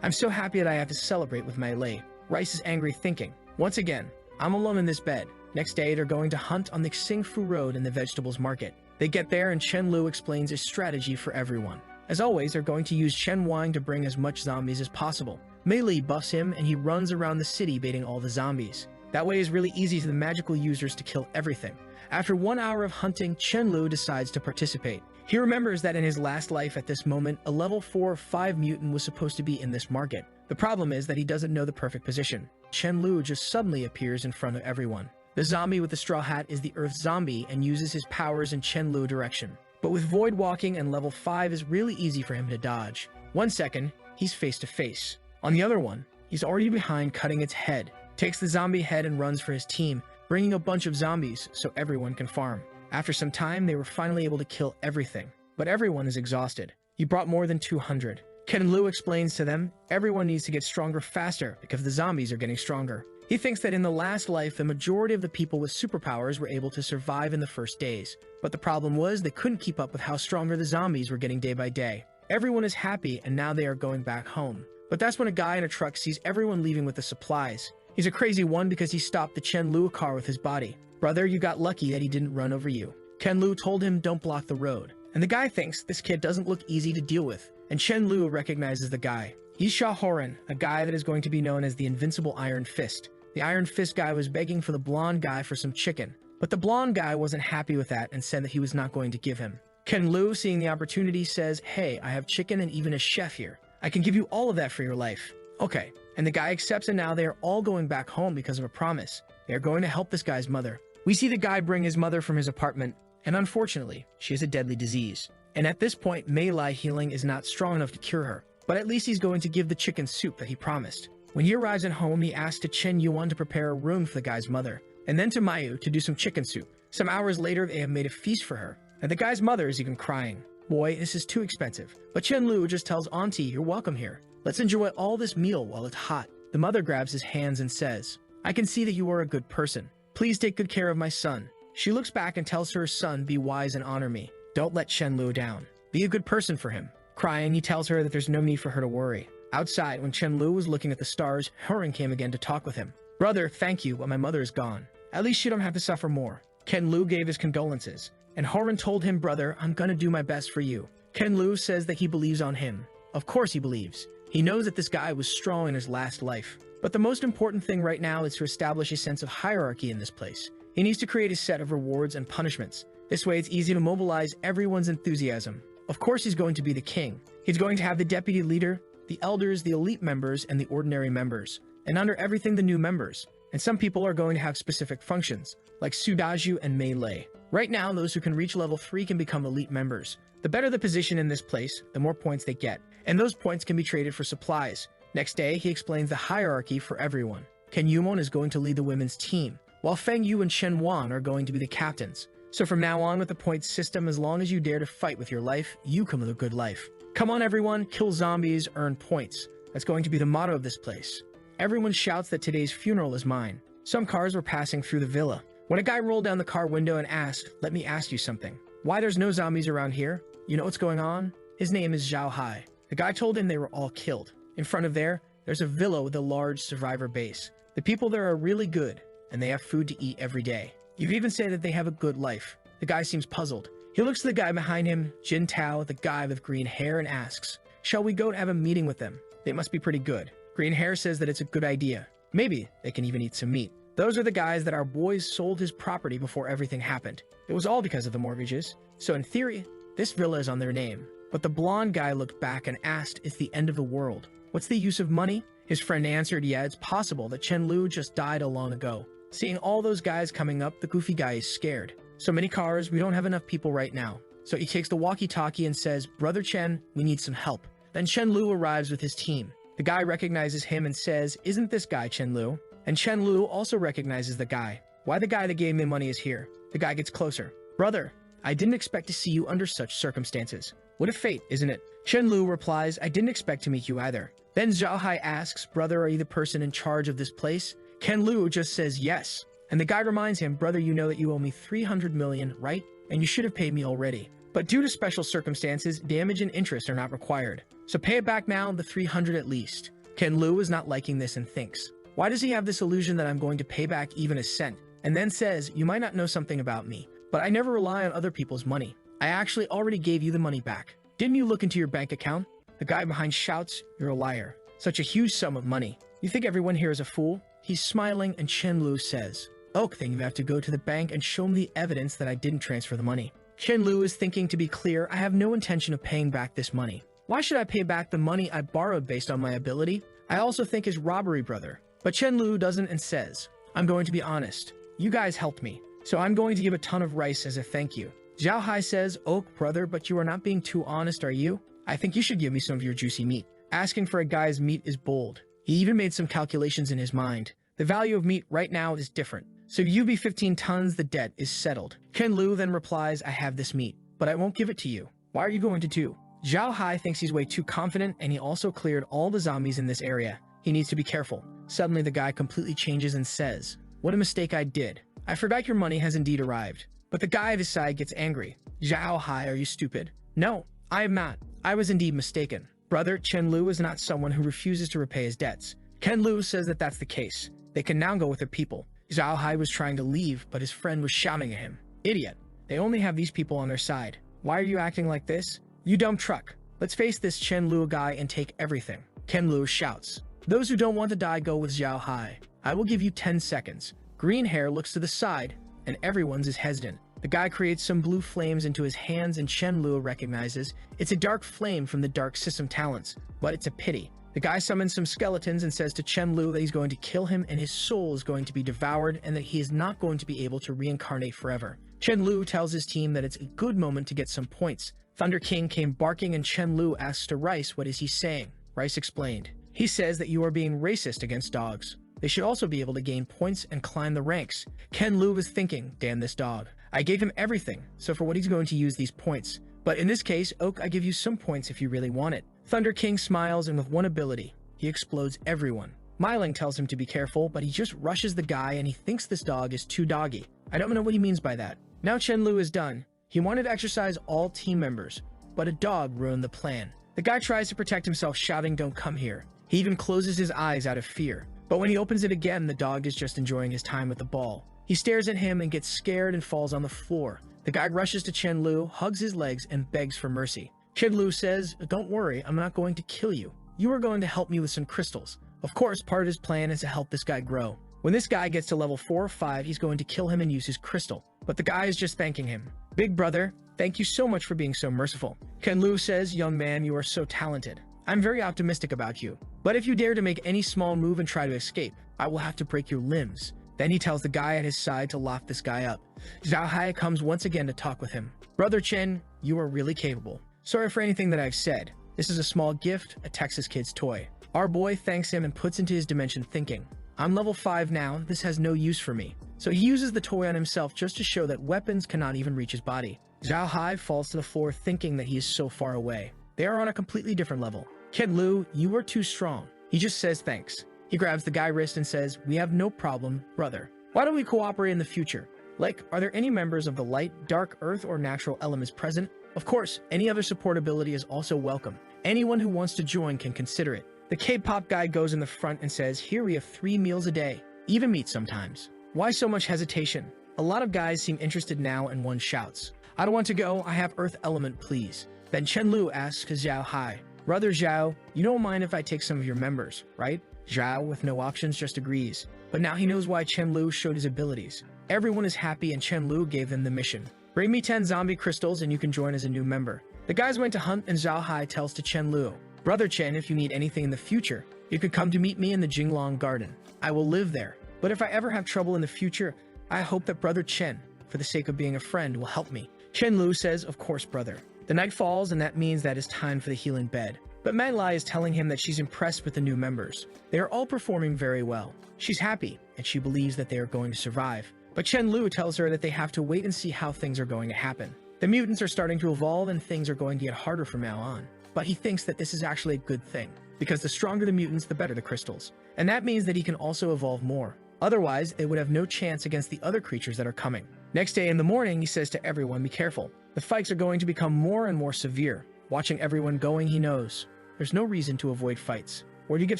I'm so happy that I have to celebrate with my lay. Rice is angry thinking, once again, I'm alone in this bed. Next day, they're going to hunt on the Xingfu Road in the vegetables market. They get there and Chen Lu explains a strategy for everyone. As always, they're going to use Chen Wang to bring as much zombies as possible. Mei Li buffs him and he runs around the city baiting all the zombies. That way is really easy for the magical users to kill everything. After 1 hour of hunting, Chen Lu decides to participate. He remembers that in his last life at this moment, a level 4/5 mutant was supposed to be in this market. The problem is that he doesn't know the perfect position. Chen Lu just suddenly appears in front of everyone. The zombie with the straw hat is the Earth zombie and uses his powers in Chen Lu direction. But with void walking and level 5 is really easy for him to dodge. 1 second, he's face to face. On the other one, he's already behind cutting its head, takes the zombie head and runs for his team, bringing a bunch of zombies so everyone can farm. After some time, they were finally able to kill everything, but everyone is exhausted. He brought more than 200. Chen Lu explains to them, everyone needs to get stronger faster because the zombies are getting stronger. He thinks that in the last life, the majority of the people with superpowers were able to survive in the first days. But the problem was they couldn't keep up with how stronger the zombies were getting day by day. Everyone is happy and now they are going back home. But that's when a guy in a truck sees everyone leaving with the supplies. He's a crazy one because he stopped the Chen Lu car with his body. Brother, you got lucky that he didn't run over you. Chen Lu told him don't block the road. And the guy thinks this kid doesn't look easy to deal with. And Chen Lu recognizes the guy. He's Sha Horan, a guy that is going to be known as the Invincible Iron Fist. The Iron Fist guy was begging for the blonde guy for some chicken. But the blonde guy wasn't happy with that and said that he was not going to give him. Chen Lu, seeing the opportunity, says, hey, I have chicken and even a chef here. I can give you all of that for your life. Okay. And the guy accepts and now they are all going back home because of a promise. They are going to help this guy's mother. We see the guy bring his mother from his apartment, and unfortunately, she has a deadly disease. And at this point, Mei Li healing is not strong enough to cure her. But at least he's going to give the chicken soup that he promised. When he arrives at home, he asks to Chen Yuan to prepare a room for the guy's mother, and then to Mayu to do some chicken soup. Some hours later, they have made a feast for her, and the guy's mother is even crying. Boy, this is too expensive. But Chen Lu just tells Auntie, you're welcome here. Let's enjoy all this meal while it's hot. The mother grabs his hands and says, I can see that you are a good person. Please take good care of my son. She looks back and tells her son, be wise and honor me. Don't let Chen Lu down. Be a good person for him. Crying, he tells her that there's no need for her to worry. Outside, when Chen Lu was looking at the stars, Horan came again to talk with him. Brother, thank you, but my mother is gone. At least you don't have to suffer more. Chen Lu gave his condolences, and Horan told him, brother, I'm gonna do my best for you. Chen Lu says that he believes on him. Of course he believes. He knows that this guy was strong in his last life. But the most important thing right now is to establish a sense of hierarchy in this place. He needs to create a set of rewards and punishments. This way it's easy to mobilize everyone's enthusiasm. Of course he's going to be the king. He's going to have the deputy leader, the elders, the elite members, and the ordinary members. And under everything, the new members. And some people are going to have specific functions, like Sudaju and Melee. Right now, those who can reach level 3 can become elite members. The better the position in this place, the more points they get. And those points can be traded for supplies. Next day, he explains the hierarchy for everyone. Ken Yumon is going to lead the women's team, while Feng Yu and Chen Wan are going to be the captains. So from now on with the points system, as long as you dare to fight with your life, you come with a good life. Come on everyone, kill zombies, earn points. That's going to be the motto of this place. Everyone shouts that today's funeral is mine. Some cars were passing through the villa, when a guy rolled down the car window and asked, "Let me ask you something. Why there's no zombies around here? You know what's going on?" His name is Zhao Hai. The guy told him they were all killed. In front of there's a villa with a large survivor base. The people there are really good, and they have food to eat every day. You even say that they have a good life. The guy seems puzzled. He looks to the guy behind him, Jin Tao, the guy with green hair, and asks, "Shall we go to have a meeting with them? They must be pretty good." Green hair says that it's a good idea. Maybe they can even eat some meat. Those are the guys that our boys sold his property before everything happened. It was all because of the mortgages. So in theory, this villa is on their name. But the blonde guy looked back and asked, "It's the end of the world. What's the use of money?" His friend answered, "Yeah, it's possible that Chen Lu just died a long ago." Seeing all those guys coming up, the goofy guy is scared. "So many cars, we don't have enough people right now." So he takes the walkie-talkie and says, "Brother Chen, we need some help." Then Chen Lu arrives with his team. The guy recognizes him and says, "Isn't this guy Chen Lu?" And Chen Lu also recognizes the guy. "Why the guy that gave me money is here?" The guy gets closer. "Brother, I didn't expect to see you under such circumstances. What a fate, isn't it?" Chen Lu replies, "I didn't expect to meet you either." Then Zhao Hai asks, "Brother, are you the person in charge of this place?" Ken Lu just says yes. And the guy reminds him, "Brother, you know that you owe me 300 million, right? And you should have paid me already. But due to special circumstances, damage and interest are not required. So pay it back now, the 300 at least." Ken Lu is not liking this and thinks, why does he have this illusion that I'm going to pay back even a cent? And then says, "You might not know something about me, but I never rely on other people's money. I actually already gave you the money back. Didn't you look into your bank account?" The guy behind shouts, "You're a liar. Such a huge sum of money. You think everyone here is a fool?" He's smiling and Chen Lu says, "Oak, then you have to go to the bank and show me the evidence that I didn't transfer the money." Chen Lu is thinking, to be clear, I have no intention of paying back this money. Why should I pay back the money I borrowed based on my ability? I also think is robbery, brother. But Chen Lu doesn't and says, "I'm going to be honest. You guys helped me, so I'm going to give a ton of rice as a thank you." Zhao Hai says, "Oak, brother, but you are not being too honest, are you? I think you should give me some of your juicy meat." Asking for a guy's meat is bold. He even made some calculations in his mind. The value of meat right now is different. So you be 15 tons, the debt is settled. Ken Lu then replies, "I have this meat, but I won't give it to you. Why are you going to do?" Zhao Hai thinks he's way too confident, and he also cleared all the zombies in this area. He needs to be careful. Suddenly the guy completely changes and says, "What a mistake I did. I forgot your money has indeed arrived." But the guy at his side gets angry. "Zhao Hai, are you stupid?" "No, I am not. I was indeed mistaken. Brother, Chen Lu is not someone who refuses to repay his debts." Ken Lu says that that's the case. They can now go with their people. Zhao Hai was trying to leave, but his friend was shouting at him, "Idiot. They only have these people on their side. Why are you acting like this? You dumb truck. Let's face this Chen Lu guy and take everything." Ken Lu shouts, "Those who don't want to die go with Zhao Hai. I will give you 10 seconds. Green hair looks to the side, and everyone's is hesitant. The guy creates some blue flames into his hands, and Chen Lu recognizes it's a dark flame from the dark system talents, but it's a pity. The guy summons some skeletons and says to Chen Lu that he's going to kill him and his soul is going to be devoured and that he is not going to be able to reincarnate forever. Chen Lu tells his team that it's a good moment to get some points. Thunder King came barking and Chen Lu asks to Rice, "What is he saying?" Rice explained, "He says that you are being racist against dogs. They should also be able to gain points and climb the ranks." Ken Lu was thinking, damn this dog. I gave him everything, so for what he's going to use these points. But in this case, Oak, I give you some points if you really want it. Thunder King smiles and with one ability, he explodes everyone. Myling tells him to be careful, but he just rushes the guy and he thinks this dog is too doggy. I don't know what he means by that. Now Chen Lu is done. He wanted to exercise all team members, but a dog ruined the plan. The guy tries to protect himself, shouting, "Don't come here." He even closes his eyes out of fear. But when he opens it again, the dog is just enjoying his time with the ball. He stares at him and gets scared and falls on the floor. The guy rushes to Chen Lu, hugs his legs, and begs for mercy. Chen Lu says, "Don't worry, I'm not going to kill you. You are going to help me with some crystals." Of course, part of his plan is to help this guy grow. When this guy gets to level 4 or 5, he's going to kill him and use his crystal. But the guy is just thanking him. Big brother, thank you so much for being so merciful. Kenlu says, young man, you are so talented. I'm very optimistic about you. But if you dare to make any small move and try to escape, I will have to break your limbs. Then he tells the guy at his side to lock this guy up. Zhao Hai comes once again to talk with him. Brother Chen, you are really capable. Sorry for anything that I've said. This is a small gift, a Texas kid's toy. Our boy thanks him and puts into his dimension thinking. I'm level 5 now, this has no use for me. So he uses the toy on himself just to show that weapons cannot even reach his body. Zhao Hai falls to the floor thinking that he is so far away. They are on a completely different level. Ken Lu, you are too strong. He just says thanks. He grabs the guy's wrist and says, we have no problem, brother. Why don't we cooperate in the future? Like, are there any members of the light, dark, earth, or natural elements present? Of course, any other support ability is also welcome. Anyone who wants to join can consider it. The K-pop guy goes in the front and says, here we have 3 meals a day, even meat sometimes. Why so much hesitation? A lot of guys seem interested now and one shouts, I don't want to go, I have earth element, please. Then Chen Lu asks Zhao Hai, brother Zhao, you don't mind if I take some of your members, right? Zhao, with no options, just agrees. But now he knows why Chen Lu showed his abilities. Everyone is happy and Chen Lu gave them the mission. Bring me 10 zombie crystals and you can join as a new member. The guys went to hunt and Zhao Hai tells to Chen Lu, brother Chen, if you need anything in the future, you could come to meet me in the Jinglong Garden. I will live there. But if I ever have trouble in the future, I hope that brother Chen, for the sake of being a friend, will help me. Chen Lu says, of course, brother. The night falls and that means that it's time for the healing bed. But Man Lai is telling him that she's impressed with the new members. They are all performing very well. She's happy, and she believes that they are going to survive. But Chen Lu tells her that they have to wait and see how things are going to happen. The mutants are starting to evolve and things are going to get harder from now on. But he thinks that this is actually a good thing, because the stronger the mutants, the better the crystals. And that means that he can also evolve more. Otherwise, they would have no chance against the other creatures that are coming. Next day in the morning, he says to everyone, be careful. The fights are going to become more and more severe. Watching everyone going, he knows. There's no reason to avoid fights. Or you get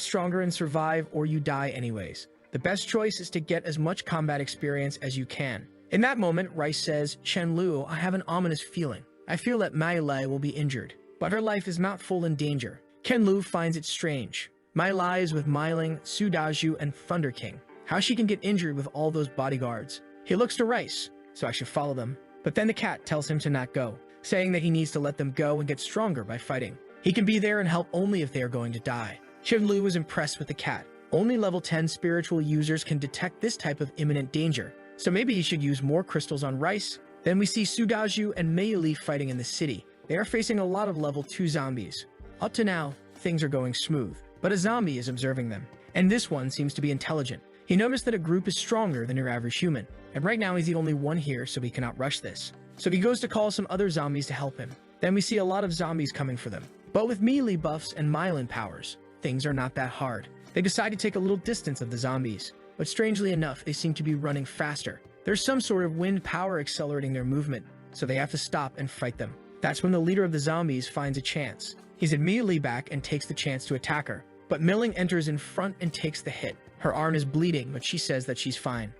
stronger and survive, or you die anyways. The best choice is to get as much combat experience as you can. In that moment, Rice says, Chen Lu, I have an ominous feeling. I feel that Mai Lai will be injured, but her life is not full in danger. Ken Lu finds it strange. Mai Lai is with Mai Ling, Su Daju, and Thunder King. How she can get injured with all those bodyguards? He looks to Rice, so I should follow them. But then the cat tells him to not go, saying that he needs to let them go and get stronger by fighting. He can be there and help only if they are going to die. Chen Lu was impressed with the cat. Only level 10 spiritual users can detect this type of imminent danger, so maybe he should use more crystals on Rice. Then we see Su Daju and Mei Li fighting in the city. They are facing a lot of level 2 zombies. Up to now, things are going smooth, but a zombie is observing them, and this one seems to be intelligent. He noticed that a group is stronger than your average human, and right now he's the only one here, so he cannot rush this. So he goes to call some other zombies to help him. Then we see a lot of zombies coming for them. But with melee buffs and Myelin powers, things are not that hard. They decide to take a little distance of the zombies, but strangely enough, they seem to be running faster. There's some sort of wind power accelerating their movement, so they have to stop and fight them. That's when the leader of the zombies finds a chance. He's immediately back and takes the chance to attack her, but Milling enters in front and takes the hit. Her arm is bleeding, but she says that she's fine.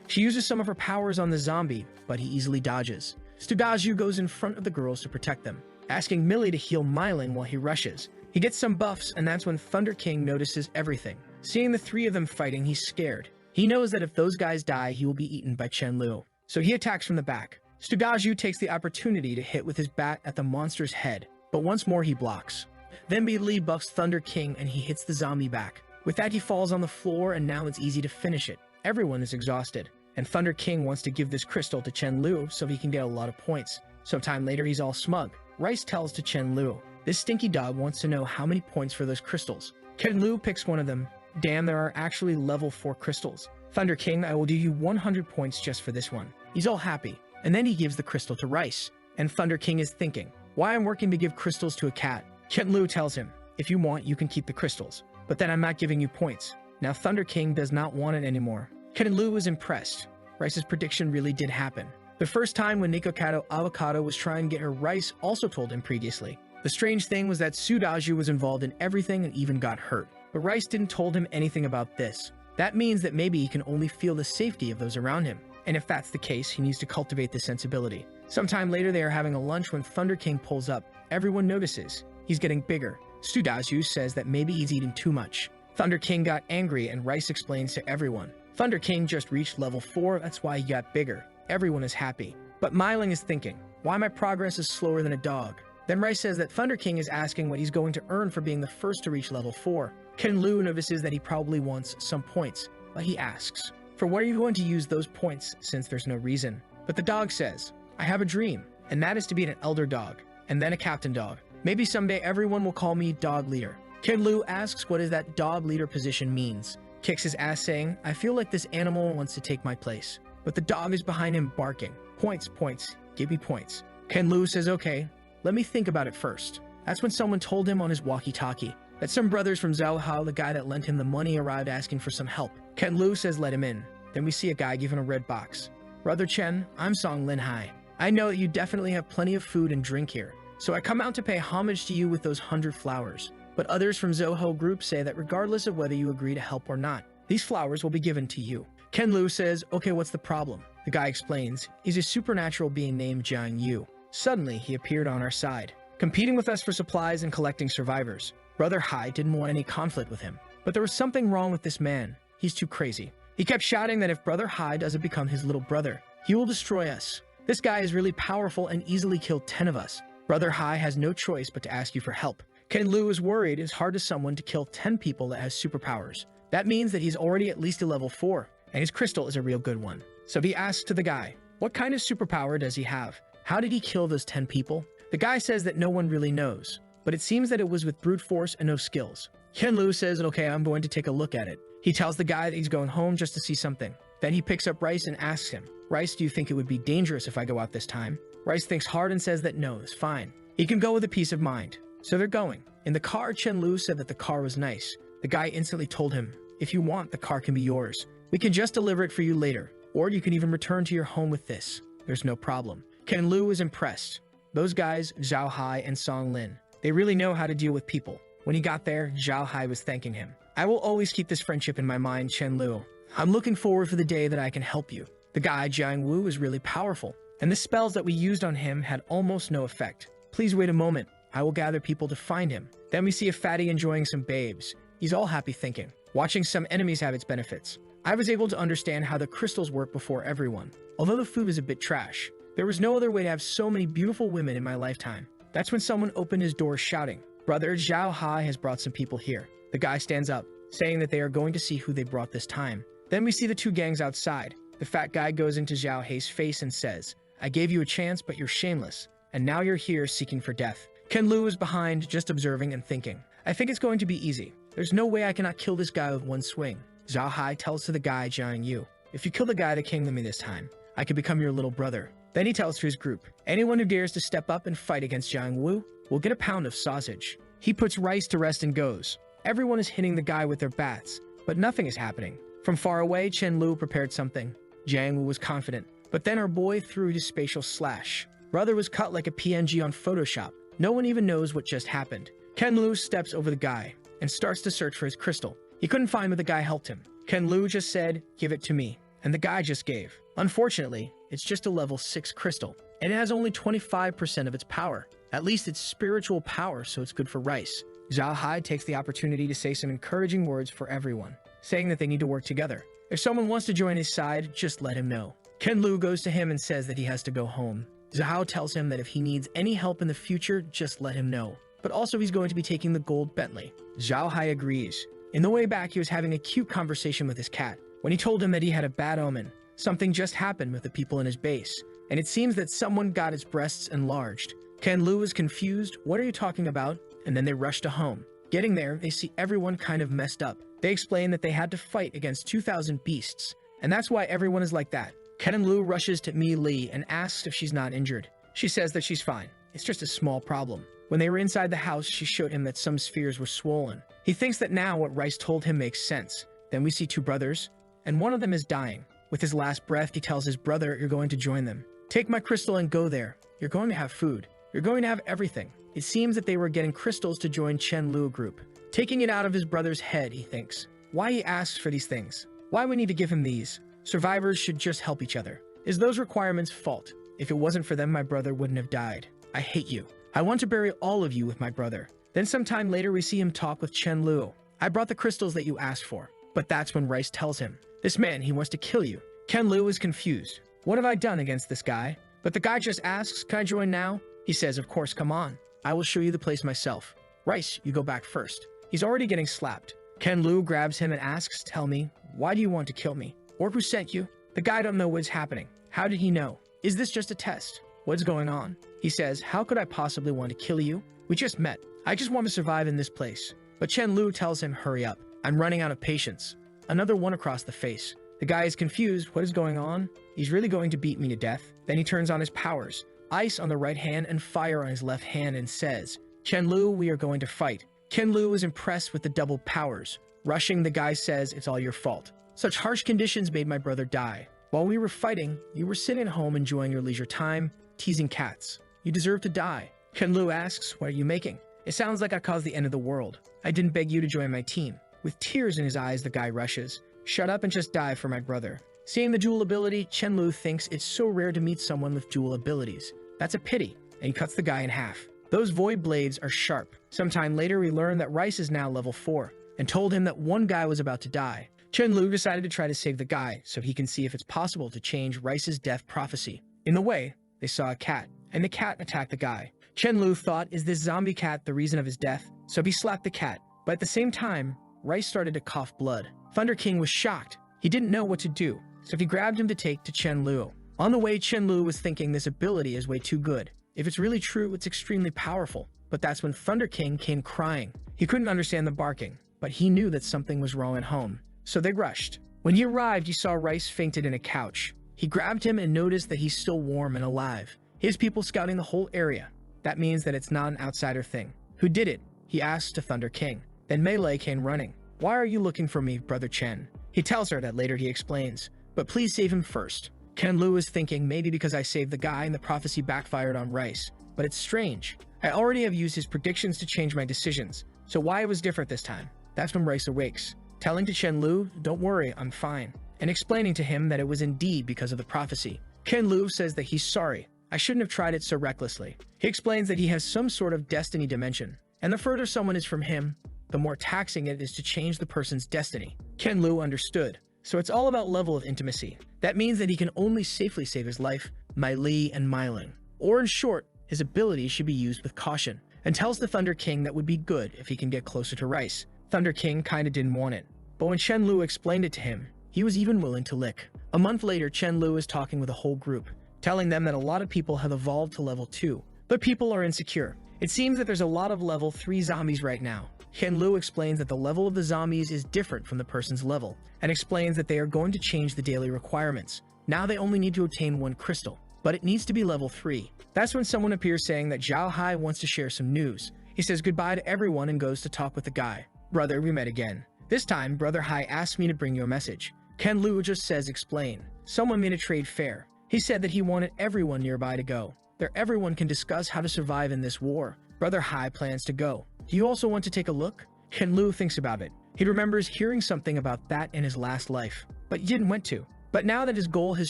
She uses some of her powers on the zombie, but he easily dodges. Studaju goes in front of the girls to protect them, asking Millie to heal Myling while he rushes. He gets some buffs, and that's when Thunder King notices everything. Seeing the 3 of them fighting, he's scared. He knows that if those guys die, he will be eaten by Chen Lu. So he attacks from the back. Studaju takes the opportunity to hit with his bat at the monster's head, but once more he blocks. Then Bi Li buffs Thunder King and he hits the zombie back. With that, he falls on the floor, and now it's easy to finish it. Everyone is exhausted, and Thunder King wants to give this crystal to Chen Lu so he can get a lot of points. Sometime later, he's all smug. Rice tells to Chen Lu, this stinky dog wants to know how many points for those crystals. Chen Lu picks one of them. Damn, there are actually level 4 crystals. Thunder King, I will give you 100 points just for this one. He's all happy, and then he gives the crystal to Rice. And Thunder King is thinking, why I'm working to give crystals to a cat? Chen Lu tells him, if you want, you can keep the crystals, but then I'm not giving you points. Now Thunder King does not want it anymore. Chen Lu was impressed. Rice's prediction really did happen. The first time when Nikocado Avocado was trying to get her Rice also told him previously. The strange thing was that Sudaju was involved in everything and even got hurt. But Rice didn't told him anything about this. That means that maybe he can only feel the safety of those around him. And if that's the case, he needs to cultivate this sensibility. Sometime later, they are having a lunch when Thunder King pulls up. Everyone notices. He's getting bigger. Sudaju says that maybe he's eating too much. Thunder King got angry and Rice explains to everyone. Thunder King just reached level 4, that's why he got bigger. Everyone is happy. But Myling is thinking, why my progress is slower than a dog. Then Rice says that Thunder King is asking what he's going to earn for being the first to reach level 4. Ken-Lu notices that he probably wants some points, but he asks, for what are you going to use those points since there's no reason? But the dog says, I have a dream, and that is to be an elder dog, and then a captain dog. Maybe someday everyone will call me dog leader. Ken-Lu asks what is that dog leader position means, kicks his ass saying, I feel like this animal wants to take my place. But the dog is behind him barking, points, points, give me points. Ken-Lu says, okay, let me think about it first. That's when someone told him on his walkie-talkie that some brothers from Zhao Hao, the guy that lent him the money, arrived asking for some help. Ken-Lu says let him in. Then we see a guy given a red box. Brother Chen, I'm Song Lin Hai. I know that you definitely have plenty of food and drink here, so I come out to pay homage to you with those 100 flowers. But others from Zoho group say that regardless of whether you agree to help or not, these flowers will be given to you. Ken-Lu says, okay, what's the problem? The guy explains, he's a supernatural being named Jiang Yu. Suddenly, he appeared on our side, competing with us for supplies and collecting survivors. Brother Hai didn't want any conflict with him, but there was something wrong with this man. He's too crazy. He kept shouting that if Brother Hai doesn't become his little brother, he will destroy us. This guy is really powerful and easily killed 10 of us. Brother Hai has no choice but to ask you for help. Ken-Lu is worried it's hard to someone to kill 10 people that has superpowers. That means that he's already at least a level 4, and his crystal is a real good one. So he asks to the guy, what kind of superpower does he have? How did he kill those 10 people? The guy says that no one really knows, but it seems that it was with brute force and no skills. Ken-Lu says, okay, I'm going to take a look at it. He tells the guy that he's going home just to see something. Then he picks up Rice and asks him, Rice, do you think it would be dangerous if I go out this time? Rice thinks hard and says that no, it's fine. He can go with a peace of mind. So they're going. In the car, Chen-Lu said that the car was nice. The guy instantly told him, if you want, the car can be yours. We can just deliver it for you later, or you can even return to your home with this. There's no problem. Ken-Lu was impressed. Those guys, Zhao Hai and Song Lin, they really know how to deal with people. When he got there, Zhao Hai was thanking him. I will always keep this friendship in my mind, Chen-Lu. I'm looking forward for the day that I can help you. The guy, Jiang Wu, is really powerful, and the spells that we used on him had almost no effect. Please wait a moment. I will gather people to find him. Then we see a fatty enjoying some babes. He's all happy thinking, watching some enemies have its benefits. I was able to understand how the crystals work before everyone. Although the food was a bit trash, there was no other way to have so many beautiful women in my lifetime. That's when someone opened his door shouting, Brother Zhao Hai has brought some people here. The guy stands up, saying that they are going to see who they brought this time. Then we see the two gangs outside. The fat guy goes into Zhao Hei's face and says, I gave you a chance, but you're shameless. And now you're here seeking for death. Ken-Lu is behind, just observing and thinking. I think it's going to be easy. There's no way I cannot kill this guy with one swing. Zhao Hai tells to the guy Jiang Yu, if you kill the guy that came to me this time, I could become your little brother. Then he tells to his group, anyone who dares to step up and fight against Jiang Wu will get a pound of sausage. He puts Rice to rest and goes. Everyone is hitting the guy with their bats, but nothing is happening. From far away, Chen-Lu prepared something. Jiang Wu was confident, but then our boy threw his spatial slash. Brother was cut like a PNG on Photoshop. No one even knows what just happened. Ken-Lu steps over the guy and starts to search for his crystal. He couldn't find what the guy helped him. Ken-Lu just said, give it to me. And the guy just gave. Unfortunately, it's just a level 6 crystal, and it has only 25% of its power. At least it's spiritual power, so it's good for Rice. Zhao Hai takes the opportunity to say some encouraging words for everyone, saying that they need to work together. If someone wants to join his side, just let him know. Ken-Lu goes to him and says that he has to go home. Zhao tells him that if he needs any help in the future, just let him know. But also he's going to be taking the gold Bentley. Zhao Hai agrees. In the way back, he was having a cute conversation with his cat. When he told him that he had a bad omen, something just happened with the people in his base, and it seems that someone got his breasts enlarged. Ken-Lu was confused, what are you talking about? And then they rush to home. Getting there, they see everyone kind of messed up. They explain that they had to fight against 2,000 beasts, and that's why everyone is like that. Ken-Lu rushes to Mi Li and asks if she's not injured. She says that she's fine. It's just a small problem. When they were inside the house, she showed him that some spheres were swollen. He thinks that now what Rice told him makes sense. Then we see two brothers, and one of them is dying. With his last breath, he tells his brother, you're going to join them. Take my crystal and go there. You're going to have food. You're going to have everything. It seems that they were getting crystals to join Chen-Lu group. Taking it out of his brother's head, he thinks. Why he asks for these things? Why we need to give him these? Survivors should just help each other. Is those requirements fault? If it wasn't for them, my brother wouldn't have died. I hate you. I want to bury all of you with my brother. Then sometime later, we see him talk with Chen-Lu. I brought the crystals that you asked for. But that's when Rice tells him, this man, he wants to kill you. Ken-Lu is confused. What have I done against this guy? But the guy just asks, "Can I join now?" He says, "Of course, come on. I will show you the place myself. Rice, you go back first." He's already getting slapped. Ken Lu grabs him and asks, "Tell me, why do you want to kill me? Or who sent you?" The guy don't know what's happening. How did he know? Is this just a test? What's going on? He says, "How could I possibly want to kill you? We just met. I just want to survive in this place." But Chen Lu tells him, "Hurry up. I'm running out of patience." Another one across the face. The guy is confused. What is going on? He's really going to beat me to death? Then he turns on his powers. Ice on the right hand and fire on his left hand and says, "Chen Lu, we are going to fight." Ken Lu is impressed with the double powers. Rushing, the guy says, "It's all your fault. Such harsh conditions made my brother die. While we were fighting, you were sitting at home enjoying your leisure time, teasing cats. You deserve to die." Ken Lu asks, "What are you making?" "It sounds like I caused the end of the world. I didn't beg you to join my team." With tears in his eyes, the guy rushes. "Shut up and just die for my brother." Seeing the dual ability, Chen Lu thinks it's so rare to meet someone with dual abilities. That's a pity, and he cuts the guy in half. Those void blades are sharp. Sometime later, we learn that Rice is now level 4, and told him that one guy was about to die. Chen Lu decided to try to save the guy, so he can see if it's possible to change Rice's death prophecy. In the way, they saw a cat, and the cat attacked the guy. Chen Lu thought, is this zombie cat the reason of his death? So he slapped the cat. But at the same time, Rice started to cough blood. Thunder King was shocked. He didn't know what to do, so he grabbed him to take to Chen Lu. On the way, Chen Lu was thinking this ability is way too good. If it's really true, it's extremely powerful. But that's when Thunder King came crying. He couldn't understand the barking, but he knew that something was wrong at home. So they rushed. When he arrived, he saw Rice fainted in a couch. He grabbed him and noticed that he's still warm and alive. His people scouting the whole area. That means that it's not an outsider thing. Who did it? He asked to Thunder King. Then Melee came running. "Why are you looking for me, Brother Chen?" He tells her that later he explains. "But please save him first." Ken Lu is thinking maybe because I saved the guy and the prophecy backfired on Rice. But it's strange. I already have used his predictions to change my decisions. So why it was different this time? That's when Rice awakes, telling to Chen Lu, "Don't worry, I'm fine," and explaining to him that it was indeed because of the prophecy. Ken Lu says that he's sorry. I shouldn't have tried it so recklessly. He explains that he has some sort of destiny dimension, and the further someone is from him, the more taxing it is to change the person's destiny. Ken Lu understood. So it's all about level of intimacy. That means that he can only safely save his life, Mai Li and Mai Ling. Or in short, his abilities should be used with caution, and tells the Thunder King that would be good if he can get closer to Rice. Thunder King kinda didn't want it, but when Chen Lu explained it to him, he was even willing to lick. A month later, Chen Lu is talking with a whole group, telling them that a lot of people have evolved to level 2, but people are insecure. It seems that there's a lot of level 3 zombies right now. Chen Lu explains that the level of the zombies is different from the person's level, and explains that they are going to change the daily requirements. Now they only need to obtain 1 crystal, but it needs to be level 3. That's when someone appears saying that Zhao Hai wants to share some news. He says goodbye to everyone and goes to talk with the guy. "Brother, we met again. This time, Brother Hai asked me to bring you a message." Ken Lu just says explain. Someone made a trade fair. He said that he wanted everyone nearby to go. There everyone can discuss how to survive in this war. Brother Hai plans to go. Do you also want to take a look? Ken Lu thinks about it. He remembers hearing something about that in his last life, but he didn't want to. But now that his goal has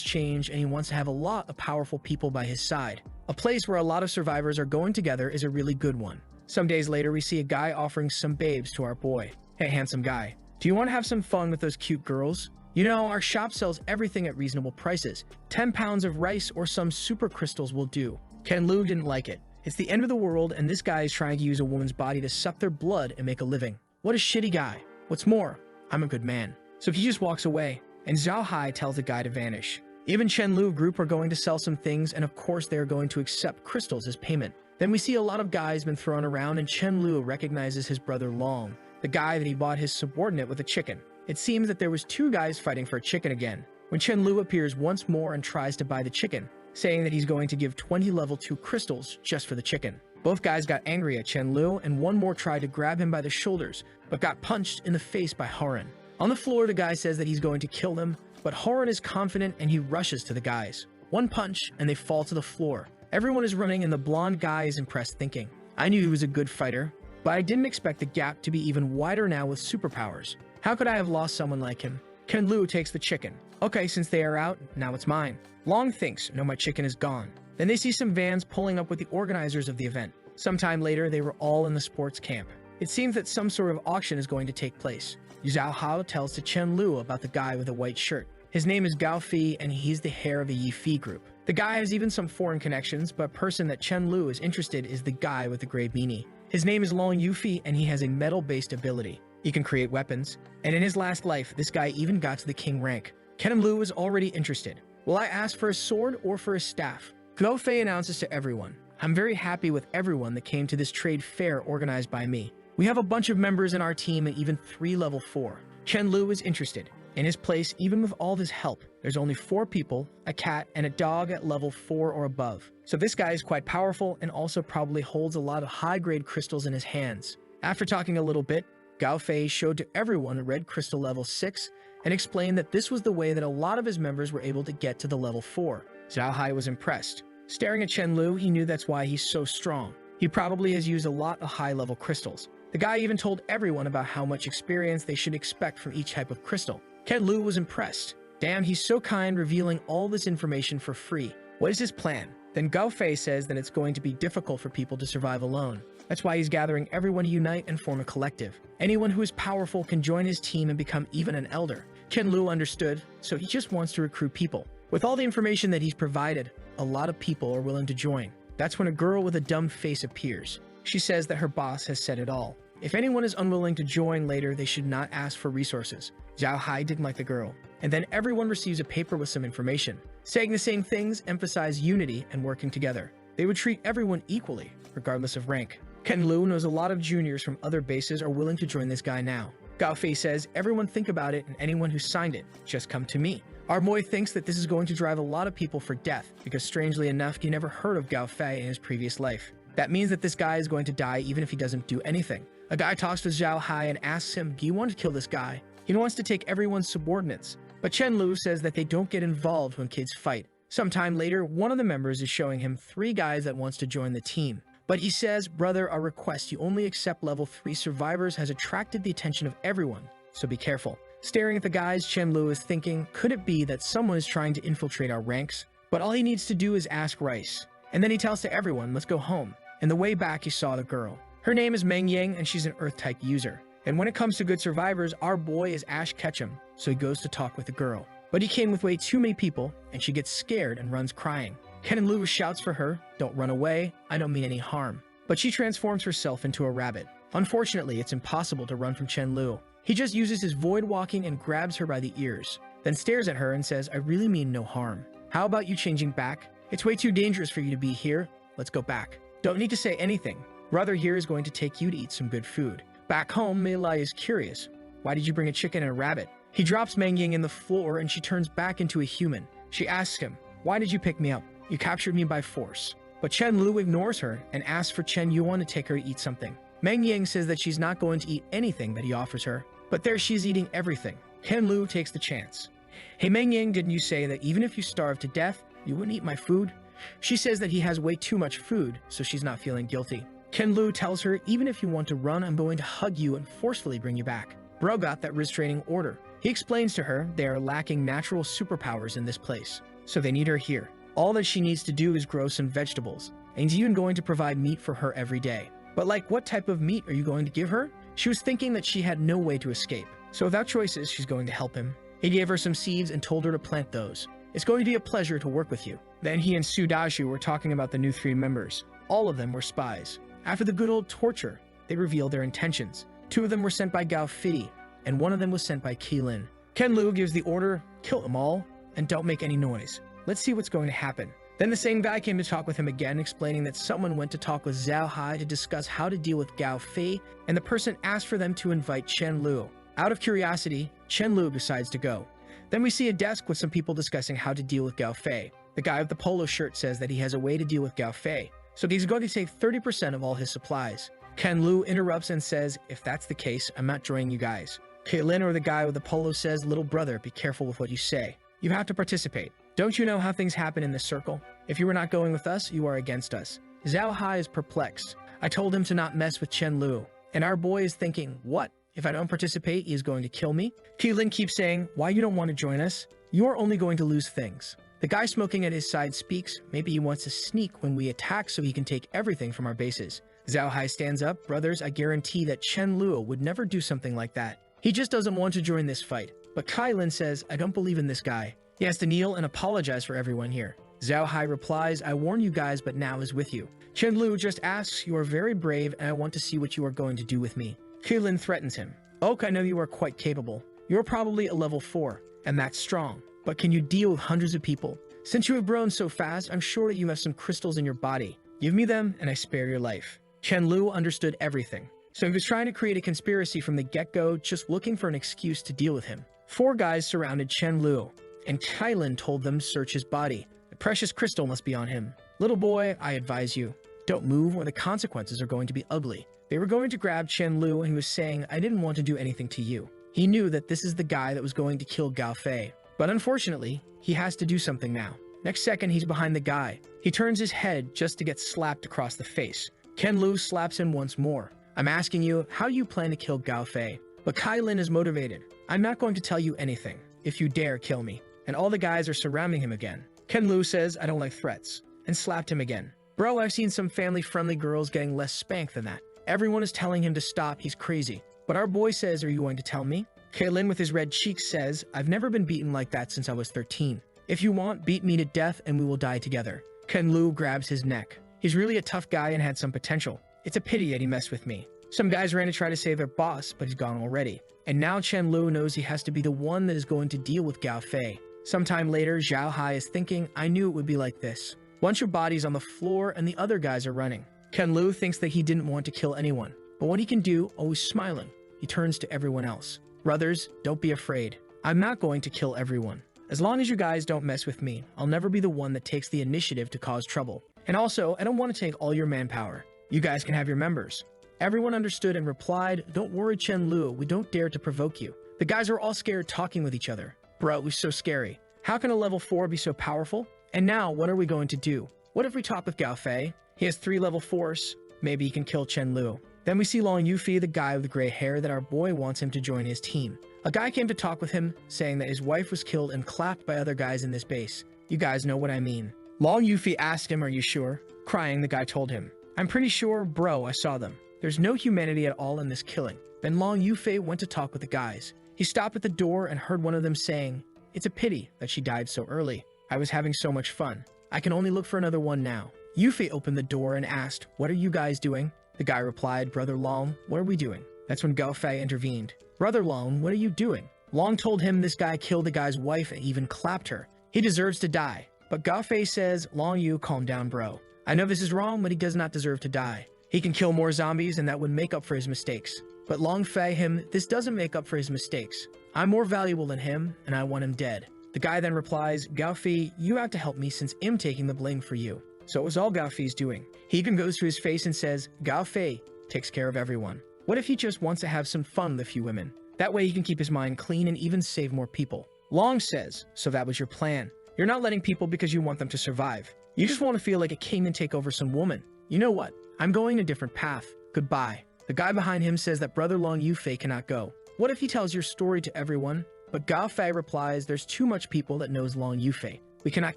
changed and he wants to have a lot of powerful people by his side, a place where a lot of survivors are going together is a really good one. Some days later, we see a guy offering some babes to our boy. "Hey, handsome guy, do you want to have some fun with those cute girls? You know, our shop sells everything at reasonable prices. 10 pounds of rice or some super crystals will do." Ken Lu didn't like it. It's the end of the world, and this guy is trying to use a woman's body to suck their blood and make a living. What a shitty guy. What's more, I'm a good man. So he just walks away, and Zhao Hai tells the guy to vanish. Even Chen Lu group are going to sell some things, and of course they are going to accept crystals as payment. Then we see a lot of guys been thrown around, and Chen Lu recognizes his brother Long, the guy that he bought his subordinate with a chicken. It seems that there was 2 guys fighting for a chicken again, when Chen Lu appears once more and tries to buy the chicken, saying that he's going to give 20 level 2 crystals just for the chicken. Both guys got angry at Chen Lu, and one more tried to grab him by the shoulders, but got punched in the face by Horan. On the floor, the guy says that he's going to kill them, but Horan is confident and he rushes to the guys. One punch, and they fall to the floor. Everyone is running, and the blonde guy is impressed, thinking, "I knew he was a good fighter, but I didn't expect the gap to be even wider now with superpowers. How could I have lost someone like him?" Ken Lu takes the chicken. "Okay, since they are out, now it's mine." Long thinks, "No, my chicken is gone." Then they see some vans pulling up with the organizers of the event. Sometime later, they were all in the sports camp. It seems that some sort of auction is going to take place. Zhao Hao tells to Chen Lu about the guy with the white shirt. His name is Gao Fi, and he's the heir of the Yi Fi group. The guy has even some foreign connections, but a person that Chen Lu is interested is the guy with the gray beanie. His name is Long Yufi, and he has a metal-based ability. He can create weapons, and in his last life, this guy even got to the king rank. Ken Lu is already interested. Will I ask for a sword or for a staff? Guo Fei announces to everyone, I'm very happy with everyone that came to this trade fair organized by me. We have a bunch of members in our team and even 3 level 4. Chen Lu is interested. In his place, even with all of his help, there's only 4 people, a cat, and a dog at level 4 or above. So this guy is quite powerful and also probably holds a lot of high-grade crystals in his hands. After talking a little bit, Gao Fei showed to everyone a red crystal level 6 and explained that this was the way that a lot of his members were able to get to the level 4. Zhao Hai was impressed. Staring at Chen Lu, he knew that's why he's so strong. He probably has used a lot of high-level crystals. The guy even told everyone about how much experience they should expect from each type of crystal. Ken Lu was impressed. Damn, he's so kind, revealing all this information for free. What is his plan? Then Gao Fei says that it's going to be difficult for people to survive alone. That's why he's gathering everyone to unite and form a collective. Anyone who is powerful can join his team and become even an elder. Ken Lu understood, so he just wants to recruit people. With all the information that he's provided, a lot of people are willing to join. That's when a girl with a dumb face appears. She says that her boss has said it all. If anyone is unwilling to join later, they should not ask for resources. Zhao Hai didn't like the girl. And then everyone receives a paper with some information. Saying the same things emphasize unity and working together. They would treat everyone equally, regardless of rank. Ken Lu knows a lot of juniors from other bases are willing to join this guy now. Gao Fei says, everyone think about it and anyone who signed it, just come to me. Our boy thinks that this is going to drive a lot of people for death, because strangely enough, he never heard of Gao Fei in his previous life. That means that this guy is going to die even if he doesn't do anything. A guy talks with Zhao Hai and asks him, do you want to kill this guy? He wants to take everyone's subordinates. But Chen Lu says that they don't get involved when kids fight. Sometime later, one of the members is showing him 3 guys that wants to join the team. But he says, brother, our request you only accept level 3 survivors has attracted the attention of everyone, so be careful. Staring at the guys, Chen Lu is thinking, could it be that someone is trying to infiltrate our ranks? But all he needs to do is ask Rice. And then he tells to everyone, let's go home. And the way back, he saw the girl. Her name is Meng Yang, and she's an Earth-type user. And when it comes to good survivors, our boy is Ash Ketchum, so he goes to talk with the girl. But he came with way too many people, and she gets scared and runs crying. Ken Lu shouts for her, don't run away, I don't mean any harm. But she transforms herself into a rabbit. Unfortunately, it's impossible to run from Chen Lu. He just uses his void walking and grabs her by the ears, then stares at her and says, I really mean no harm. How about you changing back? It's way too dangerous for you to be here. Let's go back. Don't need to say anything. Brother here is going to take you to eat some good food. Back home, Mei Lai is curious. Why did you bring a chicken and a rabbit? He drops Meng Ying in the floor and she turns back into a human. She asks him, why did you pick me up? You captured me by force. But Chen Lu ignores her and asks for Chen Yuan to take her to eat something. Meng Ying says that she's not going to eat anything that he offers her, but there she's eating everything. Ken Lu takes the chance. Hey Meng Ying, didn't you say that even if you starve to death, you wouldn't eat my food? She says that he has way too much food, so she's not feeling guilty. Ken Lu tells her, even if you want to run, I'm going to hug you and forcefully bring you back. Bro got that restraining order. He explains to her they are lacking natural superpowers in this place, so they need her here. All that she needs to do is grow some vegetables, and he's even going to provide meat for her every day. But like, what type of meat are you going to give her? She was thinking that she had no way to escape, so without choices, she's going to help him. He gave her some seeds and told her to plant those. It's going to be a pleasure to work with you. Then he and Su Dashu were talking about the new 3 members. All of them were spies. After the good old torture, they revealed their intentions. 2 of them were sent by Gao Fei, and 1 of them was sent by Keilin. Ken Lu gives the order, kill them all, and don't make any noise. Let's see what's going to happen. Then the same guy came to talk with him again, explaining that someone went to talk with Zhao Hai to discuss how to deal with Gao Fei, and the person asked for them to invite Chen Lu. Out of curiosity, Chen Lu decides to go. Then we see a desk with some people discussing how to deal with Gao Fei. The guy with the polo shirt says that he has a way to deal with Gao Fei, so he's going to take 30% of all his supplies. Ken Lu interrupts and says, if that's the case, I'm not joining you guys. Keilin, or the guy with the polo, says, little brother, be careful with what you say. You have to participate. Don't you know how things happen in this circle? If you are not going with us, you are against us. Zhao Hai is perplexed. I told him to not mess with Chen Lu, and our boy is thinking, what? If I don't participate, he is going to kill me? Keilin keeps saying, why you don't want to join us? You are only going to lose things. The guy smoking at his side speaks, maybe he wants to sneak when we attack so he can take everything from our bases. Zhao Hai stands up, brothers, I guarantee that Chen Lu would never do something like that. He just doesn't want to join this fight. But Keilin says, I don't believe in this guy. He has to kneel and apologize for everyone here. Zhao Hai replies, I warn you guys, but now is with you. Chen Lu just asks, you are very brave and I want to see what you are going to do with me. Kaelin threatens him. Oak, I know you are quite capable. You're probably a level 4, and that's strong. But can you deal with hundreds of people? Since you have grown so fast, I'm sure that you have some crystals in your body. Give me them and I spare your life. Chen Lu understood everything. So he was trying to create a conspiracy from the get-go, just looking for an excuse to deal with him. 4 guys surrounded Chen Lu, and Kaelin told them to search his body. The precious crystal must be on him. Little boy, I advise you, don't move or the consequences are going to be ugly. They were going to grab Chen Lu and he was saying, I didn't want to do anything to you. He knew that this is the guy that was going to kill Gao Fei. But unfortunately, he has to do something now. Next second, he's behind the guy. He turns his head just to get slapped across the face. Chen Lu slaps him once more. I'm asking you, how do you plan to kill Gao Fei? But Kaelin is motivated. I'm not going to tell you anything, if you dare kill me. And all the guys are surrounding him again. Chen Lu says, I don't like threats, and slapped him again. Bro, I've seen some family-friendly girls getting less spanked than that. Everyone is telling him to stop, he's crazy. But our boy says, are you going to tell me? Kaelin with his red cheeks says, I've never been beaten like that since I was 13. If you want, beat me to death and we will die together. Chen Lu grabs his neck. He's really a tough guy and had some potential. It's a pity that he messed with me. Some guys ran to try to save their boss, but he's gone already. And now Chen Lu knows he has to be the one that is going to deal with Gao Fei. Sometime later, Zhao Hai is thinking, I knew it would be like this. Bunch of bodies on the floor and the other guys are running. Chen Lu thinks that he didn't want to kill anyone, but what he can do, always smiling. He turns to everyone else. Brothers, don't be afraid. I'm not going to kill everyone. As long as you guys don't mess with me, I'll never be the one that takes the initiative to cause trouble. And also, I don't want to take all your manpower. You guys can have your members. Everyone understood and replied, don't worry, Chen Lu, we don't dare to provoke you. The guys were all scared talking with each other. Bro, it was so scary. How can a level 4 be so powerful? And now, what are we going to do? What if we talk with Gao Fei? He has 3 level 4s. Maybe he can kill Chen Lu. Then we see Long Yufi, the guy with the gray hair, that our boy wants him to join his team. A guy came to talk with him, saying that his wife was killed and clapped by other guys in this base. You guys know what I mean. Long Yufi asked him, are you sure? Crying, the guy told him, I'm pretty sure, bro, I saw them. There's no humanity at all in this killing. Then Long Yufi went to talk with the guys. He stopped at the door and heard one of them saying, it's a pity that she died so early. I was having so much fun. I can only look for another one now. Yufi opened the door and asked, what are you guys doing? The guy replied, Brother Long, what are we doing? That's when Gao Fei intervened. Brother Long, what are you doing? Long told him this guy killed the guy's wife and even clapped her. He deserves to die. But Gao Fei says, Long Yu, calm down, bro. I know this is wrong, but he does not deserve to die. He can kill more zombies and that would make up for his mistakes. But Long Fei him, this doesn't make up for his mistakes. I'm more valuable than him, and I want him dead. The guy then replies, Gao Fei, you have to help me since I'm taking the blame for you. So it was all Gao Fei's doing. He even goes to his face and says, Gao Fei takes care of everyone. What if he just wants to have some fun with a few women? That way he can keep his mind clean and even save more people. Long says, so that was your plan. You're not letting people because you want them to survive. You just want to feel like a king and take over some woman. You know what? I'm going a different path. Goodbye. The guy behind him says that Brother Long Yufei cannot go. What if he tells your story to everyone? But Gao Fei replies, there's too much people that knows Long Yufei. We cannot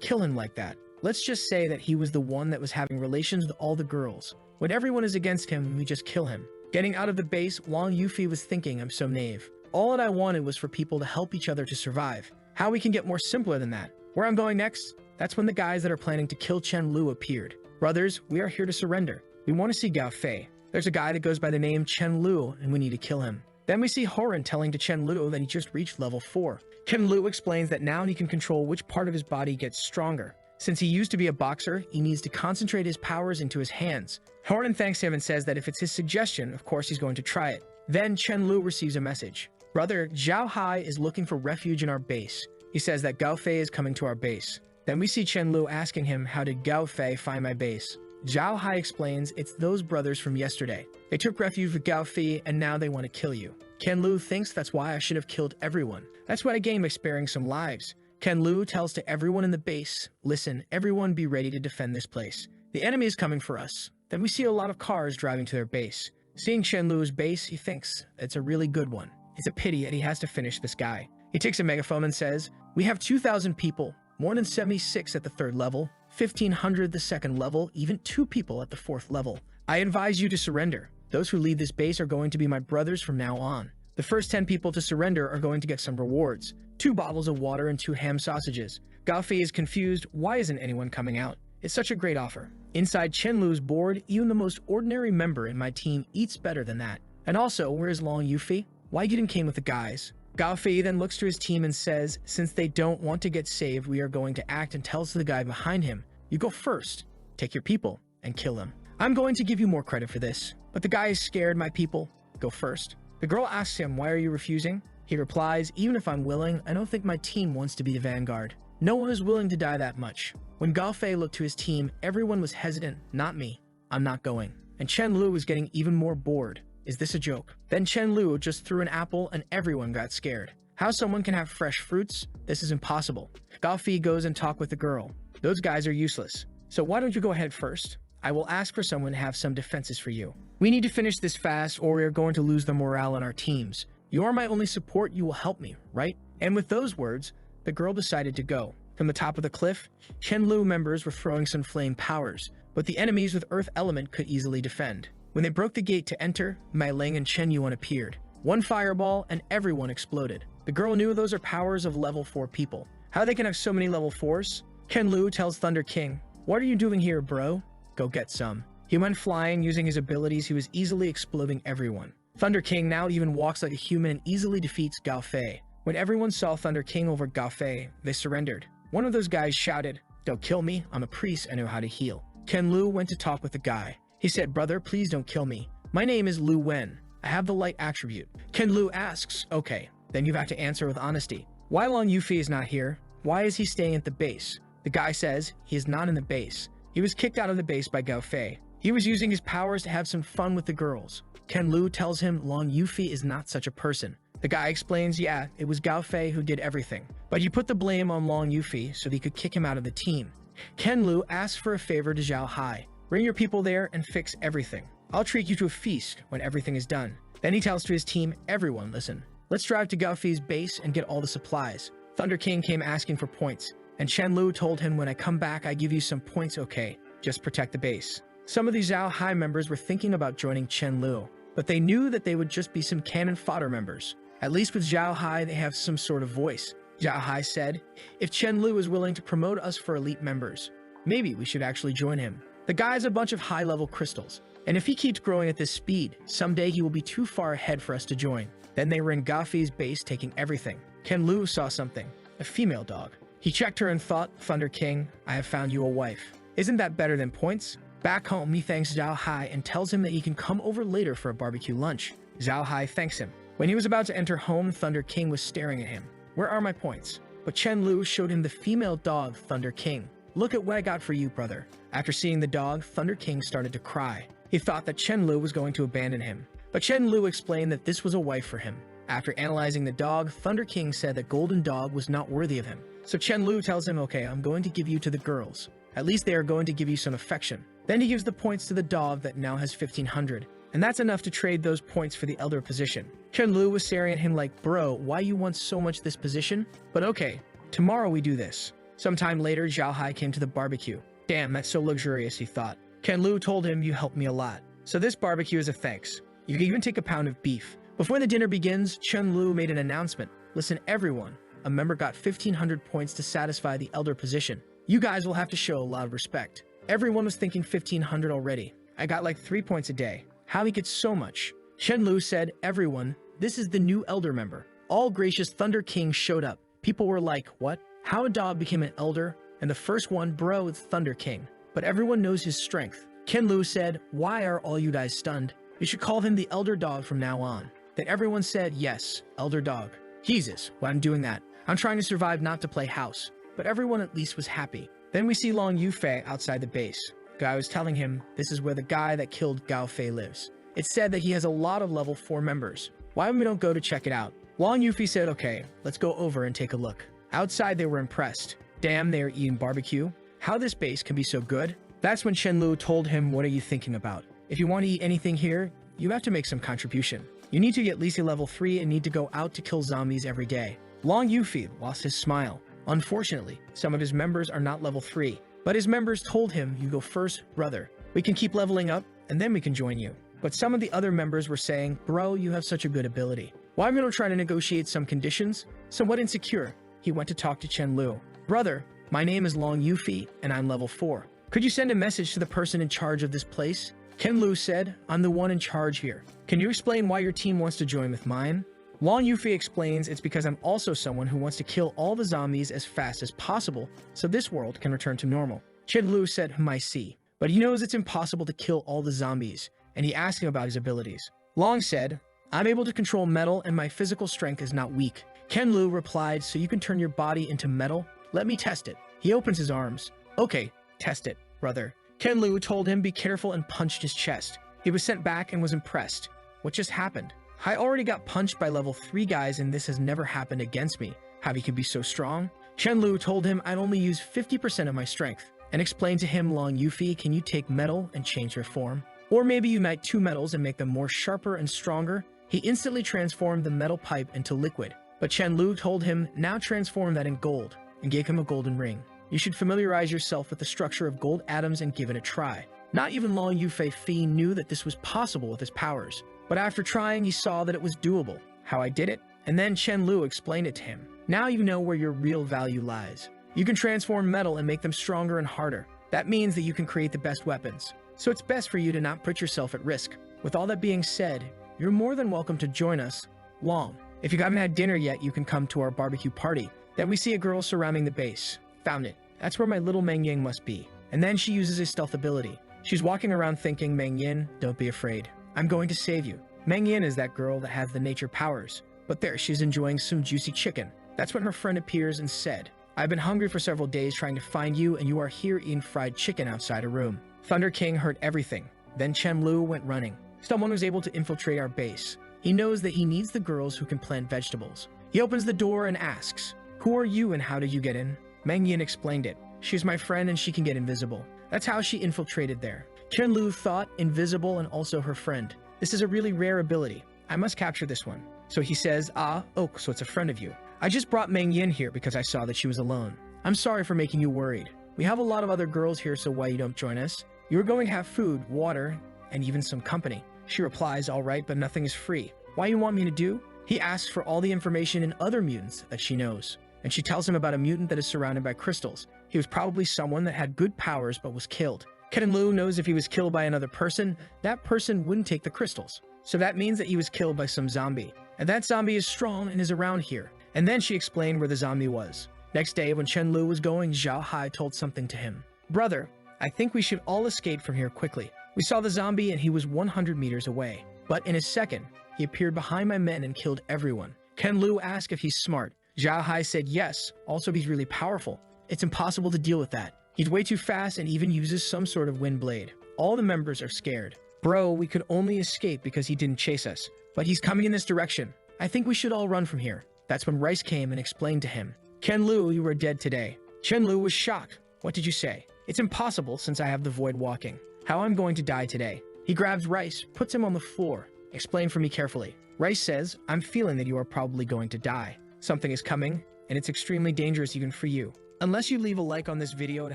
kill him like that. Let's just say that he was the one that was having relations with all the girls. When everyone is against him, we just kill him. Getting out of the base, Long Yufei was thinking, I'm so naive. All that I wanted was for people to help each other to survive. How we can get more simpler than that? Where I'm going next? That's when the guys that are planning to kill Chen Lu appeared. Brothers, we are here to surrender. We want to see Gao Fei. There's a guy that goes by the name Chen Lu, and we need to kill him. Then we see Horan telling to Chen Lu that he just reached level 4. Chen Lu explains that now he can control which part of his body gets stronger. Since he used to be a boxer, he needs to concentrate his powers into his hands. Horan thanks him and says that if it's his suggestion, of course he's going to try it. Then Chen Lu receives a message. Brother, Zhao Hai is looking for refuge in our base. He says that Gao Fei is coming to our base. Then we see Chen Lu asking him, how did Gao Fei find my base? Zhao Hai explains it's those brothers from yesterday. They took refuge with Gao Fei and now they want to kill you. Chen Lu thinks that's why I should have killed everyone. That's what I gained by sparing some lives. Chen Lu tells to everyone in the base, listen, everyone be ready to defend this place. The enemy is coming for us. Then we see a lot of cars driving to their base. Seeing Chen Lu's base, he thinks it's a really good one. It's a pity that he has to finish this guy. He takes a megaphone and says, we have 2,000 people, more than 76 at the 3rd level, 1,500 the 2nd level, even 2 people at the 4th level. I advise you to surrender. Those who leave this base are going to be my brothers from now on. The first 10 people to surrender are going to get some rewards. 2 bottles of water and 2 ham sausages. Gao Fei is confused. Why isn't anyone coming out? It's such a great offer. Inside, Chen Lu's bored. Even the most ordinary member in my team eats better than that. And also, where's Long Yufi? Why you didn't came with the guys? Gao Fei then looks to his team and says, since they don't want to get saved, we are going to act, and tells the guy behind him, you go first, take your people, and kill them. I'm going to give you more credit for this. But the guy is scared. My people, go first. The girl asks him, why are you refusing? He replies, even if I'm willing, I don't think my team wants to be the vanguard. No one is willing to die that much. When Gao Fei looked to his team, everyone was hesitant. Not me. I'm not going. And Chen Lu was getting even more bored. Is this a joke? Then Chen Lu just threw an apple and everyone got scared. How someone can have fresh fruits? This is impossible. Gao Fei goes and talks with the girl. Those guys are useless. So why don't you go ahead first? I will ask for someone to have some defenses for you. We need to finish this fast or we are going to lose the morale in our teams. You are my only support. You will help me, right? And with those words, the girl decided to go. From the top of the cliff, Chen Lu members were throwing some flame powers, but the enemies with earth element could easily defend. When they broke the gate to enter, Mai Ling and Chen Yuan appeared. One fireball and everyone exploded. The girl knew those are powers of level 4 people. How they can have so many level 4s? Chen Lu tells Thunder King, what are you doing here, bro? Go get some. He went flying. Using his abilities, he was easily exploding everyone. Thunder King now even walks like a human and easily defeats Gao Fei. When everyone saw Thunder King over Gao Fei, they surrendered. One of those guys shouted, don't kill me, I'm a priest, I know how to heal. Chen Lu went to talk with the guy. He said, brother, please don't kill me. My name is Lu Wen. I have the light attribute. Chen Lu asks, okay, then you have to answer with honesty. Why Long Yufi is not here? Why is he staying at the base? The guy says, he is not in the base. He was kicked out of the base by Gao Fei. He was using his powers to have some fun with the girls. Chen Lu tells him Long Yufi is not such a person. The guy explains, yeah, it was Gao Fei who did everything, but he put the blame on Long Yufi so that he could kick him out of the team. Chen Lu asks for a favor to Zhao Hai. Bring your people there and fix everything. I'll treat you to a feast when everything is done. Then he tells to his team, everyone listen. Let's drive to Gao Fei's base and get all the supplies. Thunder King came asking for points, and Chen Lu told him, when I come back, I give you some points, okay? Just protect the base. Some of the Zhao Hai members were thinking about joining Chen Lu, but they knew that they would just be some cannon fodder members. At least with Zhao Hai, they have some sort of voice. Zhao Hai said, if Chen Lu is willing to promote us for elite members, maybe we should actually join him. The guy's a bunch of high-level crystals, and if he keeps growing at this speed, someday he will be too far ahead for us to join. Then they were in Gao Fei's base taking everything. Chen Lu saw something, a female dog. He checked her and thought, Thunder King, I have found you a wife. Isn't that better than points? Back home, he thanks Zhao Hai and tells him that he can come over later for a barbecue lunch. Zhao Hai thanks him. When he was about to enter home, Thunder King was staring at him. Where are my points? But Chen Lu showed him the female dog, Thunder King. Look at what I got for you, brother. After seeing the dog, Thunder King started to cry. He thought that Chen Lu was going to abandon him. But Chen Lu explained that this was a wife for him. After analyzing the dog, Thunder King said that Golden Dog was not worthy of him. So Chen Lu tells him, okay, I'm going to give you to the girls. At least they are going to give you some affection. Then he gives the points to the dog that now has 1,500. And that's enough to trade those points for the elder position. Chen Lu was staring at him like, bro, why you want so much this position? But okay, tomorrow we do this. Sometime later, Zhao Hai came to the barbecue. Damn, that's so luxurious, he thought. Chen Lu told him, you helped me a lot. So this barbecue is a thanks. You can even take a pound of beef. Before the dinner begins, Chen Lu made an announcement. Listen, everyone. A member got 1,500 points to satisfy the elder position. You guys will have to show a lot of respect. Everyone was thinking 1,500 already. I got like 3 points a day. How he gets so much? Chen Lu said, everyone, this is the new elder member. All gracious Thunder King showed up. People were like, what? How a dog became an elder? And the first one, bro, is Thunder King. But everyone knows his strength. Chen Lu said, why are all you guys stunned? You should call him the elder dog from now on. Then everyone said, yes, elder dog. Jesus, why I'm doing that. I'm trying to survive, not to play house. But everyone at least was happy. Then we see Long Yufei outside the base. Guy was telling him, this is where the guy that killed Gao Fei lives. It said that he has a lot of level 4 members. Why we don't go to check it out? Long Yufi said, okay, let's go over and take a look. Outside they were impressed. Damn, they are eating barbecue. How this base can be so good? That's when Chen Lu told him, what are you thinking about? If you want to eat anything here, you have to make some contribution. You need to get at least a level 3 and need to go out to kill zombies every day. Long Yufi lost his smile. Unfortunately, some of his members are not level 3. But his members told him, you go first, brother. We can keep leveling up, and then we can join you. But some of the other members were saying, bro, you have such a good ability. Why we don't try to negotiate some conditions? Somewhat insecure, he went to talk to Chen Lu. Brother, My name is Long Yufi, and I'm level 4. Could you send a message to the person in charge of this place? Ken Lu said, I'm the one in charge here. Can you explain why your team wants to join with mine? Long Yufi explains it's because I'm also someone who wants to kill all the zombies as fast as possible so this world can return to normal. Chen Lu said, I see. But he knows it's impossible to kill all the zombies, and he asked him about his abilities. Long said, I'm able to control metal and my physical strength is not weak. Ken Lu replied, so you can turn your body into metal? Let me test it. He opens his arms. Okay, test it, brother. Ken Lu told him be careful and punched his chest. He was sent back and was impressed. What just happened? I already got punched by level 3 guys and this has never happened against me. How he could be so strong? Chen Lu told him I'd only use 50% of my strength and explained to him, Long Yufi, can you take metal and change your form? Or maybe unite 2 metals and make them more sharper and stronger? He instantly transformed the metal pipe into liquid. But Chen Lu told him, now transform that in gold, and gave him a golden ring. You should familiarize yourself with the structure of gold atoms and give it a try. Not even Long Yufi knew that this was possible with his powers. But after trying, he saw that it was doable. How I did it? And then Chen Lu explained it to him. Now you know where your real value lies. You can transform metal and make them stronger and harder. That means that you can create the best weapons. So it's best for you to not put yourself at risk. With all that being said, you're more than welcome to join us, Long. If you haven't had dinner yet, you can come to our barbecue party. Then we see a girl surrounding the base. Found it. That's where my little Meng Yin must be. And then she uses a stealth ability. She's walking around thinking, Meng Yin, don't be afraid. I'm going to save you. Meng Yin is that girl that has the nature powers. But there, she's enjoying some juicy chicken. That's when her friend appears and said, I've been hungry for several days trying to find you, and you are here eating fried chicken outside a room. Thunder King heard everything. Then Chen Lu went running. Someone was able to infiltrate our base. He knows that he needs the girls who can plant vegetables. He opens the door and asks, who are you and how did you get in? Meng Yin explained it. She's my friend and she can get invisible. That's how she infiltrated there. Chen Lu thought invisible and also her friend. This is a really rare ability. I must capture this one. So he says, so it's a friend of you. I just brought Meng Yin here because I saw that she was alone. I'm sorry for making you worried. We have a lot of other girls here, so why you don't join us? You're going to have food, water, and even some company. She replies, all right, but nothing is free. Why you want me to do? He asks for all the information in other mutants that she knows. And she tells him about a mutant that is surrounded by crystals. He was probably someone that had good powers but was killed. Ken Lu knows if he was killed by another person, that person wouldn't take the crystals. So that means that he was killed by some zombie. And that zombie is strong and is around here. And then she explained where the zombie was. Next day, when Chen Lu was going, Zhao Hai told something to him. Brother, I think we should all escape from here quickly. We saw the zombie and he was 100 meters away. But in a second, he appeared behind my men and killed everyone. Ken Lu asked if he's smart. Zhao Hai said yes, also he's really powerful. It's impossible to deal with that. He's way too fast and even uses some sort of wind blade. All the members are scared. Bro, we could only escape because he didn't chase us. But he's coming in this direction. I think we should all run from here. That's when Rice came and explained to him. Ken Lu, you are dead today. Chen Lu was shocked. What did you say? It's impossible since I have the void walking. How I'm going to die today. He grabs Rice, puts him on the floor. Explain for me carefully. Rice says, I'm feeling that you are probably going to die. Something is coming, and it's extremely dangerous even for you. Unless you leave a like on this video to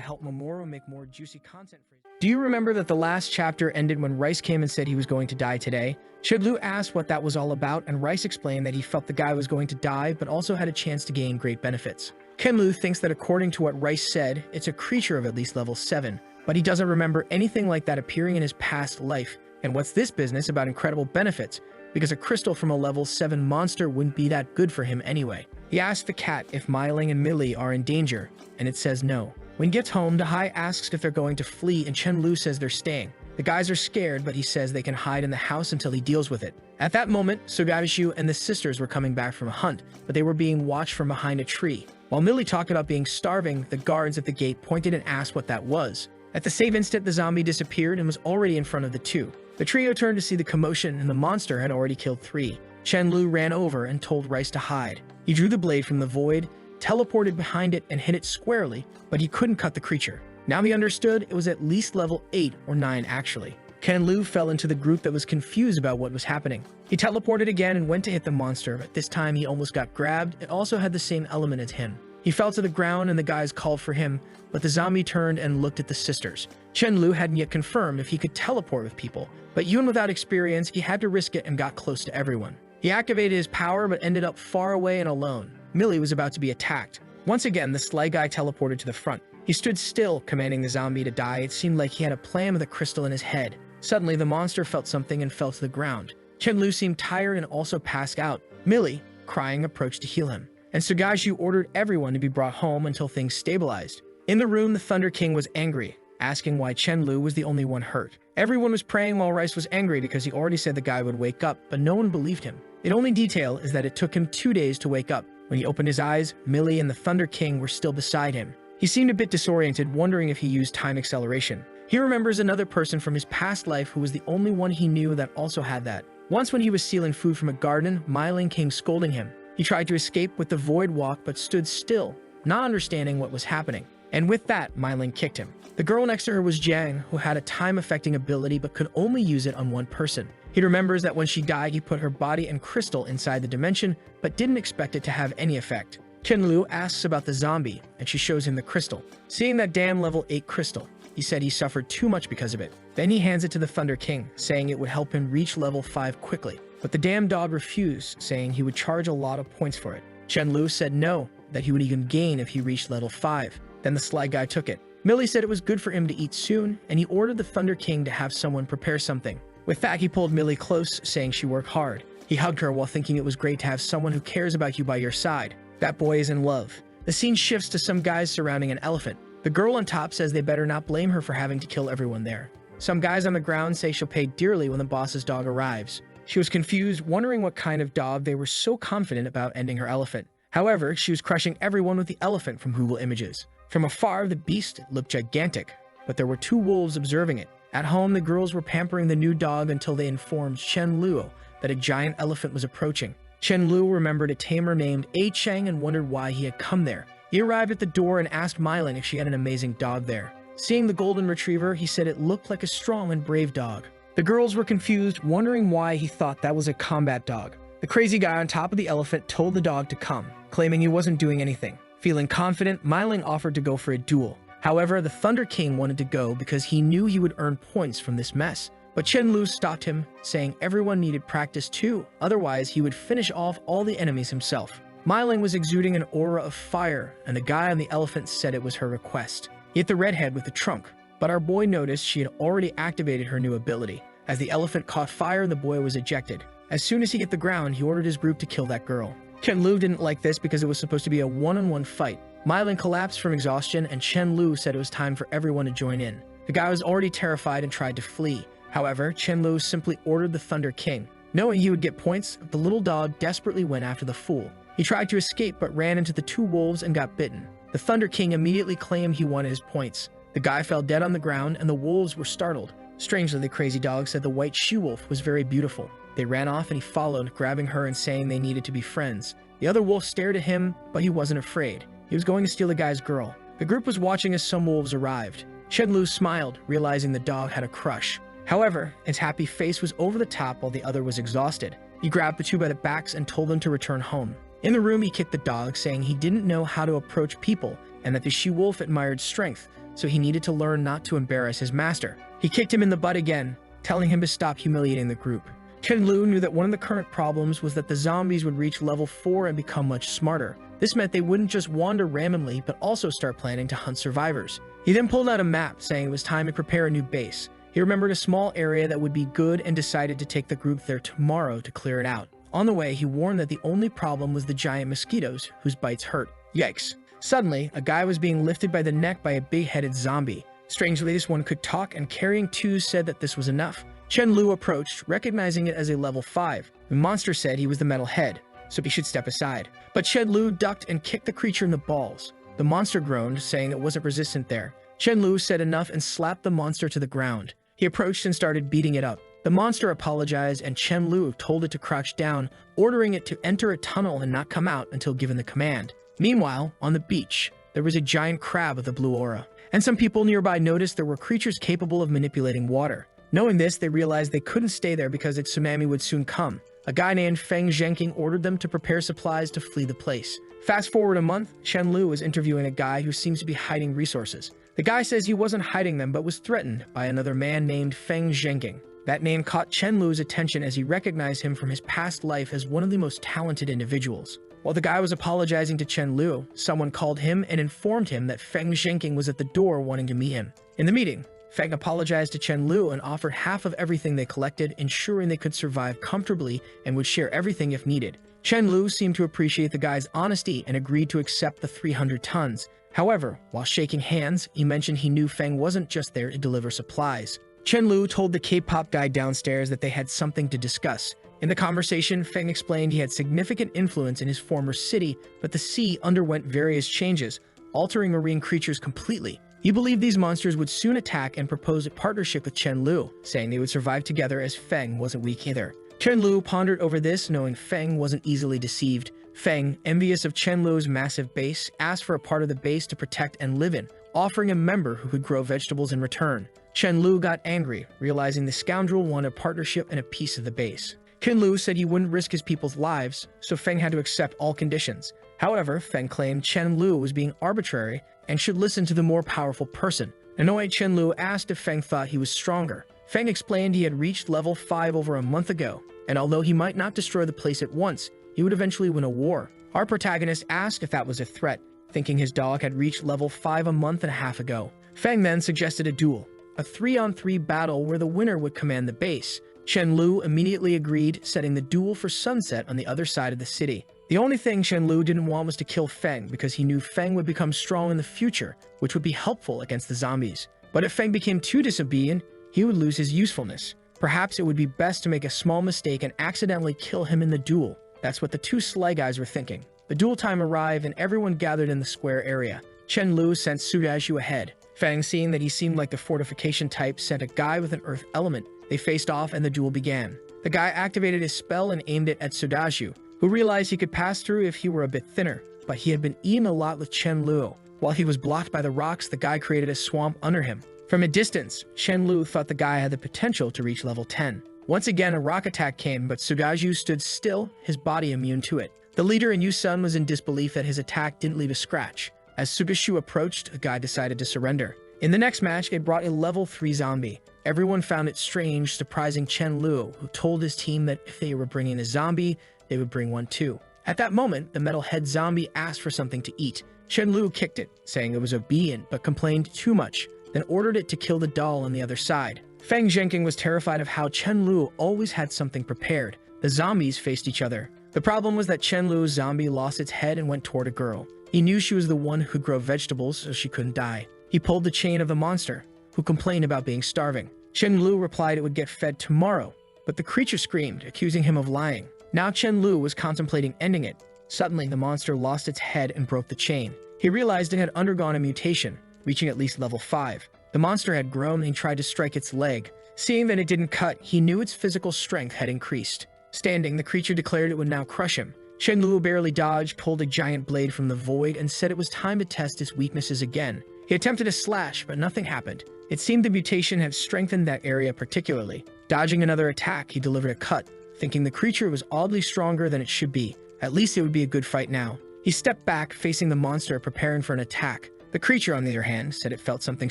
help Mamoru make more juicy content for you. Do you remember that the last chapter ended when Rice came and said he was going to die today? Shidlu asked what that was all about, and Rice explained that he felt the guy was going to die, but also had a chance to gain great benefits. Kenlu thinks that according to what Rice said, it's a creature of at least level 7, but he doesn't remember anything like that appearing in his past life. And what's this business about incredible benefits? Because a crystal from a level 7 monster wouldn't be that good for him anyway. He asked the cat if Myling and Millie are in danger, and it says no. When he gets home, Dahai asks if they're going to flee, and Chen Lu says they're staying. The guys are scared, but he says they can hide in the house until he deals with it. At that moment, Sugabishu and the sisters were coming back from a hunt, but they were being watched from behind a tree. While Millie talked about being starving, the guards at the gate pointed and asked what that was. At the same instant, the zombie disappeared and was already in front of the two. The trio turned to see the commotion, and the monster had already killed 3. Chen Lu ran over and told Rice to hide. He drew the blade from the void, teleported behind it, and hit it squarely, but he couldn't cut the creature. Now he understood it was at least level 8 or 9 actually. Ken Lu fell into the group that was confused about what was happening. He teleported again and went to hit the monster, but this time he almost got grabbed. It also had the same element as him. He fell to the ground and the guys called for him, but the zombie turned and looked at the sisters. Chen Lu hadn't yet confirmed if he could teleport with people, but even without experience, he had to risk it and got close to everyone. He activated his power but ended up far away and alone. Millie was about to be attacked. Once again, the sly guy teleported to the front. He stood still, commanding the zombie to die. It seemed like he had a plan with a crystal in his head. Suddenly, the monster felt something and fell to the ground. Chen-Lu seemed tired and also passed out. Millie, crying, approached to heal him, and Sugaishu ordered everyone to be brought home until things stabilized. In the room, the Thunder King was angry, asking why Chen-Lu was the only one hurt. Everyone was praying while Rice was angry because he already said the guy would wake up, but no one believed him. The only detail is that it took him 2 days to wake up. When he opened his eyes, Millie and the Thunder King were still beside him. He seemed a bit disoriented, wondering if he used time acceleration. He remembers another person from his past life who was the only one he knew that also had that. Once when he was stealing food from a garden, Myling came scolding him. He tried to escape with the void walk but stood still, not understanding what was happening. And with that, Myling kicked him. The girl next to her was Jiang, who had a time-affecting ability but could only use it on one person. He remembers that when she died, he put her body and crystal inside the dimension, but didn't expect it to have any effect. Chen-Lu asks about the zombie, and she shows him the crystal. Seeing that damn level 8 crystal, he said he suffered too much because of it. Then he hands it to the Thunder King, saying it would help him reach level 5 quickly. But the damn dog refused, saying he would charge a lot of points for it. Chen-Lu said no, that he would even gain if he reached level 5. Then the sly guy took it. Millie said it was good for him to eat soon, and he ordered the Thunder King to have someone prepare something. With that, he pulled Millie close, saying she worked hard. He hugged her while thinking it was great to have someone who cares about you by your side. That boy is in love. The scene shifts to some guys surrounding an elephant. The girl on top says they better not blame her for having to kill everyone there. Some guys on the ground say she'll pay dearly when the boss's dog arrives. She was confused, wondering what kind of dog they were so confident about ending her elephant. However, she was crushing everyone with the elephant from Google Images. From afar, the beast looked gigantic, but there were 2 wolves observing it. At home, the girls were pampering the new dog until they informed Chen-Lu that a giant elephant was approaching. Chen-Lu remembered a tamer named A Cheng and wondered why he had come there. He arrived at the door and asked Myling if she had an amazing dog there. Seeing the golden retriever, he said it looked like a strong and brave dog. The girls were confused, wondering why he thought that was a combat dog. The crazy guy on top of the elephant told the dog to come, claiming he wasn't doing anything. Feeling confident, Myling offered to go for a duel. However, the Thunder King wanted to go because he knew he would earn points from this mess. But Chen-Lu stopped him, saying everyone needed practice too, otherwise he would finish off all the enemies himself. Myling was exuding an aura of fire, and the guy on the elephant said it was her request. He hit the redhead with the trunk, but our boy noticed she had already activated her new ability. As the elephant caught fire, the boy was ejected. As soon as he hit the ground, he ordered his group to kill that girl. Chen-Lu didn't like this because it was supposed to be a one-on-one fight. Myling collapsed from exhaustion, and Chen-Lu said it was time for everyone to join in. The guy was already terrified and tried to flee. However, Chen-Lu simply ordered the Thunder King. Knowing he would get points, the little dog desperately went after the fool. He tried to escape but ran into the 2 wolves and got bitten. The Thunder King immediately claimed he wanted his points. The guy fell dead on the ground and the wolves were startled. Strangely, the crazy dog said the white she-wolf was very beautiful. They ran off and he followed, grabbing her and saying they needed to be friends. The other wolf stared at him, but he wasn't afraid. He was going to steal the guy's girl. The group was watching as some wolves arrived. Chen-Lu smiled, realizing the dog had a crush. However, its happy face was over the top while the other was exhausted. He grabbed the 2 by the backs and told them to return home. In the room, he kicked the dog, saying he didn't know how to approach people and that the she-wolf admired strength, so he needed to learn not to embarrass his master. He kicked him in the butt again, telling him to stop humiliating the group. Chen-Lu knew that one of the current problems was that the zombies would reach level 4 and become much smarter. This meant they wouldn't just wander randomly, but also start planning to hunt survivors. He then pulled out a map, saying it was time to prepare a new base. He remembered a small area that would be good and decided to take the group there tomorrow to clear it out. On the way, he warned that the only problem was the giant mosquitoes, whose bites hurt. Yikes. Suddenly, a guy was being lifted by the neck by a big-headed zombie. Strangely, this one could talk, and carrying 2 said that this was enough. Chen-Lu approached, recognizing it as a level 5. The monster said he was the metal head, so he should step aside. But Chen-Lu ducked and kicked the creature in the balls. The monster groaned, saying it wasn't resistant there. Chen-Lu said enough and slapped the monster to the ground. He approached and started beating it up. The monster apologized and Chen-Lu told it to crouch down, ordering it to enter a tunnel and not come out until given the command. Meanwhile, on the beach, there was a giant crab with a blue aura, and some people nearby noticed there were creatures capable of manipulating water. Knowing this, they realized they couldn't stay there because its tsunami would soon come. A guy named Feng Zhenking ordered them to prepare supplies to flee the place. Fast forward a month, Chen-Lu was interviewing a guy who seems to be hiding resources. The guy says he wasn't hiding them but was threatened by another man named Feng Zhenking. That name caught Chen Lu's attention as he recognized him from his past life as one of the most talented individuals. While the guy was apologizing to Chen Lu, someone called him and informed him that Feng Zhenking was at the door wanting to meet him. In the meeting, Feng apologized to Chen Lu and offered half of everything they collected, ensuring they could survive comfortably and would share everything if needed. Chen Lu seemed to appreciate the guy's honesty and agreed to accept the 300 tons. However, while shaking hands, he mentioned he knew Feng wasn't just there to deliver supplies. Chen Lu told the K-pop guy downstairs that they had something to discuss. In the conversation, Feng explained he had significant influence in his former city, but the sea underwent various changes, altering marine creatures completely. He believed these monsters would soon attack and proposed a partnership with Chen Lu, saying they would survive together as Feng wasn't weak either. Chen Lu pondered over this, knowing Feng wasn't easily deceived. Feng, envious of Chen Lu's massive base, asked for a part of the base to protect and live in, offering a member who could grow vegetables in return. Chen Lu got angry, realizing the scoundrel wanted a partnership and a piece of the base. Chen Lu said he wouldn't risk his people's lives, so Feng had to accept all conditions. However, Feng claimed Chen Lu was being arbitrary and should listen to the more powerful person. Annoyed, Chen Lu asked if Feng thought he was stronger. Feng explained he had reached level 5 over a month ago, and although he might not destroy the place at once, he would eventually win a war. Our protagonist asked if that was a threat, thinking his dog had reached level 5 a month and a half ago. Feng then suggested a duel, a 3-on-3 battle where the winner would command the base. Chen Lu immediately agreed, setting the duel for sunset on the other side of the city. The only thing Chen Lu didn't want was to kill Feng because he knew Feng would become strong in the future, which would be helpful against the zombies. But if Feng became too disobedient, he would lose his usefulness. Perhaps it would be best to make a small mistake and accidentally kill him in the duel. That's what the two sly guys were thinking. The duel time arrived and everyone gathered in the square area. Chen Lu sent Sudaju ahead. Feng, seeing that he seemed like the fortification type, sent a guy with an earth element. They faced off and the duel began. The guy activated his spell and aimed it at Sudaju, who realized he could pass through if he were a bit thinner, but he had been eaten a lot with Chen Lu. While he was blocked by the rocks, the guy created a swamp under him. From a distance, Chen Lu thought the guy had the potential to reach level 10. Once again, a rock attack came, but Sudaju stood still, his body immune to it. The leader in Yusun was in disbelief that his attack didn't leave a scratch. As Sugashu approached, the guy decided to surrender. In the next match, they brought a level 3 zombie. Everyone found it strange, surprising Chen Lu, who told his team that if they were bringing a zombie, they would bring one too. At that moment, the metal-head zombie asked for something to eat. Chen Lu kicked it, saying it was obedient but complained too much, then ordered it to kill the doll on the other side. Feng Zhenking was terrified of how Chen Lu always had something prepared. The zombies faced each other. The problem was that Chen Lu's zombie lost its head and went toward a girl. He knew she was the one who could grow vegetables, so she couldn't die. He pulled the chain of the monster, who complained about being starving. Chen Lu replied it would get fed tomorrow, but the creature screamed, accusing him of lying. Now Chen Lu was contemplating ending it. Suddenly, the monster lost its head and broke the chain. He realized it had undergone a mutation, reaching at least level 5. The monster had grown and he tried to strike its leg. Seeing that it didn't cut, he knew its physical strength had increased. Standing, the creature declared it would now crush him. Chen Lu barely dodged, pulled a giant blade from the void, and said it was time to test his weaknesses again. He attempted a slash, but nothing happened. It seemed the mutation had strengthened that area particularly. Dodging another attack, he delivered a cut, thinking the creature was oddly stronger than it should be. At least it would be a good fight now. He stepped back, facing the monster, preparing for an attack. The creature, on the other hand, said it felt something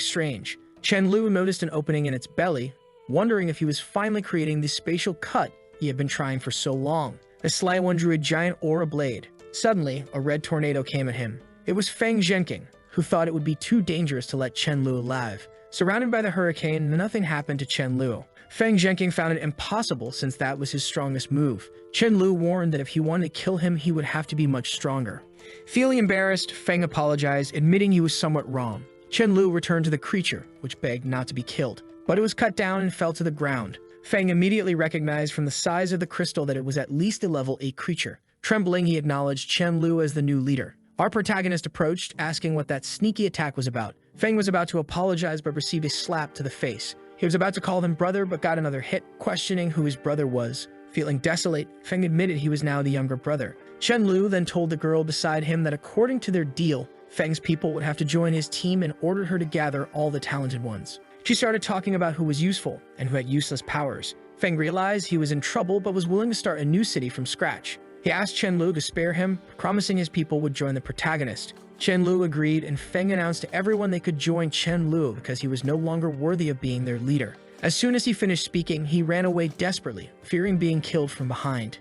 strange. Chen Lu noticed an opening in its belly, wondering if he was finally creating the spatial cut he had been trying for so long. The sly one drew a giant aura blade. Suddenly, a red tornado came at him. It was Feng Zhenking, who thought it would be too dangerous to let Chen Lu alive. Surrounded by the hurricane, nothing happened to Chen Lu. Feng Zhenking found it impossible since that was his strongest move. Chen Lu warned that if he wanted to kill him, he would have to be much stronger. Feeling embarrassed, Feng apologized, admitting he was somewhat wrong. Chen Lu returned to the creature, which begged not to be killed, but it was cut down and fell to the ground. Feng immediately recognized from the size of the crystal that it was at least a level 8 creature. Trembling, he acknowledged Chen Lu as the new leader. Our protagonist approached, asking what that sneaky attack was about. Feng was about to apologize but received a slap to the face. He was about to call them brother but got another hit, questioning who his brother was. Feeling desolate, Feng admitted he was now the younger brother. Chen Lu then told the girl beside him that according to their deal, Feng's people would have to join his team and ordered her to gather all the talented ones. She started talking about who was useful and who had useless powers. Feng realized he was in trouble but was willing to start a new city from scratch. He asked Chen Lu to spare him, promising his people would join the protagonist. Chen Lu agreed, and Feng announced to everyone they could join Chen Lu because he was no longer worthy of being their leader. As soon as he finished speaking, he ran away desperately, fearing being killed from behind.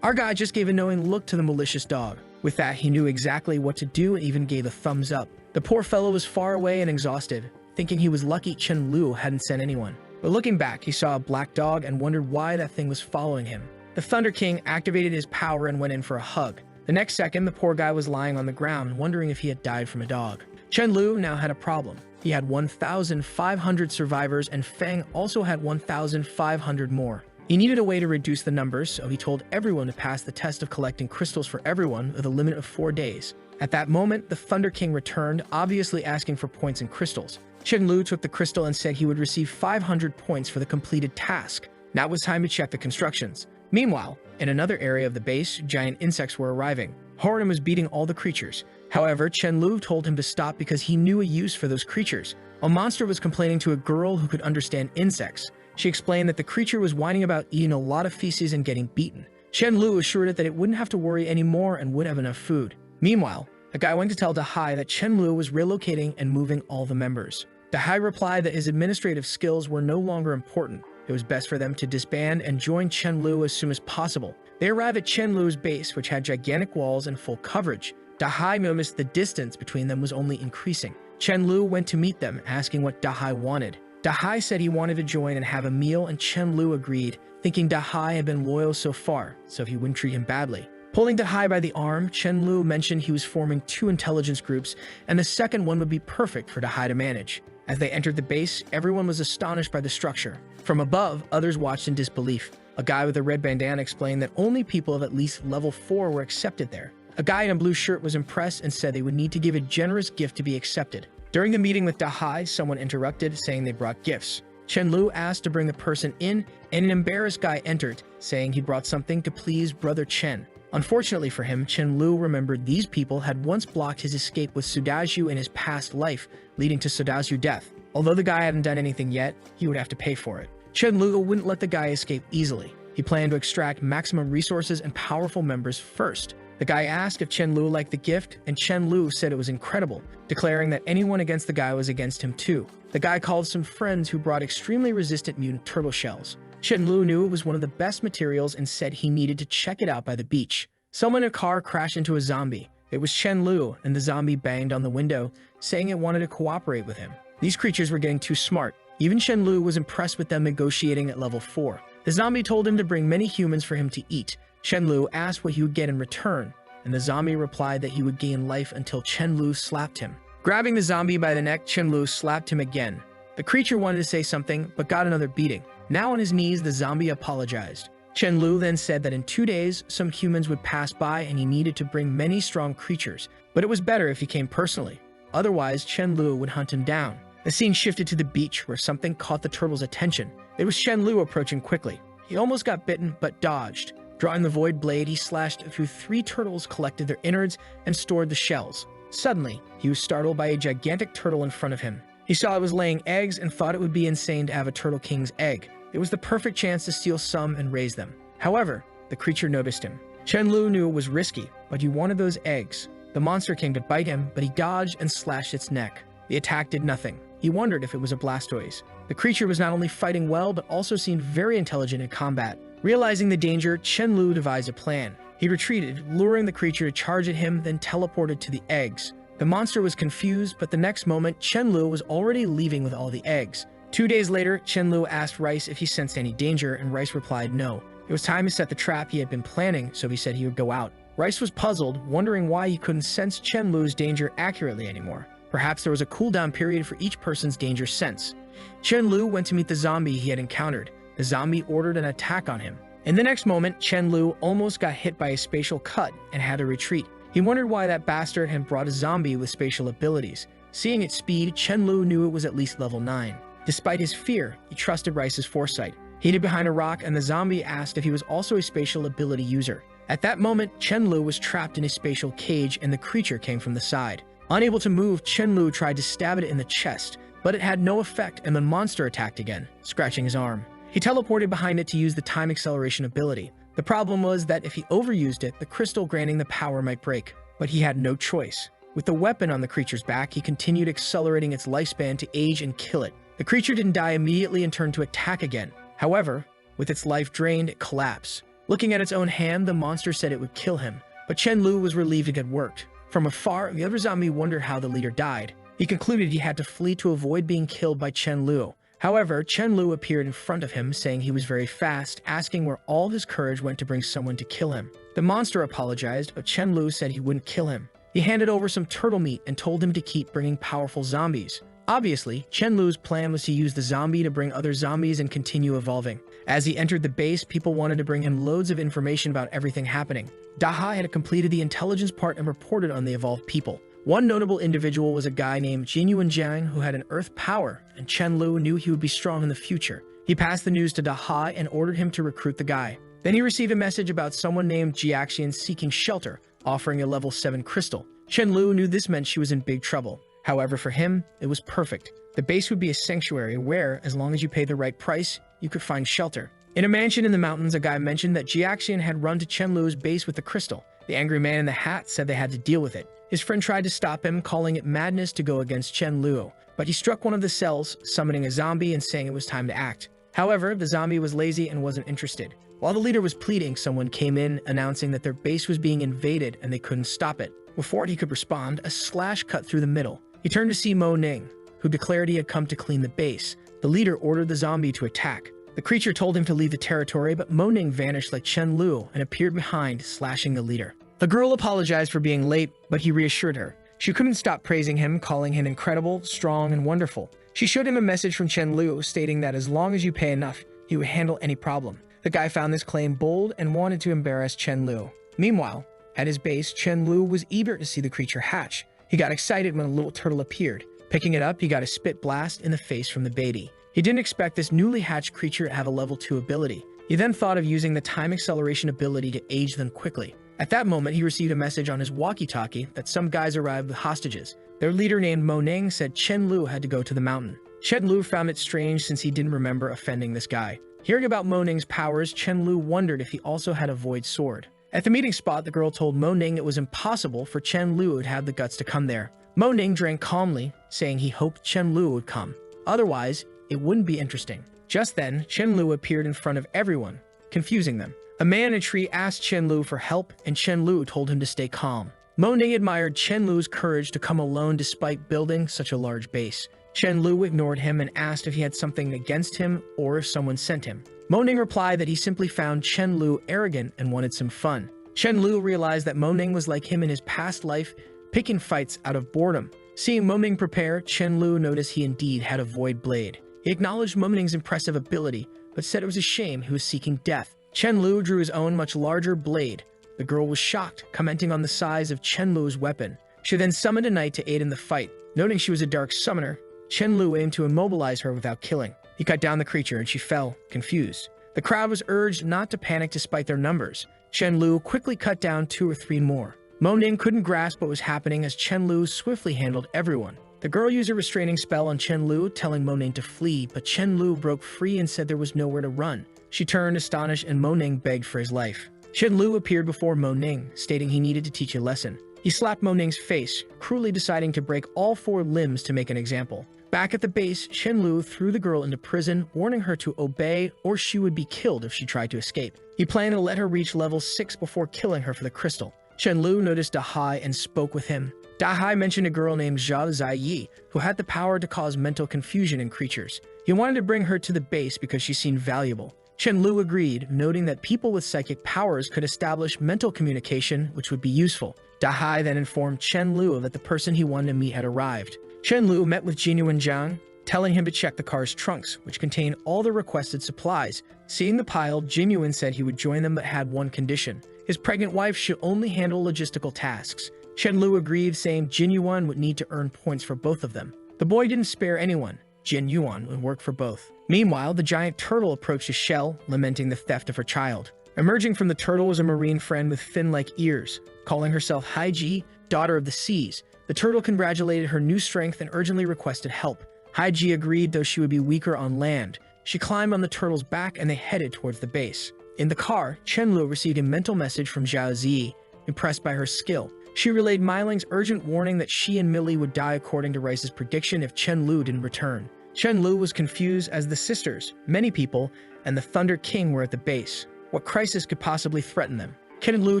Our guy just gave a knowing look to the malicious dog. With that, he knew exactly what to do and even gave a thumbs up. The poor fellow was far away and exhausted, thinking he was lucky Chen Lu hadn't sent anyone. But looking back, he saw a black dog and wondered why that thing was following him. The Thunder King activated his power and went in for a hug. The next second, the poor guy was lying on the ground, wondering if he had died from a dog. Chen Lu now had a problem. He had 1,500 survivors, and Feng also had 1,500 more. He needed a way to reduce the numbers, so he told everyone to pass the test of collecting crystals for everyone with a limit of 4 days. At that moment, the Thunder King returned, obviously asking for points and crystals. Chen Lu took the crystal and said he would receive 500 points for the completed task. Now it was time to check the constructions. Meanwhile, in another area of the base, giant insects were arriving. Horan was beating all the creatures. However, Chen Lu told him to stop because he knew a use for those creatures. A monster was complaining to a girl who could understand insects. She explained that the creature was whining about eating a lot of feces and getting beaten. Chen Lu assured it that it wouldn't have to worry anymore and would have enough food. Meanwhile, the guy went to tell Dahai that Chen Lu was relocating and moving all the members. Dahai replied that his administrative skills were no longer important. It was best for them to disband and join Chen Lu as soon as possible. They arrived at Chen Lu's base, which had gigantic walls and full coverage. Dahai noticed the distance between them was only increasing. Chen Lu went to meet them, asking what Dahai wanted. Dahai said he wanted to join and have a meal, and Chen Lu agreed, thinking Dahai had been loyal so far, so he wouldn't treat him badly. Pulling Dahai by the arm, Chen Lu mentioned he was forming 2 intelligence groups, and the second one would be perfect for Dahai to manage. As they entered the base, everyone was astonished by the structure. From above, others watched in disbelief. A guy with a red bandana explained that only people of at least level 4 were accepted there. A guy in a blue shirt was impressed and said they would need to give a generous gift to be accepted. During the meeting with Dahai, someone interrupted, saying they brought gifts. Chen Lu asked to bring the person in, and an embarrassed guy entered, saying he brought something to please Brother Chen. Unfortunately for him, Chen Lu remembered these people had once blocked his escape with Sudazu in his past life, leading to Sudazu's death. Although the guy hadn't done anything yet, he would have to pay for it. Chen Lu wouldn't let the guy escape easily. He planned to extract maximum resources and powerful members first. The guy asked if Chen Lu liked the gift, and Chen Lu said it was incredible, declaring that anyone against the guy was against him too. The guy called some friends who brought extremely resistant mutant turtle shells. Chen Lu knew it was one of the best materials and said he needed to check it out by the beach. Someone in a car crashed into a zombie. It was Chen Lu, and the zombie banged on the window, saying it wanted to cooperate with him. These creatures were getting too smart. Even Chen Lu was impressed with them negotiating at level 4. The zombie told him to bring many humans for him to eat. Chen Lu asked what he would get in return, and the zombie replied that he would gain life until Chen Lu slapped him. Grabbing the zombie by the neck, Chen Lu slapped him again. The creature wanted to say something, but got another beating. Now on his knees, the zombie apologized. Chen Lu then said that in 2 days, some humans would pass by and he needed to bring many strong creatures, but it was better if he came personally. Otherwise, Chen Lu would hunt him down. The scene shifted to the beach, where something caught the turtle's attention. It was Chen Lu approaching quickly. He almost got bitten, but dodged. Drawing the void blade, he slashed through 3 turtles, collected their innards, and stored the shells. Suddenly, he was startled by a gigantic turtle in front of him. He saw it was laying eggs and thought it would be insane to have a turtle king's egg. It was the perfect chance to steal some and raise them. However, the creature noticed him. Chen Lu knew it was risky, but he wanted those eggs. The monster came to bite him, but he dodged and slashed its neck. The attack did nothing. He wondered if it was a Blastoise. The creature was not only fighting well, but also seemed very intelligent in combat. Realizing the danger, Chen Lu devised a plan. He retreated, luring the creature to charge at him, then teleported to the eggs. The monster was confused, but the next moment, Chen Lu was already leaving with all the eggs. 2 days later, Chen Lu asked Rice if he sensed any danger, and Rice replied no. It was time to set the trap he had been planning, so he said he would go out. Rice was puzzled, wondering why he couldn't sense Chen Lu's danger accurately anymore. Perhaps there was a cooldown period for each person's danger sense. Chen Lu went to meet the zombie he had encountered. The zombie ordered an attack on him. In the next moment, Chen Lu almost got hit by a spatial cut and had to retreat. He wondered why that bastard had brought a zombie with spatial abilities. Seeing its speed, Chen Lu knew it was at least level 9. Despite his fear, he trusted Rice's foresight. He hid behind a rock, and the zombie asked if he was also a spatial ability user. At that moment, Chen Lu was trapped in a spatial cage, and the creature came from the side. Unable to move, Chen Lu tried to stab it in the chest, but it had no effect, and the monster attacked again, scratching his arm. He teleported behind it to use the time acceleration ability. The problem was that if he overused it, the crystal granting the power might break, but he had no choice. With the weapon on the creature's back, he continued accelerating its lifespan to age and kill it. The The creature didn't die immediately and turned to attack again. However, with its life drained, it collapsed. Looking at its own hand, the monster said it would kill him, but Chen Lu was relieved it had worked. From afar, the other zombie wondered how the leader died. He concluded he had to flee to avoid being killed by Chen Lu. However, Chen Lu appeared in front of him, saying he was very fast, asking where all his courage went to bring someone to kill him. The monster apologized, but Chen Lu said he wouldn't kill him. He handed over some turtle meat and told him to keep bringing powerful zombies. Obviously, Chen Lu's plan was to use the zombie to bring other zombies and continue evolving. As he entered the base, people wanted to bring him loads of information about everything happening. Daha had completed the intelligence part and reported on the evolved people. One notable individual was a guy named Jinyuan Jiang who had an earth power, and Chen Lu knew he would be strong in the future. He passed the news to Daha and ordered him to recruit the guy. Then he received a message about someone named Jiaxian seeking shelter, offering a level 7 crystal. Chen Lu knew this meant she was in big trouble. However, for him, it was perfect. The base would be a sanctuary where, as long as you paid the right price, you could find shelter. In a mansion in the mountains, a guy mentioned that Jiaxian had run to Chen Lu's base with the crystal. The angry man in the hat said they had to deal with it. His friend tried to stop him, calling it madness to go against Chen Lu, but he struck one of the cells, summoning a zombie and saying it was time to act. However, the zombie was lazy and wasn't interested. While the leader was pleading, someone came in, announcing that their base was being invaded and they couldn't stop it. Before he could respond, a slash cut through the middle. He turned to see Mo Ning, who declared he had come to clean the base. The leader ordered the zombie to attack. The creature told him to leave the territory, but Mo Ning vanished like Chen Lu and appeared behind, slashing the leader. The girl apologized for being late, but he reassured her. She couldn't stop praising him, calling him incredible, strong, and wonderful. She showed him a message from Chen Lu, stating that as long as you pay enough, he would handle any problem. The guy found this claim bold and wanted to embarrass Chen Lu. Meanwhile, at his base, Chen Lu was eager to see the creature hatch. He got excited when a little turtle appeared. Picking it up, he got a spit blast in the face from the baby. He didn't expect this newly hatched creature to have a level 2 ability. He then thought of using the time acceleration ability to age them quickly. At that moment, he received a message on his walkie-talkie that some guys arrived with hostages. Their leader named Mo Ning said Chen Lu had to go to the mountain. Chen Lu found it strange since he didn't remember offending this guy. Hearing about Mo Ning's powers, Chen Lu wondered if he also had a void sword. At the meeting spot, the girl told Mo Ning it was impossible for Chen Lu to have the guts to come there. Mo Ning drank calmly, saying he hoped Chen Lu would come. Otherwise, it wouldn't be interesting. Just then, Chen Lu appeared in front of everyone, confusing them. A man in a tree asked Chen Lu for help, and Chen Lu told him to stay calm. Mo Ning admired Chen Lu's courage to come alone despite building such a large base. Chen Lu ignored him and asked if he had something against him or if someone sent him. Mo Ning replied that he simply found Chen Lu arrogant and wanted some fun. Chen Lu realized that Mo Ning was like him in his past life, picking fights out of boredom. Seeing Mo Ning prepare, Chen Lu noticed he indeed had a void blade. He acknowledged Mo Ning's impressive ability, but said it was a shame he was seeking death. Chen Lu drew his own much larger blade. The girl was shocked, commenting on the size of Chen Lu's weapon. She then summoned a knight to aid in the fight. Noting she was a dark summoner, Chen Lu aimed to immobilize her without killing. He cut down the creature and she fell, confused. The crowd was urged not to panic despite their numbers. Chen Lu quickly cut down 2 or 3 more. Mo Ning couldn't grasp what was happening as Chen Lu swiftly handled everyone. The girl used a restraining spell on Chen Lu, telling Mo Ning to flee, but Chen Lu broke free and said there was nowhere to run. She turned astonished and Mo Ning begged for his life. Chen Lu appeared before Mo Ning, stating he needed to teach a lesson. He slapped Mo Ning's face, cruelly deciding to break all 4 limbs to make an example. Back at the base, Chen Lu threw the girl into prison, warning her to obey or she would be killed if she tried to escape. He planned to let her reach level 6 before killing her for the crystal. Chen Lu noticed Dahai and spoke with him. Dahai mentioned a girl named Zhao Ziyi, who had the power to cause mental confusion in creatures. He wanted to bring her to the base because she seemed valuable. Chen Lu agreed, noting that people with psychic powers could establish mental communication, which would be useful. Dahai then informed Chen Lu that the person he wanted to meet had arrived. Chen Lu met with Jinyuan Jiang, telling him to check the car's trunks, which contained all the requested supplies. Seeing the pile, Jinyuan said he would join them but had one condition. His pregnant wife should only handle logistical tasks. Chen Lu agreed, saying Jinyuan would need to earn points for both of them. The boy didn't spare anyone. Jinyuan would work for both. Meanwhile, the giant turtle approached his shell, lamenting the theft of her child. Emerging from the turtle was a marine friend with fin-like ears. Calling herself Haiji, daughter of the seas, the turtle congratulated her new strength and urgently requested help. Haiji agreed, though she would be weaker on land. She climbed on the turtle's back and they headed towards the base. In the car, Chen Lu received a mental message from Zhao Ziyi, impressed by her skill. She relayed Miling's urgent warning that she and Millie would die according to Rice's prediction if Chen Lu didn't return. Chen Lu was confused as the sisters, many people, and the Thunder King were at the base. What crisis could possibly threaten them? Chen Lu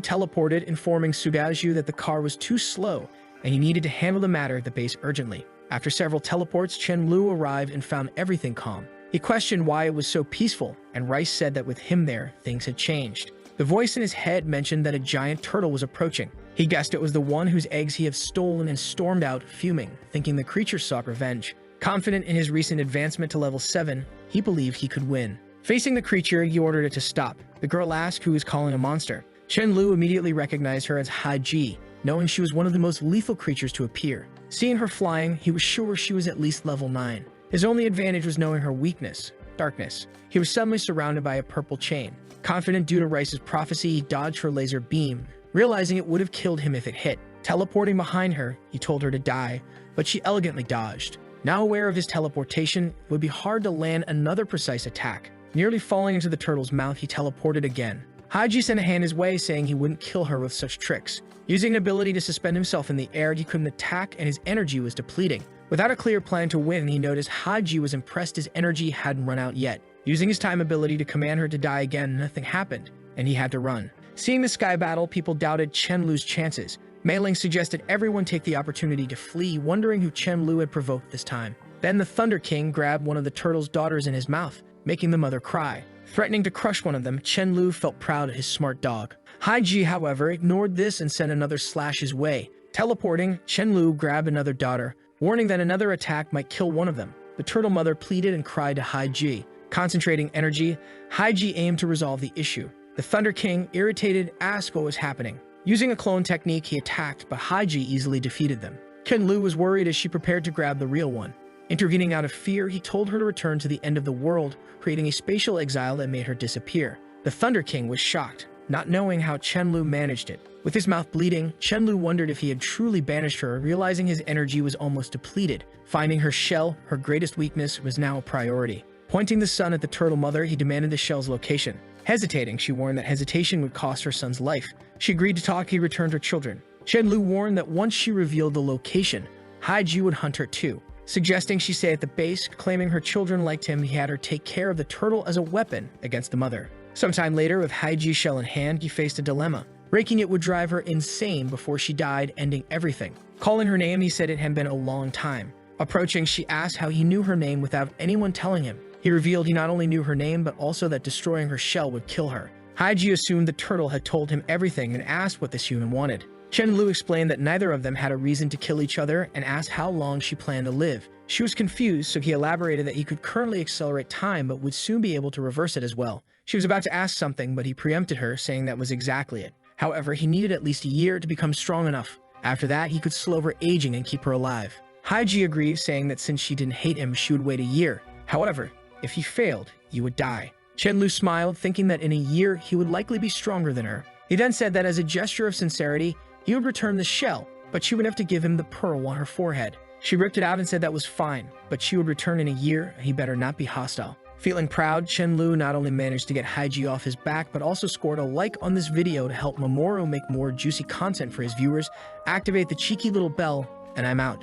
teleported, informing Sugaju that the car was too slow and he needed to handle the matter at the base urgently. After several teleports, Chen Lu arrived and found everything calm. He questioned why it was so peaceful, and Rice said that with him there, things had changed. The voice in his head mentioned that a giant turtle was approaching. He guessed it was the one whose eggs he had stolen and stormed out, fuming, thinking the creature sought revenge. Confident in his recent advancement to level 7, he believed he could win. Facing the creature, he ordered it to stop. The girl asked who was calling a monster. Chen Lu immediately recognized her as Haji, knowing she was one of the most lethal creatures to appear. Seeing her flying, he was sure she was at least level 9. His only advantage was knowing her weakness, darkness. He was suddenly surrounded by a purple chain. Confident due to Rice's prophecy, he dodged her laser beam, realizing it would have killed him if it hit. Teleporting behind her, he told her to die, but she elegantly dodged. Now aware of his teleportation, it would be hard to land another precise attack. Nearly falling into the turtle's mouth, he teleported again. Haji sent a hand his way, saying he wouldn't kill her with such tricks. Using an ability to suspend himself in the air, he couldn't attack and his energy was depleting. Without a clear plan to win, he noticed Haji was impressed his energy hadn't run out yet. Using his time ability to command her to die again, nothing happened, and he had to run. Seeing the sky battle, people doubted Chen Lu's chances. Mei Ling suggested everyone take the opportunity to flee, wondering who Chen Lu had provoked this time. Then the Thunder King grabbed one of the turtle's daughters in his mouth, making the mother cry. Threatening to crush one of them, Chen Lu felt proud of his smart dog. Haiji, however, ignored this and sent another slash his way. Teleporting, Chen Lu grabbed another daughter, warning that another attack might kill one of them. The turtle mother pleaded and cried to Haiji. Concentrating energy, Haiji aimed to resolve the issue. The Thunder King, irritated, asked what was happening. Using a clone technique, he attacked, but Haiji easily defeated them. Chen Lu was worried as she prepared to grab the real one. Intervening out of fear, he told her to return to the end of the world, creating a spatial exile that made her disappear. The Thunder King was shocked, not knowing how Chen Lu managed it. With his mouth bleeding, Chen Lu wondered if he had truly banished her, realizing his energy was almost depleted. Finding her shell, her greatest weakness, was now a priority. Pointing the sun at the turtle mother, he demanded the shell's location. Hesitating, she warned that hesitation would cost her son's life. She agreed to talk. He returned her children. Chen Lu warned that once she revealed the location, Haiji would hunt her too. Suggesting she stay at the base, claiming her children liked him, he had her take care of the turtle as a weapon against the mother. Sometime later, with Haiji's shell in hand, he faced a dilemma. Breaking it would drive her insane before she died, ending everything. Calling her name, he said it had been a long time. Approaching, she asked how he knew her name without anyone telling him. He revealed he not only knew her name, but also that destroying her shell would kill her. Haiji assumed the turtle had told him everything and asked what this human wanted. Chen Lu explained that neither of them had a reason to kill each other and asked how long she planned to live. She was confused, so he elaborated that he could currently accelerate time but would soon be able to reverse it as well. She was about to ask something, but he preempted her, saying that was exactly it. However, he needed at least a year to become strong enough. After that, he could slow her aging and keep her alive. Haiji agreed, saying that since she didn't hate him, she would wait a year. However, if he failed, he would die. Chen Lu smiled, thinking that in a year, he would likely be stronger than her. He then said that as a gesture of sincerity, he would return the shell, but she would have to give him the pearl on her forehead. She ripped it out and said that was fine, but she would return in a year, and he better not be hostile. Feeling proud, Chen Lu not only managed to get Haiji off his back, but also scored a like on this video to help Mamoru make more juicy content for his viewers. Activate the cheeky little bell, and I'm out.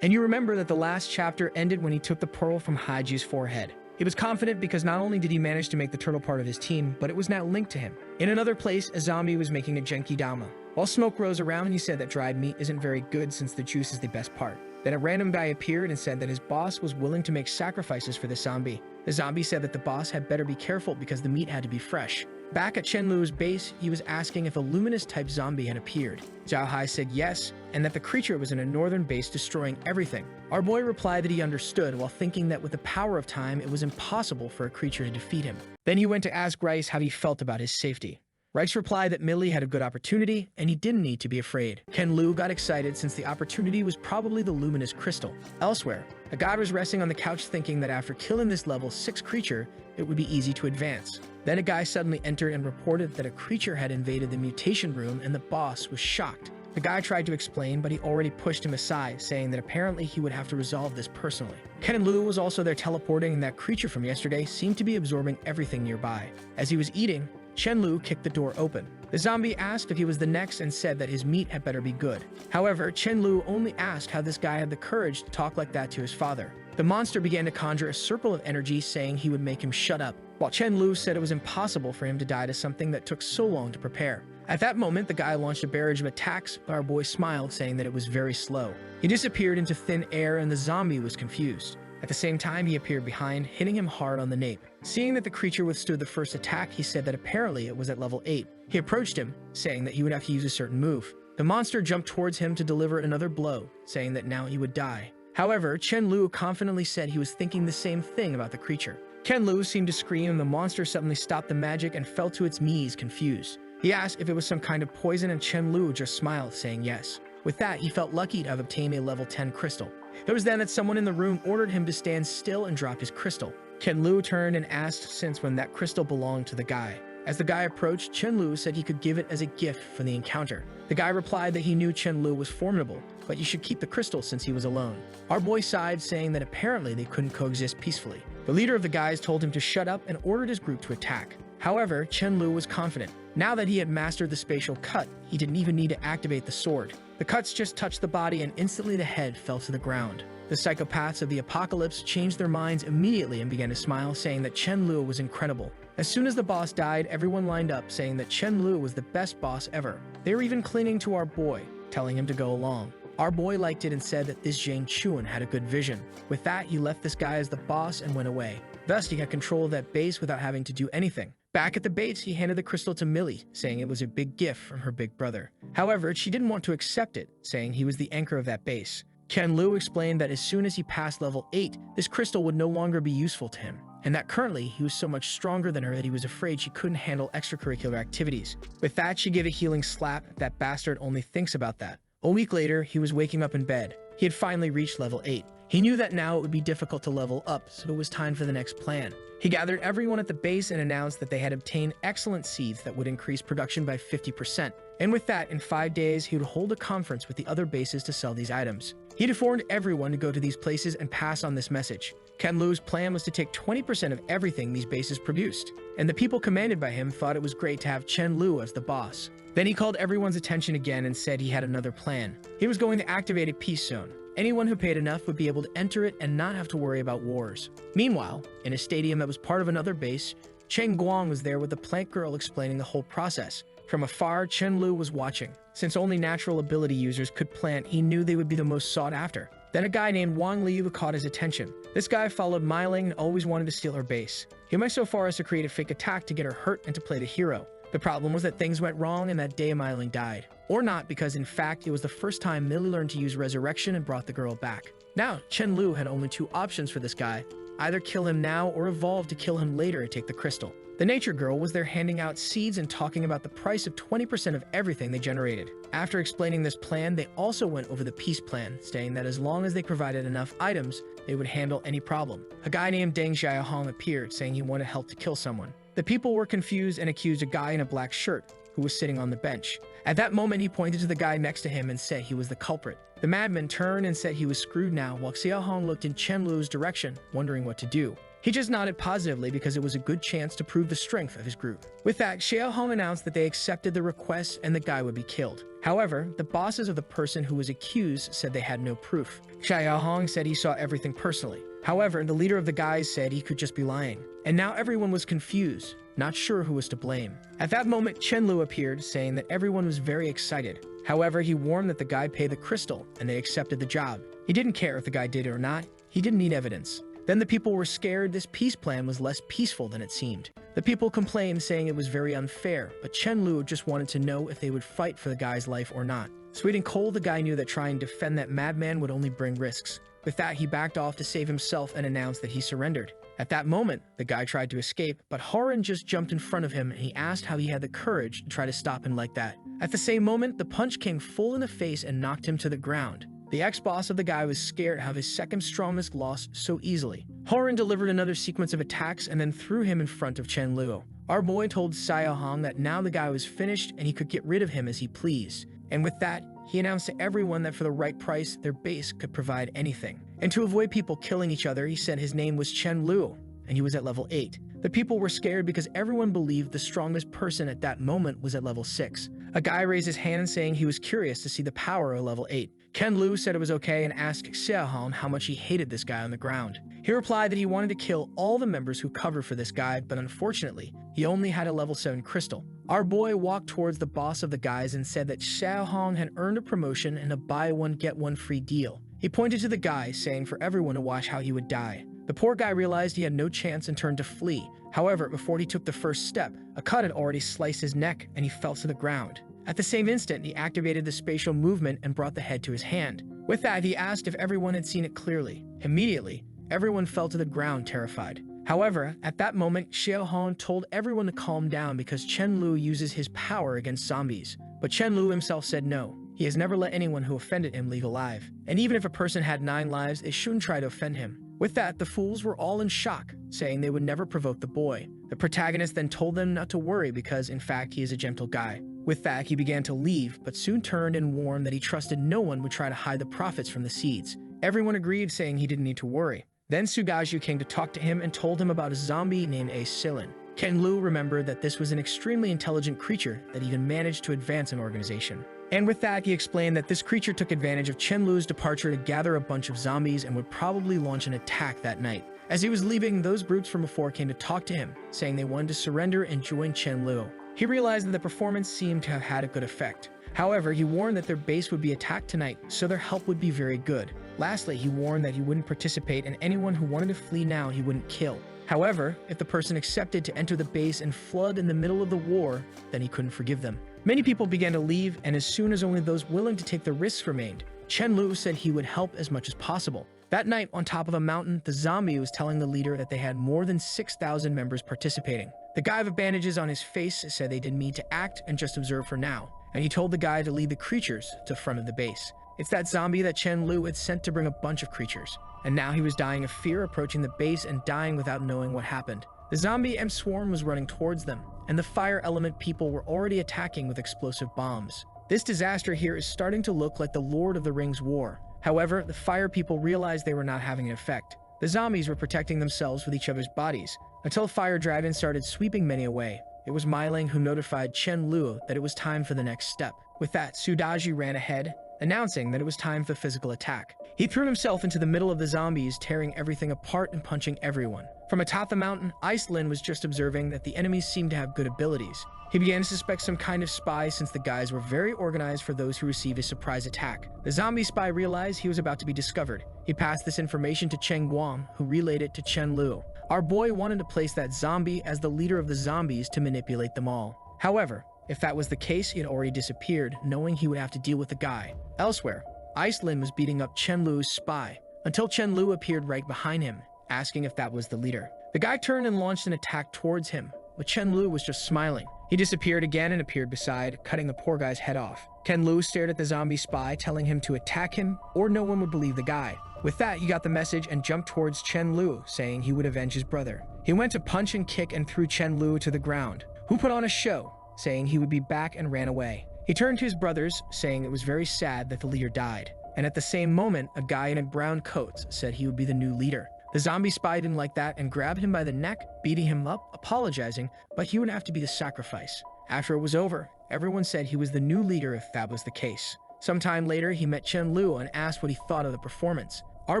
And you remember that the last chapter ended when he took the pearl from Haiji's forehead. He was confident because not only did he manage to make the turtle part of his team, but it was now linked to him. In another place, a zombie was making a genki dama. While smoke rose around, he said that dried meat isn't very good since the juice is the best part. Then a random guy appeared and said that his boss was willing to make sacrifices for the zombie. The zombie said that the boss had better be careful because the meat had to be fresh. Back at Chen Lu's base, he was asking if a luminous-type zombie had appeared. Zhao Hai said yes, and that the creature was in a northern base destroying everything. Our boy replied that he understood, while thinking that with the power of time, it was impossible for a creature to defeat him. Then he went to ask Rice how he felt about his safety. Rice replied that Millie had a good opportunity, and he didn't need to be afraid. Chen Lu got excited since the opportunity was probably the luminous crystal. Elsewhere, a god was resting on the couch thinking that after killing this level 6 creature, it would be easy to advance. Then a guy suddenly entered and reported that a creature had invaded the mutation room and the boss was shocked. The guy tried to explain, but he already pushed him aside, saying that apparently he would have to resolve this personally. Ken Lu was also there teleporting, and that creature from yesterday seemed to be absorbing everything nearby. As he was eating, Chen Lu kicked the door open. The zombie asked if he was the next and said that his meat had better be good. However, Chen Lu only asked how this guy had the courage to talk like that to his father. The monster began to conjure a circle of energy saying he would make him shut up, while Chen Lu said it was impossible for him to die to something that took so long to prepare. At that moment, the guy launched a barrage of attacks, but our boy smiled, saying that it was very slow. He disappeared into thin air and the zombie was confused. At the same time, he appeared behind, hitting him hard on the nape. Seeing that the creature withstood the first attack, he said that apparently it was at level 8. He approached him, saying that he would have to use a certain move. The monster jumped towards him to deliver another blow, saying that now he would die. However, Chen Lu confidently said he was thinking the same thing about the creature. Chen Lu seemed to scream and the monster suddenly stopped the magic and fell to its knees, confused. He asked if it was some kind of poison and Chen Lu just smiled, saying yes. With that, he felt lucky to have obtained a level 10 crystal. It was then that someone in the room ordered him to stand still and drop his crystal. Chen Lu turned and asked since when that crystal belonged to the guy. As the guy approached, Chen Lu said he could give it as a gift for the encounter. The guy replied that he knew Chen Lu was formidable, but you should keep the crystal since he was alone. Our boy sighed, saying that apparently they couldn't coexist peacefully. The leader of the guys told him to shut up and ordered his group to attack. However, Chen Lu was confident. Now that he had mastered the spatial cut, he didn't even need to activate the sword. The cuts just touched the body and instantly the head fell to the ground. The psychopaths of the apocalypse changed their minds immediately and began to smile, saying that Chen Lu was incredible. As soon as the boss died, everyone lined up, saying that Chen Lu was the best boss ever. They were even clinging to our boy, telling him to go along. Our boy liked it and said that this Zhang Chuan had a good vision. With that, he left this guy as the boss and went away. Thus, he had control of that base without having to do anything. Back at the base, he handed the crystal to Millie, saying it was a big gift from her big brother. However, she didn't want to accept it, saying he was the anchor of that base. Chen Lu explained that as soon as he passed level 8, this crystal would no longer be useful to him, and that currently he was so much stronger than her that he was afraid she couldn't handle extracurricular activities. With that, she gave a healing slap. That bastard only thinks about that. A week later, he was waking up in bed. He had finally reached level 8. He knew that now it would be difficult to level up, so it was time for the next plan. He gathered everyone at the base and announced that they had obtained excellent seeds that would increase production by 50%. And with that, in 5 days, he would hold a conference with the other bases to sell these items. He had informed everyone to go to these places and pass on this message. Chen Lu's plan was to take 20% of everything these bases produced, and the people commanded by him thought it was great to have Chen Lu as the boss. Then he called everyone's attention again and said he had another plan. He was going to activate a peace zone. Anyone who paid enough would be able to enter it and not have to worry about wars. Meanwhile, in a stadium that was part of another base, Cheng Guang was there with the plant girl explaining the whole process. From afar, Chen Lu was watching. Since only natural ability users could plant, he knew they would be the most sought after. Then a guy named Wang Liu caught his attention. This guy followed Mei Ling and always wanted to steal her base. He went so far as to create a fake attack to get her hurt and to play the hero. The problem was that things went wrong and that day Mei Ling died. Or not, because in fact it was the first time Millie learned to use resurrection and brought the girl back. Now, Chen Lu had only 2 options for this guy. Either kill him now or evolve to kill him later and take the crystal. The nature girl was there handing out seeds and talking about the price of 20% of everything they generated. After explaining this plan, they also went over the peace plan, saying that as long as they provided enough items, they would handle any problem. A guy named Deng Xiaohong appeared, saying he wanted help to kill someone. The people were confused and accused a guy in a black shirt, who was sitting on the bench. At that moment, he pointed to the guy next to him and said he was the culprit. The madman turned and said he was screwed now, while Xiaohong looked in Chen Lu's direction, wondering what to do. He just nodded positively because it was a good chance to prove the strength of his group. With that, Xiaohong announced that they accepted the request and the guy would be killed. However, the bosses of the person who was accused said they had no proof. Xiaohong said he saw everything personally. However, the leader of the guys said he could just be lying. And now everyone was confused, not sure who was to blame. At that moment, Chen Lu appeared, saying that everyone was very excited. However, he warned that the guy pay the crystal, and they accepted the job. He didn't care if the guy did it or not. He didn't need evidence. Then the people were scared. This peace plan was less peaceful than it seemed. The people complained, saying it was very unfair, but Chen Lu just wanted to know if they would fight for the guy's life or not. Sweet and cold, the guy knew that trying to defend that madman would only bring risks. With that, he backed off to save himself and announced that he surrendered. At that moment, the guy tried to escape, but Horan just jumped in front of him and he asked how he had the courage to try to stop him like that. At the same moment, the punch came full in the face and knocked him to the ground. The ex-boss of the guy was scared how his second strongest lost so easily. Horan delivered another sequence of attacks and then threw him in front of Chen Lu. Our boy told Xiaohong that now the guy was finished and he could get rid of him as he pleased. And with that, he announced to everyone that for the right price, their base could provide anything. And to avoid people killing each other, he said his name was Chen Lu, and he was at level 8. The people were scared because everyone believed the strongest person at that moment was at level 6. A guy raised his hand saying he was curious to see the power of level 8. Ken Lu said it was okay and asked Xiaohong how much he hated this guy on the ground. He replied that he wanted to kill all the members who covered for this guy, but unfortunately, he only had a level 7 crystal. Our boy walked towards the boss of the guys and said that Xiaohong had earned a promotion and a buy one get one free deal. He pointed to the guy, saying for everyone to watch how he would die. The poor guy realized he had no chance and turned to flee. However, before he took the first step, a cut had already sliced his neck and he fell to the ground. At the same instant, he activated the spatial movement and brought the head to his hand. With that, he asked if everyone had seen it clearly. Immediately, everyone fell to the ground terrified. However, at that moment, Xiaohong told everyone to calm down because Chen Lu uses his power against zombies. But Chen Lu himself said no. He has never let anyone who offended him leave alive. And even if a person had 9 lives, they shouldn't try to offend him. With that, the fools were all in shock, saying they would never provoke the boy. The protagonist then told them not to worry because, in fact, he is a gentle guy. With that, he began to leave, but soon turned and warned that he trusted no one would try to hide the profits from the seeds. Everyone agreed, saying he didn't need to worry. Then Sugaju came to talk to him and told him about a zombie named Silin. Ken Lu remembered that this was an extremely intelligent creature that even managed to advance an organization. And with that, he explained that this creature took advantage of Chen Lu's departure to gather a bunch of zombies and would probably launch an attack that night. As he was leaving, those brutes from before came to talk to him, saying they wanted to surrender and join Chen Lu. He realized that the performance seemed to have had a good effect. However, he warned that their base would be attacked tonight, so their help would be very good. Lastly, he warned that he wouldn't participate and anyone who wanted to flee now he wouldn't kill. However, if the person accepted to enter the base and flood in the middle of the war, then he couldn't forgive them. Many people began to leave, and as soon as only those willing to take the risks remained, Chen Lu said he would help as much as possible. That night, on top of a mountain, the zombie was telling the leader that they had more than 6,000 members participating. The guy with bandages on his face said they didn't mean to act and just observe for now, and he told the guy to lead the creatures to the front of the base. It's that zombie that Chen Lu had sent to bring a bunch of creatures, and now he was dying of fear approaching the base and dying without knowing what happened. The zombie M swarm was running towards them, and the fire element people were already attacking with explosive bombs. This disaster here is starting to look like the Lord of the Rings war. However, the fire people realized they were not having an effect. The zombies were protecting themselves with each other's bodies, until fire dragons started sweeping many away. It was Mailing who notified Chen Lu that it was time for the next step. With that, Sudaji ran ahead, announcing that it was time for physical attack. He threw himself into the middle of the zombies, tearing everything apart and punching everyone. From atop the mountain, Icelin was just observing that the enemies seemed to have good abilities. He began to suspect some kind of spy since the guys were very organized for those who received a surprise attack. The zombie spy realized he was about to be discovered. He passed this information to Cheng Guang, who relayed it to Chen Lu. Our boy wanted to place that zombie as the leader of the zombies to manipulate them all. However, if that was the case, he had already disappeared, knowing he would have to deal with the guy. Elsewhere, Icelin was beating up Chen Lu's spy, until Chen Lu appeared right behind him, asking if that was the leader. The guy turned and launched an attack towards him, but Chen Lu was just smiling. He disappeared again and appeared beside, cutting the poor guy's head off. Ken Lu stared at the zombie spy, telling him to attack him, or no one would believe the guy. With that, he got the message and jumped towards Chen Lu, saying he would avenge his brother. He went to punch and kick and threw Chen Lu to the ground, who put on a show, saying he would be back and ran away. He turned to his brothers, saying it was very sad that the leader died. And at the same moment, a guy in a brown coat said he would be the new leader. The zombie spy didn't like that and grabbed him by the neck, beating him up, apologizing, but he would have to be the sacrifice. After it was over, everyone said he was the new leader if that was the case. Sometime later, he met Chen Lu and asked what he thought of the performance. Our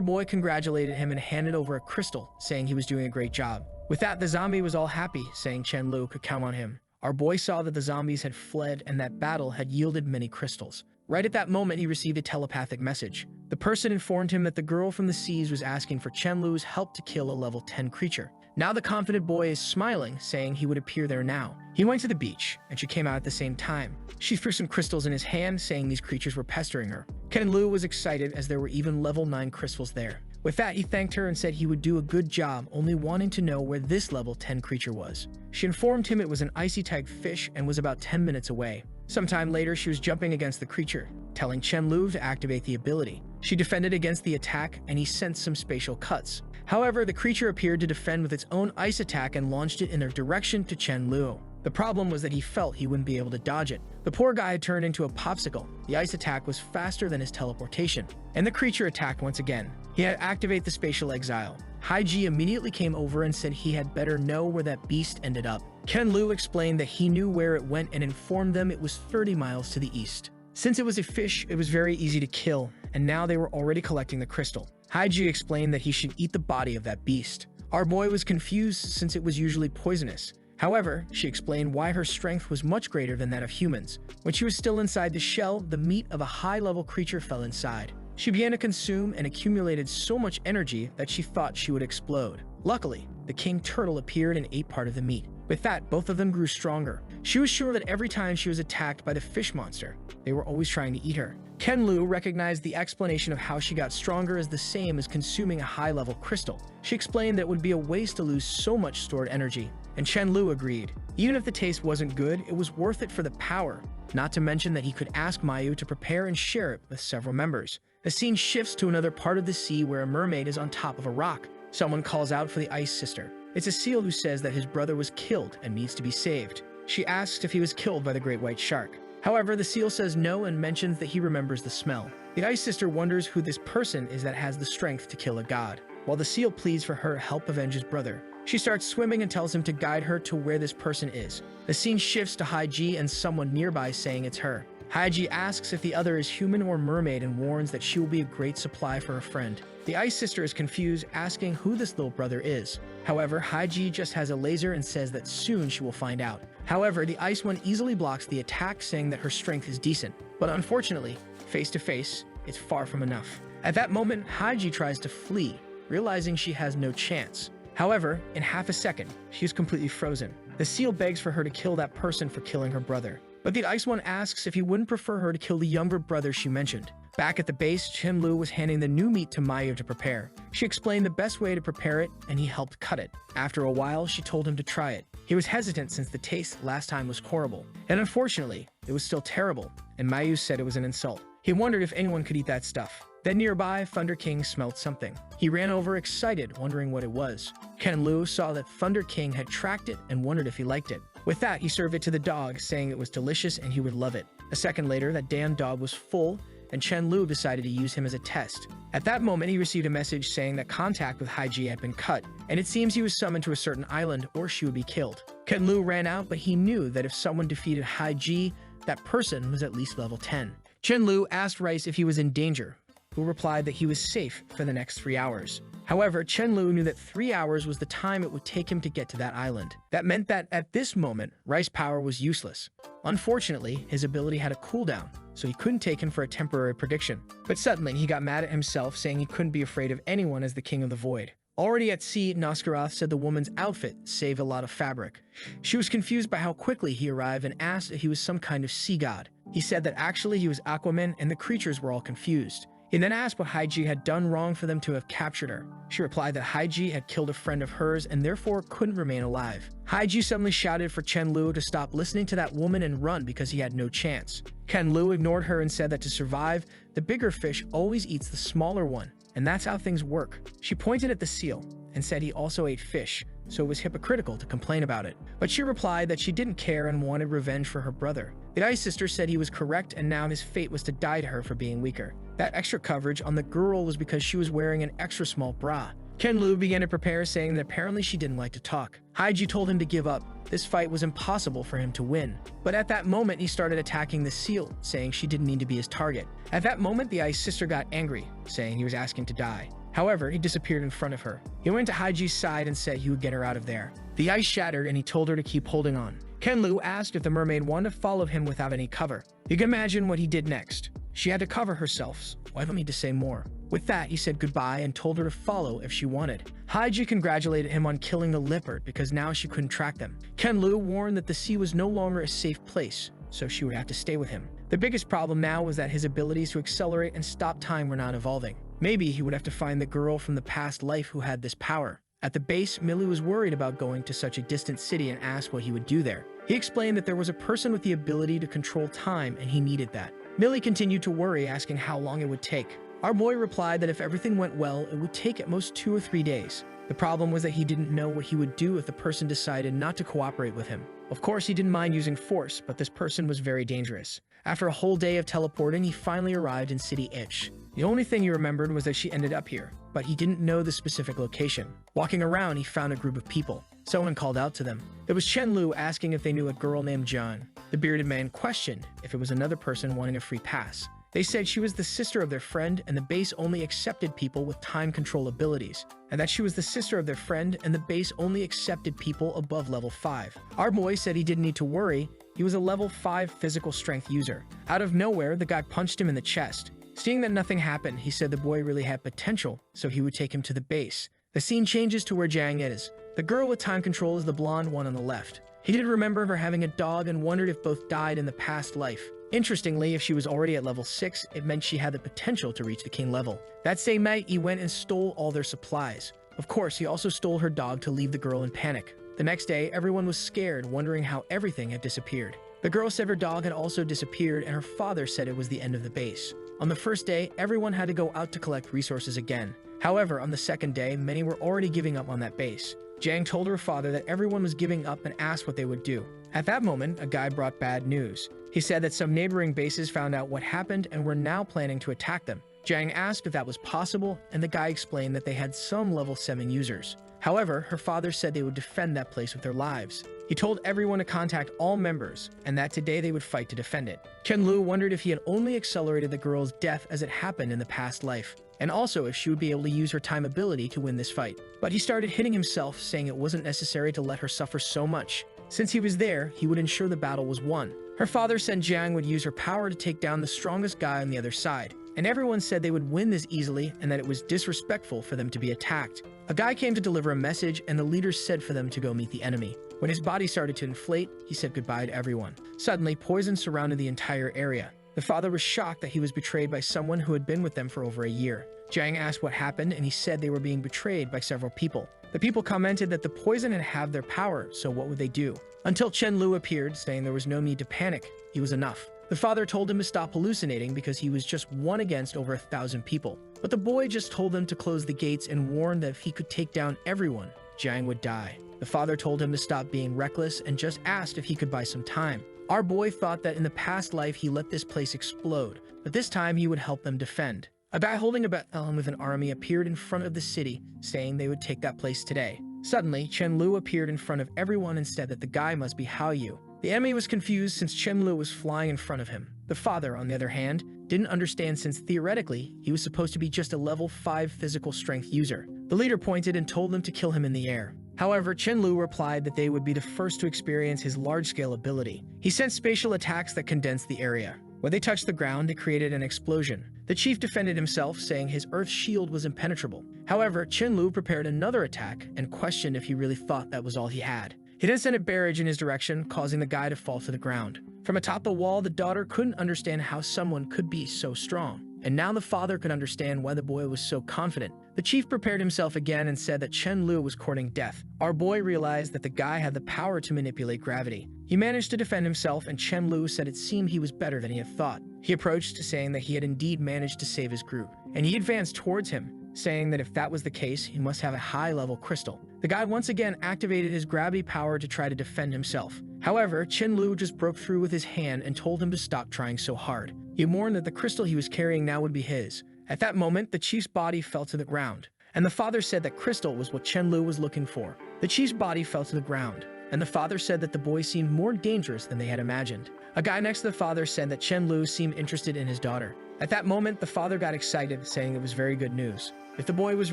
boy congratulated him and handed over a crystal, saying he was doing a great job. With that, the zombie was all happy, saying Chen Lu could count on him. Our boy saw that the zombies had fled and that battle had yielded many crystals. Right at that moment, he received a telepathic message. The person informed him that the girl from the seas was asking for Chen Lu's help to kill a level 10 creature. Now the confident boy is smiling, saying he would appear there now. He went to the beach, and she came out at the same time. She threw some crystals in his hand, saying these creatures were pestering her. Ken Lu was excited as there were even level 9 crystals there. With that, he thanked her and said he would do a good job, only wanting to know where this level 10 creature was. She informed him it was an icy-type fish and was about 10 minutes away. Sometime later, she was jumping against the creature, telling Chen Lu to activate the ability. She defended against the attack, and he sensed some spatial cuts. However, the creature appeared to defend with its own ice attack and launched it in their direction to Chen Lu. The problem was that he felt he wouldn't be able to dodge it. The poor guy had turned into a popsicle. The ice attack was faster than his teleportation, and the creature attacked once again. He had to activate the spatial exile. Haiji immediately came over and said he had better know where that beast ended up. Ken-Lu explained that he knew where it went and informed them it was 30 miles to the east. Since it was a fish, it was very easy to kill, and now they were already collecting the crystal. Haiji explained that he should eat the body of that beast. Our boy was confused since it was usually poisonous. However, she explained why her strength was much greater than that of humans. When she was still inside the shell, the meat of a high-level creature fell inside. She began to consume and accumulated so much energy that she thought she would explode. Luckily, the king turtle appeared and ate part of the meat. With that, both of them grew stronger. She was sure that every time she was attacked by the fish monster, they were always trying to eat her. Ken-Lu recognized the explanation of how she got stronger as the same as consuming a high-level crystal. She explained that it would be a waste to lose so much stored energy, and Chen-Lu agreed. Even if the taste wasn't good, it was worth it for the power, not to mention that he could ask Mayu to prepare and share it with several members. The scene shifts to another part of the sea where a mermaid is on top of a rock. Someone calls out for the Ice Sister. It's a seal who says that his brother was killed and needs to be saved. She asks if he was killed by the great white shark. However, the seal says no and mentions that he remembers the smell. The Ice Sister wonders who this person is that has the strength to kill a god, while the seal pleads for her to help avenge his brother. She starts swimming and tells him to guide her to where this person is. The scene shifts to Haiji and someone nearby saying it's her. Haiji asks if the other is human or mermaid and warns that she will be a great supply for her friend. The Ice Sister is confused, asking who this little brother is. However, Haiji just has a laser and says that soon she will find out. However, the Ice One easily blocks the attack, saying that her strength is decent. But unfortunately, face to face, it's far from enough. At that moment, Haiji tries to flee, realizing she has no chance. However, in half a second, she is completely frozen. The seal begs for her to kill that person for killing her brother. But the Ice One asks if he wouldn't prefer her to kill the younger brother she mentioned. Back at the base, Chen-Lu was handing the new meat to Mayu to prepare. She explained the best way to prepare it, and he helped cut it. After a while, she told him to try it. He was hesitant since the taste last time was horrible. And unfortunately, it was still terrible, and Mayu said it was an insult. He wondered if anyone could eat that stuff. Then nearby, Thunder King smelled something. He ran over excited, wondering what it was. Ken-Lu saw that Thunder King had tracked it and wondered if he liked it. With that, he served it to the dog, saying it was delicious and he would love it. A second later, that damn dog was full, and Chen-Lu decided to use him as a test. At that moment, he received a message saying that contact with Haiji had been cut, and it seems he was summoned to a certain island or she would be killed. Ken-Lu ran out, but he knew that if someone defeated Haiji, that person was at least level 10. Chen-Lu asked Rice if he was in danger, who replied that he was safe for the next 3 hours. However, Chen-Lu knew that 3 hours was the time it would take him to get to that island. That meant that at this moment, Rice's power was useless. Unfortunately, his ability had a cooldown, so he couldn't take him for a temporary prediction. But suddenly, he got mad at himself, saying he couldn't be afraid of anyone as the King of the Void. Already at sea, Noskurath said the woman's outfit saved a lot of fabric. She was confused by how quickly he arrived and asked if he was some kind of sea god. He said that actually he was Aquaman and the creatures were all confused. He then asked what Haiji had done wrong for them to have captured her. She replied that Haiji had killed a friend of hers and therefore couldn't remain alive. Haiji suddenly shouted for Chen-Lu to stop listening to that woman and run because he had no chance. Ken-Lu ignored her and said that to survive, the bigger fish always eats the smaller one, and that's how things work. She pointed at the seal and said he also ate fish, so it was hypocritical to complain about it. But she replied that she didn't care and wanted revenge for her brother. The Ice Sister said he was correct and now his fate was to die to her for being weaker. That extra coverage on the girl was because she was wearing an extra small bra. Ken-Lu began to prepare, saying that apparently she didn't like to talk. Haiji told him to give up. This fight was impossible for him to win. But at that moment, he started attacking the seal, saying she didn't need to be his target. At that moment, the Ice Sister got angry, saying he was asking to die. However, he disappeared in front of her. He went to Haiji's side and said he would get her out of there. The ice shattered and he told her to keep holding on. Ken-Lu asked if the mermaid wanted to follow him without any cover. You can imagine what he did next. She had to cover herself, so I don't need to say more. With that, he said goodbye and told her to follow if she wanted. Haiji congratulated him on killing the leopard because now she couldn't track them. Ken-Lu warned that the sea was no longer a safe place, so she would have to stay with him. The biggest problem now was that his abilities to accelerate and stop time were not evolving. Maybe he would have to find the girl from the past life who had this power. At the base, Millie was worried about going to such a distant city and asked what he would do there. He explained that there was a person with the ability to control time and he needed that. Millie continued to worry, asking how long it would take. Our boy replied that if everything went well, it would take at most 2 or 3 days. The problem was that he didn't know what he would do if the person decided not to cooperate with him. Of course, he didn't mind using force, but this person was very dangerous. After a whole day of teleporting, he finally arrived in City Itch. The only thing he remembered was that she ended up here. but he didn't know the specific location. Walking around, he found a group of people. Someone called out to them. It was Chen Lu asking if they knew a girl named John. The bearded man questioned if it was another person wanting a free pass. They said she was the sister of their friend and the base only accepted people with time control abilities, and that she was the sister of their friend and the base only accepted people above level 5. Our boy said he didn't need to worry, he was a level 5 physical strength user. Out of nowhere, the guy punched him in the chest. Seeing that nothing happened, he said the boy really had potential, so he would take him to the base. The scene changes to where Jiang is. The girl with time control is the blonde one on the left. He did remember her having a dog and wondered if both died in the past life. Interestingly, if she was already at level 6, it meant she had the potential to reach the king level. That same night, he went and stole all their supplies. Of course, he also stole her dog to leave the girl in panic. The next day, everyone was scared, wondering how everything had disappeared. The girl said her dog had also disappeared, and her father said it was the end of the base. On the first day, everyone had to go out to collect resources again. However, on the second day, many were already giving up on that base. Jiang told her father that everyone was giving up and asked what they would do. At that moment, a guy brought bad news. He said that some neighboring bases found out what happened and were now planning to attack them. Jiang asked if that was possible, and the guy explained that they had some level 7 users. However, her father said they would defend that place with their lives. He told everyone to contact all members, and that today they would fight to defend it. Chen Lu wondered if he had only accelerated the girl's death as it happened in the past life, and also if she would be able to use her time ability to win this fight. But he started hitting himself, saying it wasn't necessary to let her suffer so much. Since he was there, he would ensure the battle was won. Her father said Jiang would use her power to take down the strongest guy on the other side, and everyone said they would win this easily and that it was disrespectful for them to be attacked. A guy came to deliver a message, and the leader said for them to go meet the enemy. When his body started to inflate, he said goodbye to everyone. Suddenly, poison surrounded the entire area. The father was shocked that he was betrayed by someone who had been with them for over a year. Jiang asked what happened, and he said they were being betrayed by several people. The people commented that the poison had halved their power, so what would they do? Until Chen Lu appeared, saying there was no need to panic. He was enough. The father told him to stop hallucinating because he was just one against over 1,000 people. But the boy just told them to close the gates and warned that if he could take down everyone, Jiang would die. The father told him to stop being reckless and just asked if he could buy some time. Our boy thought that in the past life he let this place explode, but this time he would help them defend. A guy holding a baton with an army appeared in front of the city, saying they would take that place today. Suddenly, Chen Lu appeared in front of everyone and said that the guy must be Hao Yu. The enemy was confused since Chen Lu was flying in front of him. The father, on the other hand, didn't understand since theoretically, he was supposed to be just a level 5 physical strength user. The leader pointed and told them to kill him in the air. However, Chen Lu replied that they would be the first to experience his large-scale ability. He sent spatial attacks that condensed the area. When they touched the ground, it created an explosion. The chief defended himself, saying his earth shield was impenetrable. However, Chen Lu prepared another attack and questioned if he really thought that was all he had. He then sent a barrage in his direction, causing the guy to fall to the ground. From atop the wall, the daughter couldn't understand how someone could be so strong. And now the father could understand why the boy was so confident. The chief prepared himself again and said that Chen Lu was courting death. Our boy realized that the guy had the power to manipulate gravity. He managed to defend himself, and Chen Lu said it seemed he was better than he had thought. He approached, saying that he had indeed managed to save his group, and he advanced towards him, saying that if that was the case, he must have a high-level crystal. The guy once again activated his gravity power to try to defend himself. However, Chen Lu just broke through with his hand and told him to stop trying so hard. He warned that the crystal he was carrying now would be his. At that moment, the chief's body fell to the ground, and the father said that crystal was what Chen Lu was looking for. The chief's body fell to the ground, and the father said that the boy seemed more dangerous than they had imagined. A guy next to the father said that Chen Lu seemed interested in his daughter. At that moment, the father got excited, saying it was very good news. If the boy was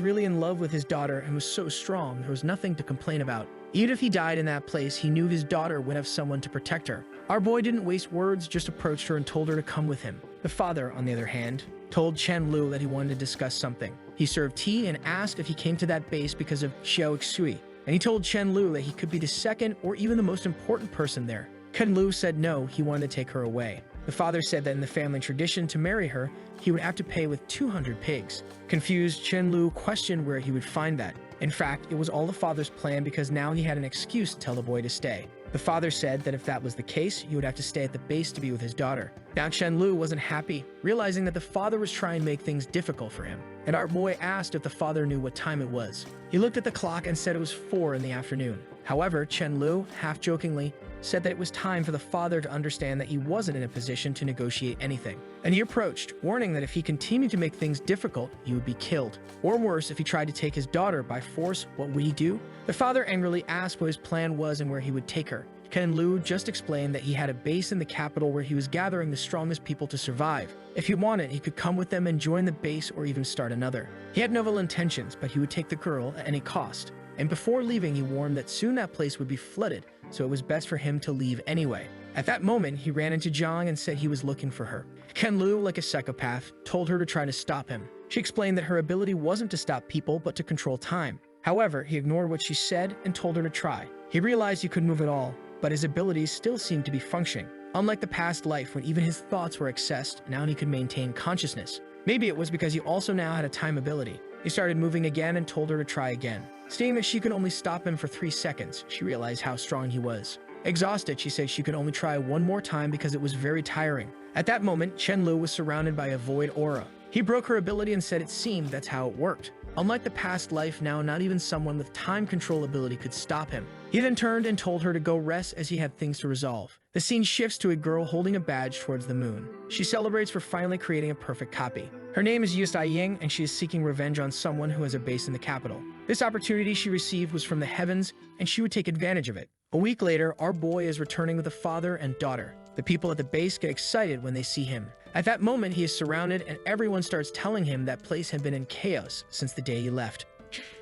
really in love with his daughter and was so strong, there was nothing to complain about. Even if he died in that place, he knew his daughter would have someone to protect her. Our boy didn't waste words, just approached her and told her to come with him. The father, on the other hand, told Chen Lu that he wanted to discuss something. He served tea and asked if he came to that base because of Xiao Xui, and he told Chen Lu that he could be the second or even the most important person there. Chen Lu said no, he wanted to take her away. The father said that in the family tradition, to marry her, he would have to pay with 200 pigs. Confused, Chen Lu questioned where he would find that. In fact, it was all the father's plan because now he had an excuse to tell the boy to stay. The father said that if that was the case, he would have to stay at the base to be with his daughter. Now Chen Lu wasn't happy, realizing that the father was trying to make things difficult for him. And our boy asked if the father knew what time it was. He looked at the clock and said it was 4 in the afternoon. However, Chen Lu, half-jokingly, said that it was time for the father to understand that he wasn't in a position to negotiate anything. And he approached, warning that if he continued to make things difficult, he would be killed. Or worse, if he tried to take his daughter by force, what would he do? The father angrily asked what his plan was and where he would take her. Ken Lu just explained that he had a base in the capital where he was gathering the strongest people to survive. If he wanted, he could come with them and join the base or even start another. He had no ill intentions, but he would take the girl at any cost. And before leaving, he warned that soon that place would be flooded, so it was best for him to leave anyway. At that moment, he ran into Zhang and said he was looking for her. Ken Lu, like a psychopath, told her to try to stop him. She explained that her ability wasn't to stop people, but to control time. However, he ignored what she said and told her to try. He realized he couldn't move at all, but his abilities still seemed to be functioning. Unlike the past life when even his thoughts were accessed, now he could maintain consciousness. Maybe it was because he also now had a time ability. He started moving again and told her to try again. Seeing that she could only stop him for 3 seconds, she realized how strong he was. Exhausted, she said she could only try one more time because it was very tiring. At that moment, Chen Lu was surrounded by a void aura. He broke her ability and said it seemed that's how it worked. Unlike the past life, now not even someone with time control ability could stop him. He then turned and told her to go rest as he had things to resolve. The scene shifts to a girl holding a badge towards the moon. She celebrates for finally creating a perfect copy. Her name is Yusai Ying, and she is seeking revenge on someone who has a base in the capital. This opportunity she received was from the heavens, and she would take advantage of it. A week later, our boy is returning with a father and daughter. The people at the base get excited when they see him. At that moment, he is surrounded, and everyone starts telling him that place had been in chaos since the day he left.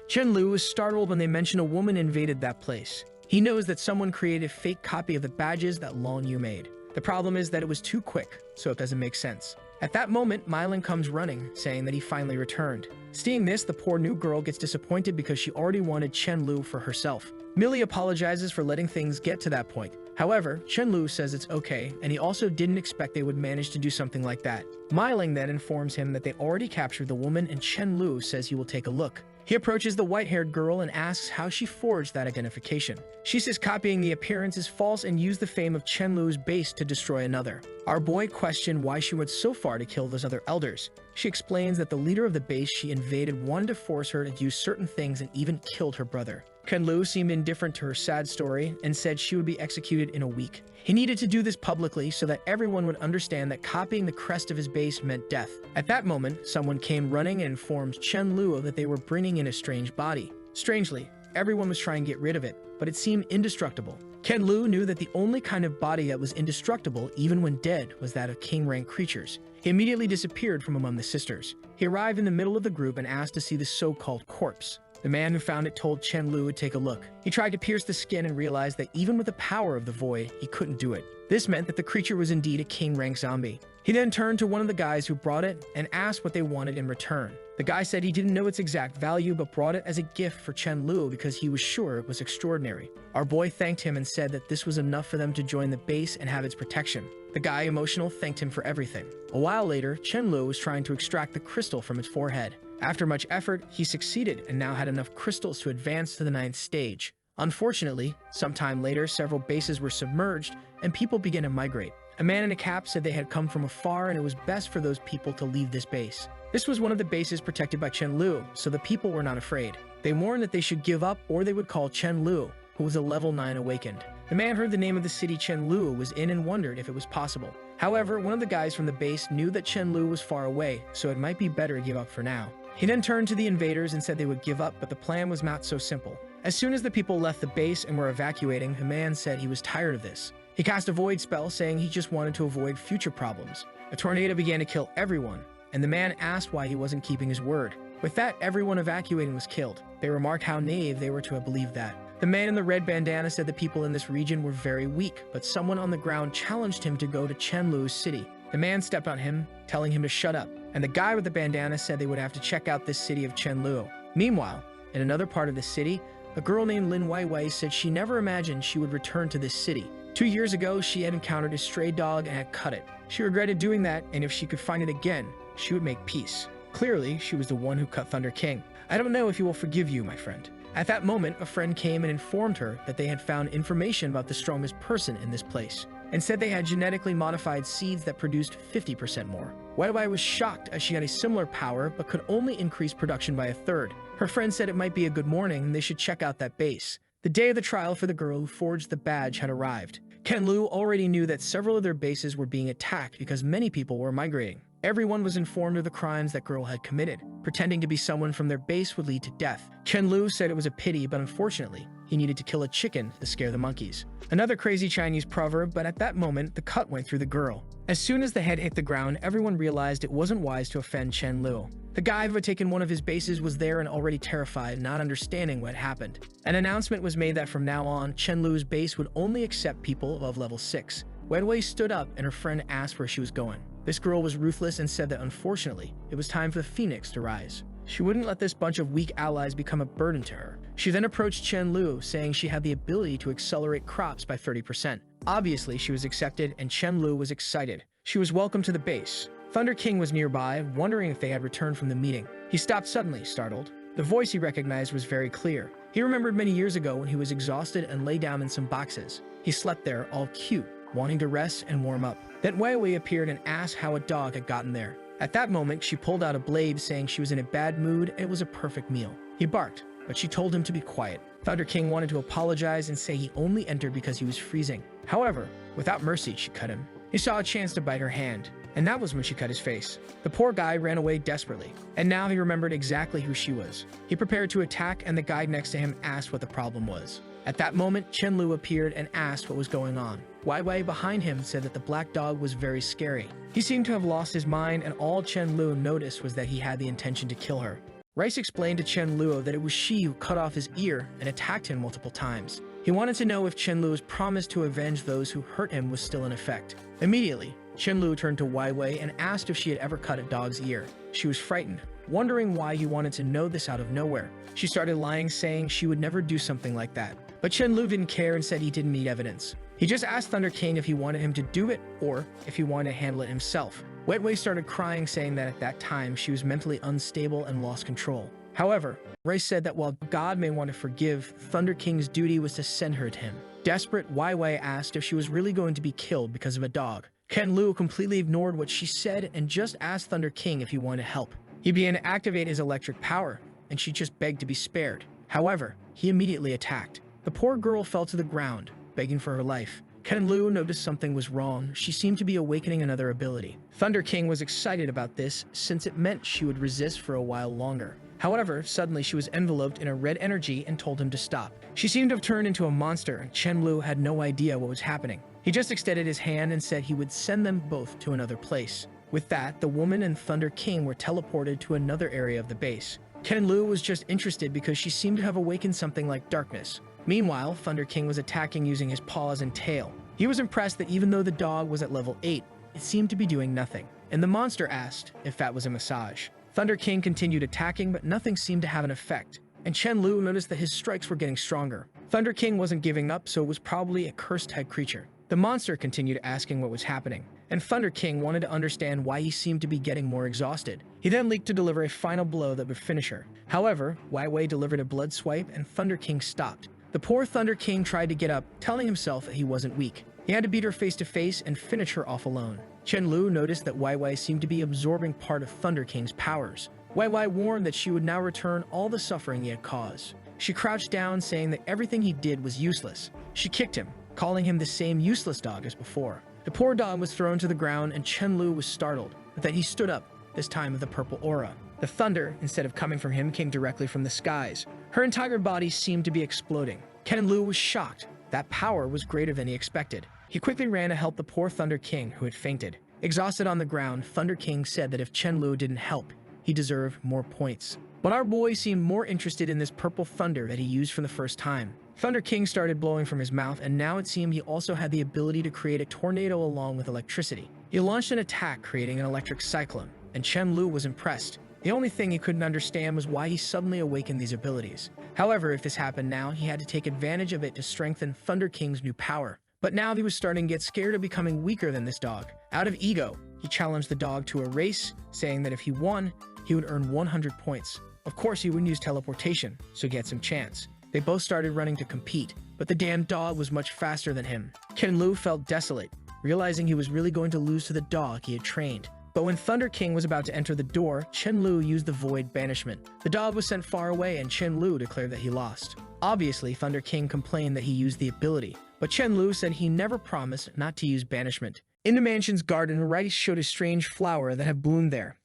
Chen Lu is startled when they mention a woman invaded that place. He knows that someone created a fake copy of the badges that Long Yu made. The problem is that it was too quick, so it doesn't make sense. At that moment, Mylan comes running, saying that he finally returned. Seeing this, the poor new girl gets disappointed because she already wanted Chen Lu for herself. Millie apologizes for letting things get to that point. However, Chen Lu says it's okay, and he also didn't expect they would manage to do something like that. Myling then informs him that they already captured the woman, and Chen Lu says he will take a look. He approaches the white-haired girl and asks how she forged that identification. She says copying the appearance is false and used the fame of Chen Lu's base to destroy another. Our boy questioned why she went so far to kill those other elders. She explains that the leader of the base she invaded wanted to force her to use certain things and even killed her brother. Ken Lu seemed indifferent to her sad story and said she would be executed in a week. He needed to do this publicly so that everyone would understand that copying the crest of his base meant death. At that moment, someone came running and informed Chen Lu that they were bringing in a strange body. Strangely, everyone was trying to get rid of it, but it seemed indestructible. Ken Lu knew that the only kind of body that was indestructible, even when dead, was that of king-rank creatures. He immediately disappeared from among the sisters. He arrived in the middle of the group and asked to see the so-called corpse. The man who found it told Chen Lu would take a look. He tried to pierce the skin and realized that even with the power of the void, he couldn't do it. This meant that the creature was indeed a king-rank zombie. He then turned to one of the guys who brought it and asked what they wanted in return. The guy said he didn't know its exact value but brought it as a gift for Chen Lu because he was sure it was extraordinary. Our boy thanked him and said that this was enough for them to join the base and have its protection. The guy, emotional, thanked him for everything. A while later, Chen Lu was trying to extract the crystal from its forehead. After much effort, he succeeded and now had enough crystals to advance to the 9th stage. Unfortunately, sometime later, several bases were submerged and people began to migrate. A man in a cap said they had come from afar and it was best for those people to leave this base. This was one of the bases protected by Chen Lu, so the people were not afraid. They warned that they should give up or they would call Chen Lu, who was a level 9 awakened. The man heard the name of the city Chen Lu was in and wondered if it was possible. However, one of the guys from the base knew that Chen Lu was far away, so it might be better to give up for now. He then turned to the invaders and said they would give up, but the plan was not so simple. As soon as the people left the base and were evacuating, the man said he was tired of this. He cast a void spell saying he just wanted to avoid future problems. A tornado began to kill everyone, and the man asked why he wasn't keeping his word. With that, everyone evacuating was killed. They remarked how naive they were to have believed that. The man in the red bandana said the people in this region were very weak, but someone on the ground challenged him to go to Chen Lu's city. The man stepped on him, telling him to shut up, and the guy with the bandana said they would have to check out this city of Chen Lu. Meanwhile, in another part of the city, a girl named Lin Weiwei said she never imagined she would return to this city. 2 years ago, she had encountered a stray dog and had cut it. She regretted doing that, and if she could find it again, she would make peace. Clearly, she was the one who cut Thunder King. I don't know if he will forgive you, my friend. At that moment, a friend came and informed her that they had found information about the strongest person in this place, and said they had genetically modified seeds that produced 50% more. Weiwei was shocked as she had a similar power but could only increase production by 1/3. Her friend said it might be a good morning and they should check out that base. The day of the trial for the girl who forged the badge had arrived. Ken-Lu already knew that several of their bases were being attacked because many people were migrating. Everyone was informed of the crimes that girl had committed. Pretending to be someone from their base would lead to death. Ken-Lu said it was a pity, but unfortunately, he needed to kill a chicken to scare the monkeys. Another crazy Chinese proverb, but at that moment, the cut went through the girl. As soon as the head hit the ground, everyone realized it wasn't wise to offend Chen-Lu. The guy who had taken one of his bases was there and already terrified, not understanding what happened. An announcement was made that from now on, Chen-Lu's base would only accept people above level 6. Wei stood up and her friend asked where she was going. This girl was ruthless and said that unfortunately, it was time for the phoenix to rise. She wouldn't let this bunch of weak allies become a burden to her. She then approached Chen-Lu, saying she had the ability to accelerate crops by 30%. Obviously, she was accepted and Chen-Lu was excited. She was welcomed to the base. Thunder King was nearby, wondering if they had returned from the meeting. He stopped suddenly, startled. The voice he recognized was very clear. He remembered many years ago when he was exhausted and lay down in some boxes. He slept there, all cute, wanting to rest and warm up. Then Wei appeared and asked how a dog had gotten there. At that moment, she pulled out a blade, saying she was in a bad mood and it was a perfect meal. He barked, but she told him to be quiet. Thunder King wanted to apologize and say he only entered because he was freezing. However, without mercy, she cut him. He saw a chance to bite her hand, and that was when she cut his face. The poor guy ran away desperately, and now he remembered exactly who she was. He prepared to attack, and the guy next to him asked what the problem was. At that moment, Chen-Lu appeared and asked what was going on. Wei behind him said that the black dog was very scary. He seemed to have lost his mind, and all Chen-Lu noticed was that he had the intention to kill her. Rice explained to Chen-Lu that it was she who cut off his ear and attacked him multiple times. He wanted to know if Chen-Lu's promise to avenge those who hurt him was still in effect. Immediately, Chen-Lu turned to Wei and asked if she had ever cut a dog's ear. She was frightened, wondering why he wanted to know this out of nowhere. She started lying, saying she would never do something like that. But Chen-Lu didn't care and said he didn't need evidence. He just asked Thunder King if he wanted him to do it or if he wanted to handle it himself. Wei started crying, saying that at that time she was mentally unstable and lost control. However, Rice said that while God may want to forgive, Thunder King's duty was to send her to him. Desperate, Wei asked if she was really going to be killed because of a dog. Ken-Lu completely ignored what she said and just asked Thunder King if he wanted help. He began to activate his electric power, and she just begged to be spared. However, he immediately attacked. The poor girl fell to the ground, begging for her life. Ken-Lu noticed something was wrong. She seemed to be awakening another ability. Thunder King was excited about this, since it meant she would resist for a while longer. However, suddenly she was enveloped in a red energy and told him to stop. She seemed to have turned into a monster, and Chen-Lu had no idea what was happening. He just extended his hand and said he would send them both to another place. With that, the woman and Thunder King were teleported to another area of the base. Ken-Lu was just interested because she seemed to have awakened something like darkness. Meanwhile, Thunder King was attacking using his paws and tail. He was impressed that even though the dog was at level 8, it seemed to be doing nothing. And the monster asked if that was a massage. Thunder King continued attacking, but nothing seemed to have an effect. And Chen-Lu noticed that his strikes were getting stronger. Thunder King wasn't giving up, so it was probably a cursed-type creature. The monster continued asking what was happening, and Thunder King wanted to understand why he seemed to be getting more exhausted. He then leaped to deliver a final blow that would finish her. However, Wei delivered a blood swipe, and Thunder King stopped. The poor Thunder King tried to get up, telling himself that he wasn't weak. He had to beat her face to face and finish her off alone. Chen-Lu noticed that Wei seemed to be absorbing part of Thunder King's powers. Wei warned that she would now return all the suffering he had caused. She crouched down, saying that everything he did was useless. She kicked him, calling him the same useless dog as before. The poor dog was thrown to the ground, and Chen-Lu was startled, but that he stood up, this time with a purple aura. The thunder, instead of coming from him, came directly from the skies. Her entire body seemed to be exploding. Ken-Lu was shocked. That power was greater than he expected. He quickly ran to help the poor Thunder King, who had fainted. Exhausted on the ground, Thunder King said that if Chen-Lu didn't help, he deserved more points. But our boy seemed more interested in this purple thunder that he used for the first time. Thunder King started blowing from his mouth, and now it seemed he also had the ability to create a tornado along with electricity. He launched an attack, creating an electric cyclone, and Chen-Lu was impressed. The only thing he couldn't understand was why he suddenly awakened these abilities. However, if this happened now, he had to take advantage of it to strengthen Thunder King's new power. But now he was starting to get scared of becoming weaker than this dog. Out of ego, he challenged the dog to a race, saying that if he won, he would earn 100 points. Of course, he wouldn't use teleportation, so he had some chance. They both started running to compete, but the damn dog was much faster than him. Ken-Lu felt desolate, realizing he was really going to lose to the dog he had trained. But when Thunder King was about to enter the door, Chen-Lu used the Void Banishment. The dog was sent far away, and Chen-Lu declared that he lost. Obviously, Thunder King complained that he used the ability, but Chen Lu said he never promised not to use banishment. In the mansion's garden, Rice showed a strange flower that had bloomed there.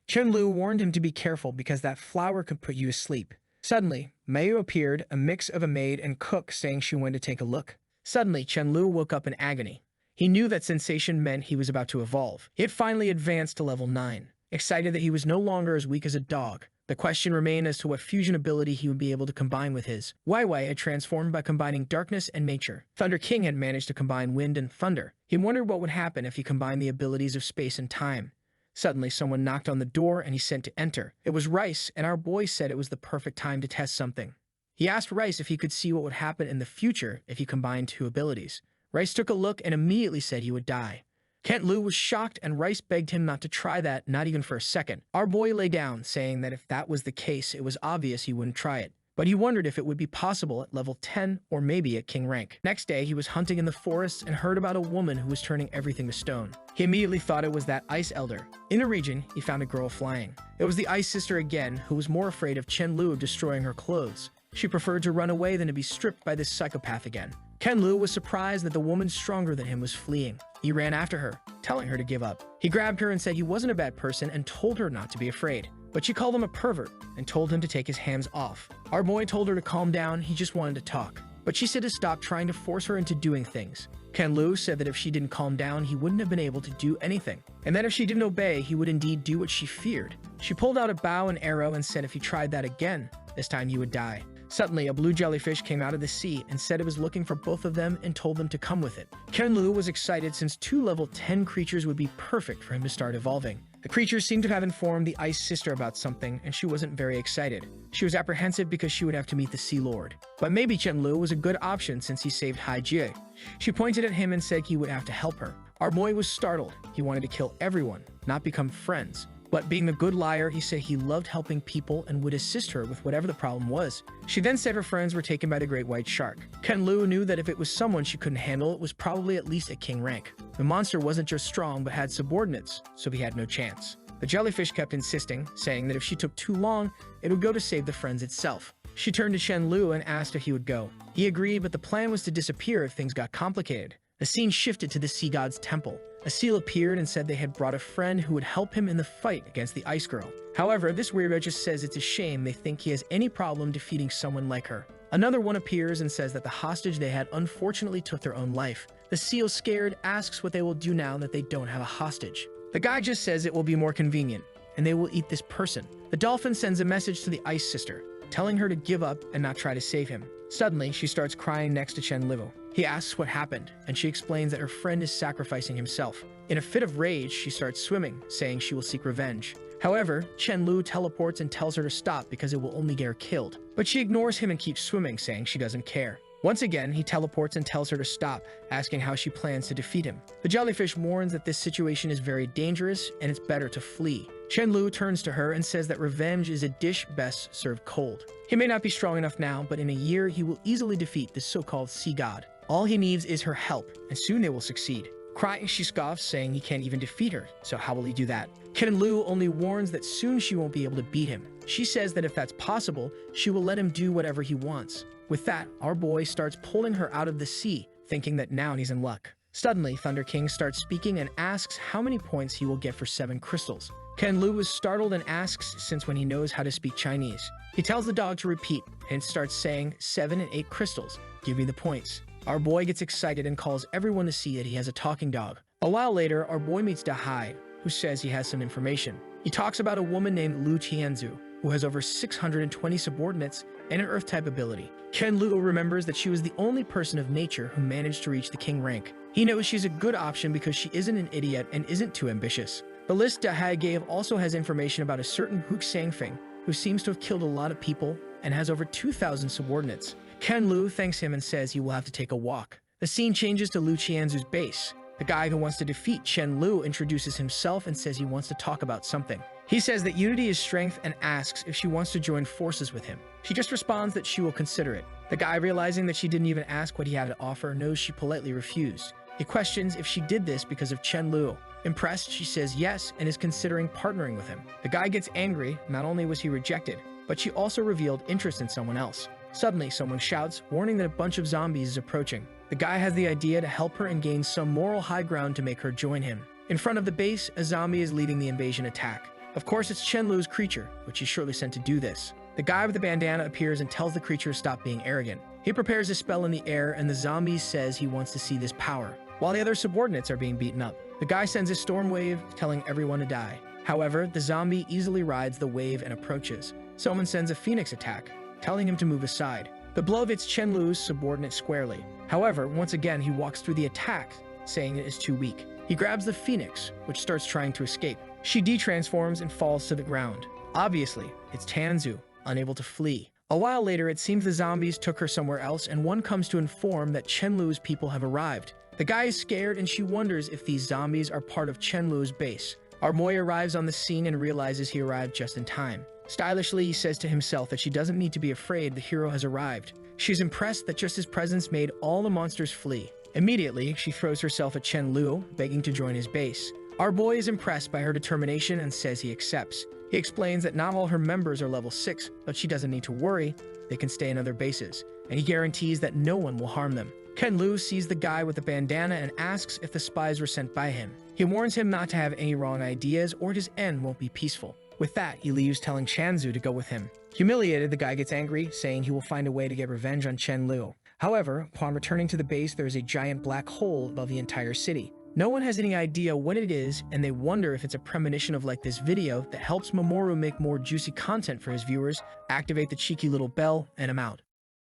Chen Lu warned him to be careful because that flower could put you to sleep. Suddenly, Mayu appeared, a mix of a maid and cook, saying she wanted to take a look. Suddenly, Chen Lu woke up in agony. He knew that sensation meant he was about to evolve. He had finally advanced to level 9, excited that he was no longer as weak as a dog. The question remained as to what fusion ability he would be able to combine with his. Wai Wai had transformed by combining darkness and nature. Thunder King had managed to combine wind and thunder. He wondered what would happen if he combined the abilities of space and time. Suddenly, someone knocked on the door and he sent to enter. It was Rice, and our boy said it was the perfect time to test something. He asked Rice if he could see what would happen in the future if he combined two abilities. Rice took a look and immediately said he would die. Kent Lu was shocked, and Rice begged him not to try that, not even for a second. Our boy lay down, saying that if that was the case, it was obvious he wouldn't try it. But he wondered if it would be possible at level 10 or maybe at King rank. Next day, he was hunting in the forests and heard about a woman who was turning everything to stone. He immediately thought it was that Ice Elder. In the region, he found a girl flying. It was the Ice Sister again, who was more afraid of Chen Lu destroying her clothes. She preferred to run away than to be stripped by this psychopath again. Ken Lu was surprised that the woman stronger than him was fleeing. He ran after her, telling her to give up. He grabbed her and said he wasn't a bad person and told her not to be afraid. But she called him a pervert and told him to take his hands off. Our boy told her to calm down, he just wanted to talk. But she said to stop trying to force her into doing things. Ken Lu said that if she didn't calm down, he wouldn't have been able to do anything. And that if she didn't obey, he would indeed do what she feared. She pulled out a bow and arrow and said if he tried that again, this time he would die. Suddenly, a blue jellyfish came out of the sea and said it was looking for both of them and told them to come with it. Ken Lu was excited since 2 level 10 creatures would be perfect for him to start evolving. The creatures seemed to have informed the Ice Sister about something, and she wasn't very excited. She was apprehensive because she would have to meet the Sea Lord. But maybe Chen Lu was a good option since he saved Hai Jie. She pointed at him and said he would have to help her. Our boy was startled. He wanted to kill everyone, not become friends. But being a good liar, he said he loved helping people and would assist her with whatever the problem was. She then said her friends were taken by the great white shark. Ken Lu knew that if it was someone she couldn't handle, it was probably at least at king rank. The monster wasn't just strong, but had subordinates, so he had no chance. The jellyfish kept insisting, saying that if she took too long, it would go to save the friends itself. She turned to Chen Lu and asked if he would go. He agreed, but the plan was to disappear if things got complicated. The scene shifted to the sea god's temple. A seal appeared and said they had brought a friend who would help him in the fight against the Ice Girl. However, this weirdo just says it's a shame they think he has any problem defeating someone like her. Another one appears and says that the hostage they had unfortunately took their own life. The seal, scared, asks what they will do now that they don't have a hostage. The guy just says it will be more convenient, and they will eat this person. The dolphin sends a message to the Ice Sister, telling her to give up and not try to save him. Suddenly, she starts crying next to Chen Lu. He asks what happened, and she explains that her friend is sacrificing himself. In a fit of rage, she starts swimming, saying she will seek revenge. However, Chen Lu teleports and tells her to stop because it will only get her killed. But she ignores him and keeps swimming, saying she doesn't care. Once again, he teleports and tells her to stop, asking how she plans to defeat him. The jellyfish warns that this situation is very dangerous and it's better to flee. Chen Lu turns to her and says that revenge is a dish best served cold. He may not be strong enough now, but in a year he will easily defeat this so-called sea god. All he needs is her help, and soon they will succeed. Crying, she scoffs, saying he can't even defeat her, so how will he do that? Ken Lu only warns that soon she won't be able to beat him. She says that if that's possible, she will let him do whatever he wants. With that, our boy starts pulling her out of the sea, thinking that now he's in luck. Suddenly, Thunder King starts speaking and asks how many points he will get for 7 crystals. Ken Lu is startled and asks since when he knows how to speak Chinese. He tells the dog to repeat and starts saying 7 and 8 crystals. Give me the points. Our boy gets excited and calls everyone to see that he has a talking dog. A while later, our boy meets Dahai, who says he has some information. He talks about a woman named Lu Tianzu, who has over 620 subordinates and an Earth-type ability. Ken Lu remembers that she was the only person of nature who managed to reach the king rank. He knows she's a good option because she isn't an idiot and isn't too ambitious. The list Dahai gave also has information about a certain Hook Sangfeng, who seems to have killed a lot of people and has over 2,000 subordinates. Ken Lu thanks him and says he will have to take a walk. The scene changes to Lu Qianzu's base. The guy who wants to defeat Chen Lu introduces himself and says he wants to talk about something. He says that unity is strength and asks if she wants to join forces with him. She just responds that she will consider it. The guy, realizing that she didn't even ask what he had to offer, knows she politely refused. He questions if she did this because of Chen Lu. Impressed, she says yes and is considering partnering with him. The guy gets angry. Not only was he rejected, but she also revealed interest in someone else. Suddenly, someone shouts, warning that a bunch of zombies is approaching. The guy has the idea to help her and gain some moral high ground to make her join him. In front of the base, a zombie is leading the invasion attack. Of course, it's Chenlu's creature, which he's surely sent to do this. The guy with the bandana appears and tells the creature to stop being arrogant. He prepares a spell in the air, and the zombie says he wants to see this power, while the other subordinates are being beaten up. The guy sends a storm wave, telling everyone to die. However, the zombie easily rides the wave and approaches. Someone sends a phoenix attack, telling him to move aside. The blow hits Chenlu's subordinate squarely. However, once again, he walks through the attack, saying it is too weak. He grabs the phoenix, which starts trying to escape. She detransforms and falls to the ground. Obviously, it's Tanzu, unable to flee. A while later, it seems the zombies took her somewhere else, and one comes to inform that Chenlu's people have arrived. The guy is scared, and she wonders if these zombies are part of Chenlu's base. Armoy arrives on the scene and realizes he arrived just in time. Stylishly, he says to himself that she doesn't need to be afraid the hero has arrived. She's impressed that just his presence made all the monsters flee. Immediately, she throws herself at Chenlu, begging to join his base. Our boy is impressed by her determination and says he accepts. He explains that not all her members are level 6, but she doesn't need to worry, they can stay in other bases, and he guarantees that no one will harm them. Chenlu sees the guy with the bandana and asks if the spies were sent by him. He warns him not to have any wrong ideas or his end won't be peaceful. With that, he leaves, telling Chanzu to go with him. Humiliated, the guy gets angry, saying he will find a way to get revenge on Chenlu. However, upon returning to the base, there is a giant black hole above the entire city. No one has any idea what it is, and they wonder if it's a premonition of like this video that helps Mamoru make more juicy content for his viewers, activate the cheeky little bell, and I'm out.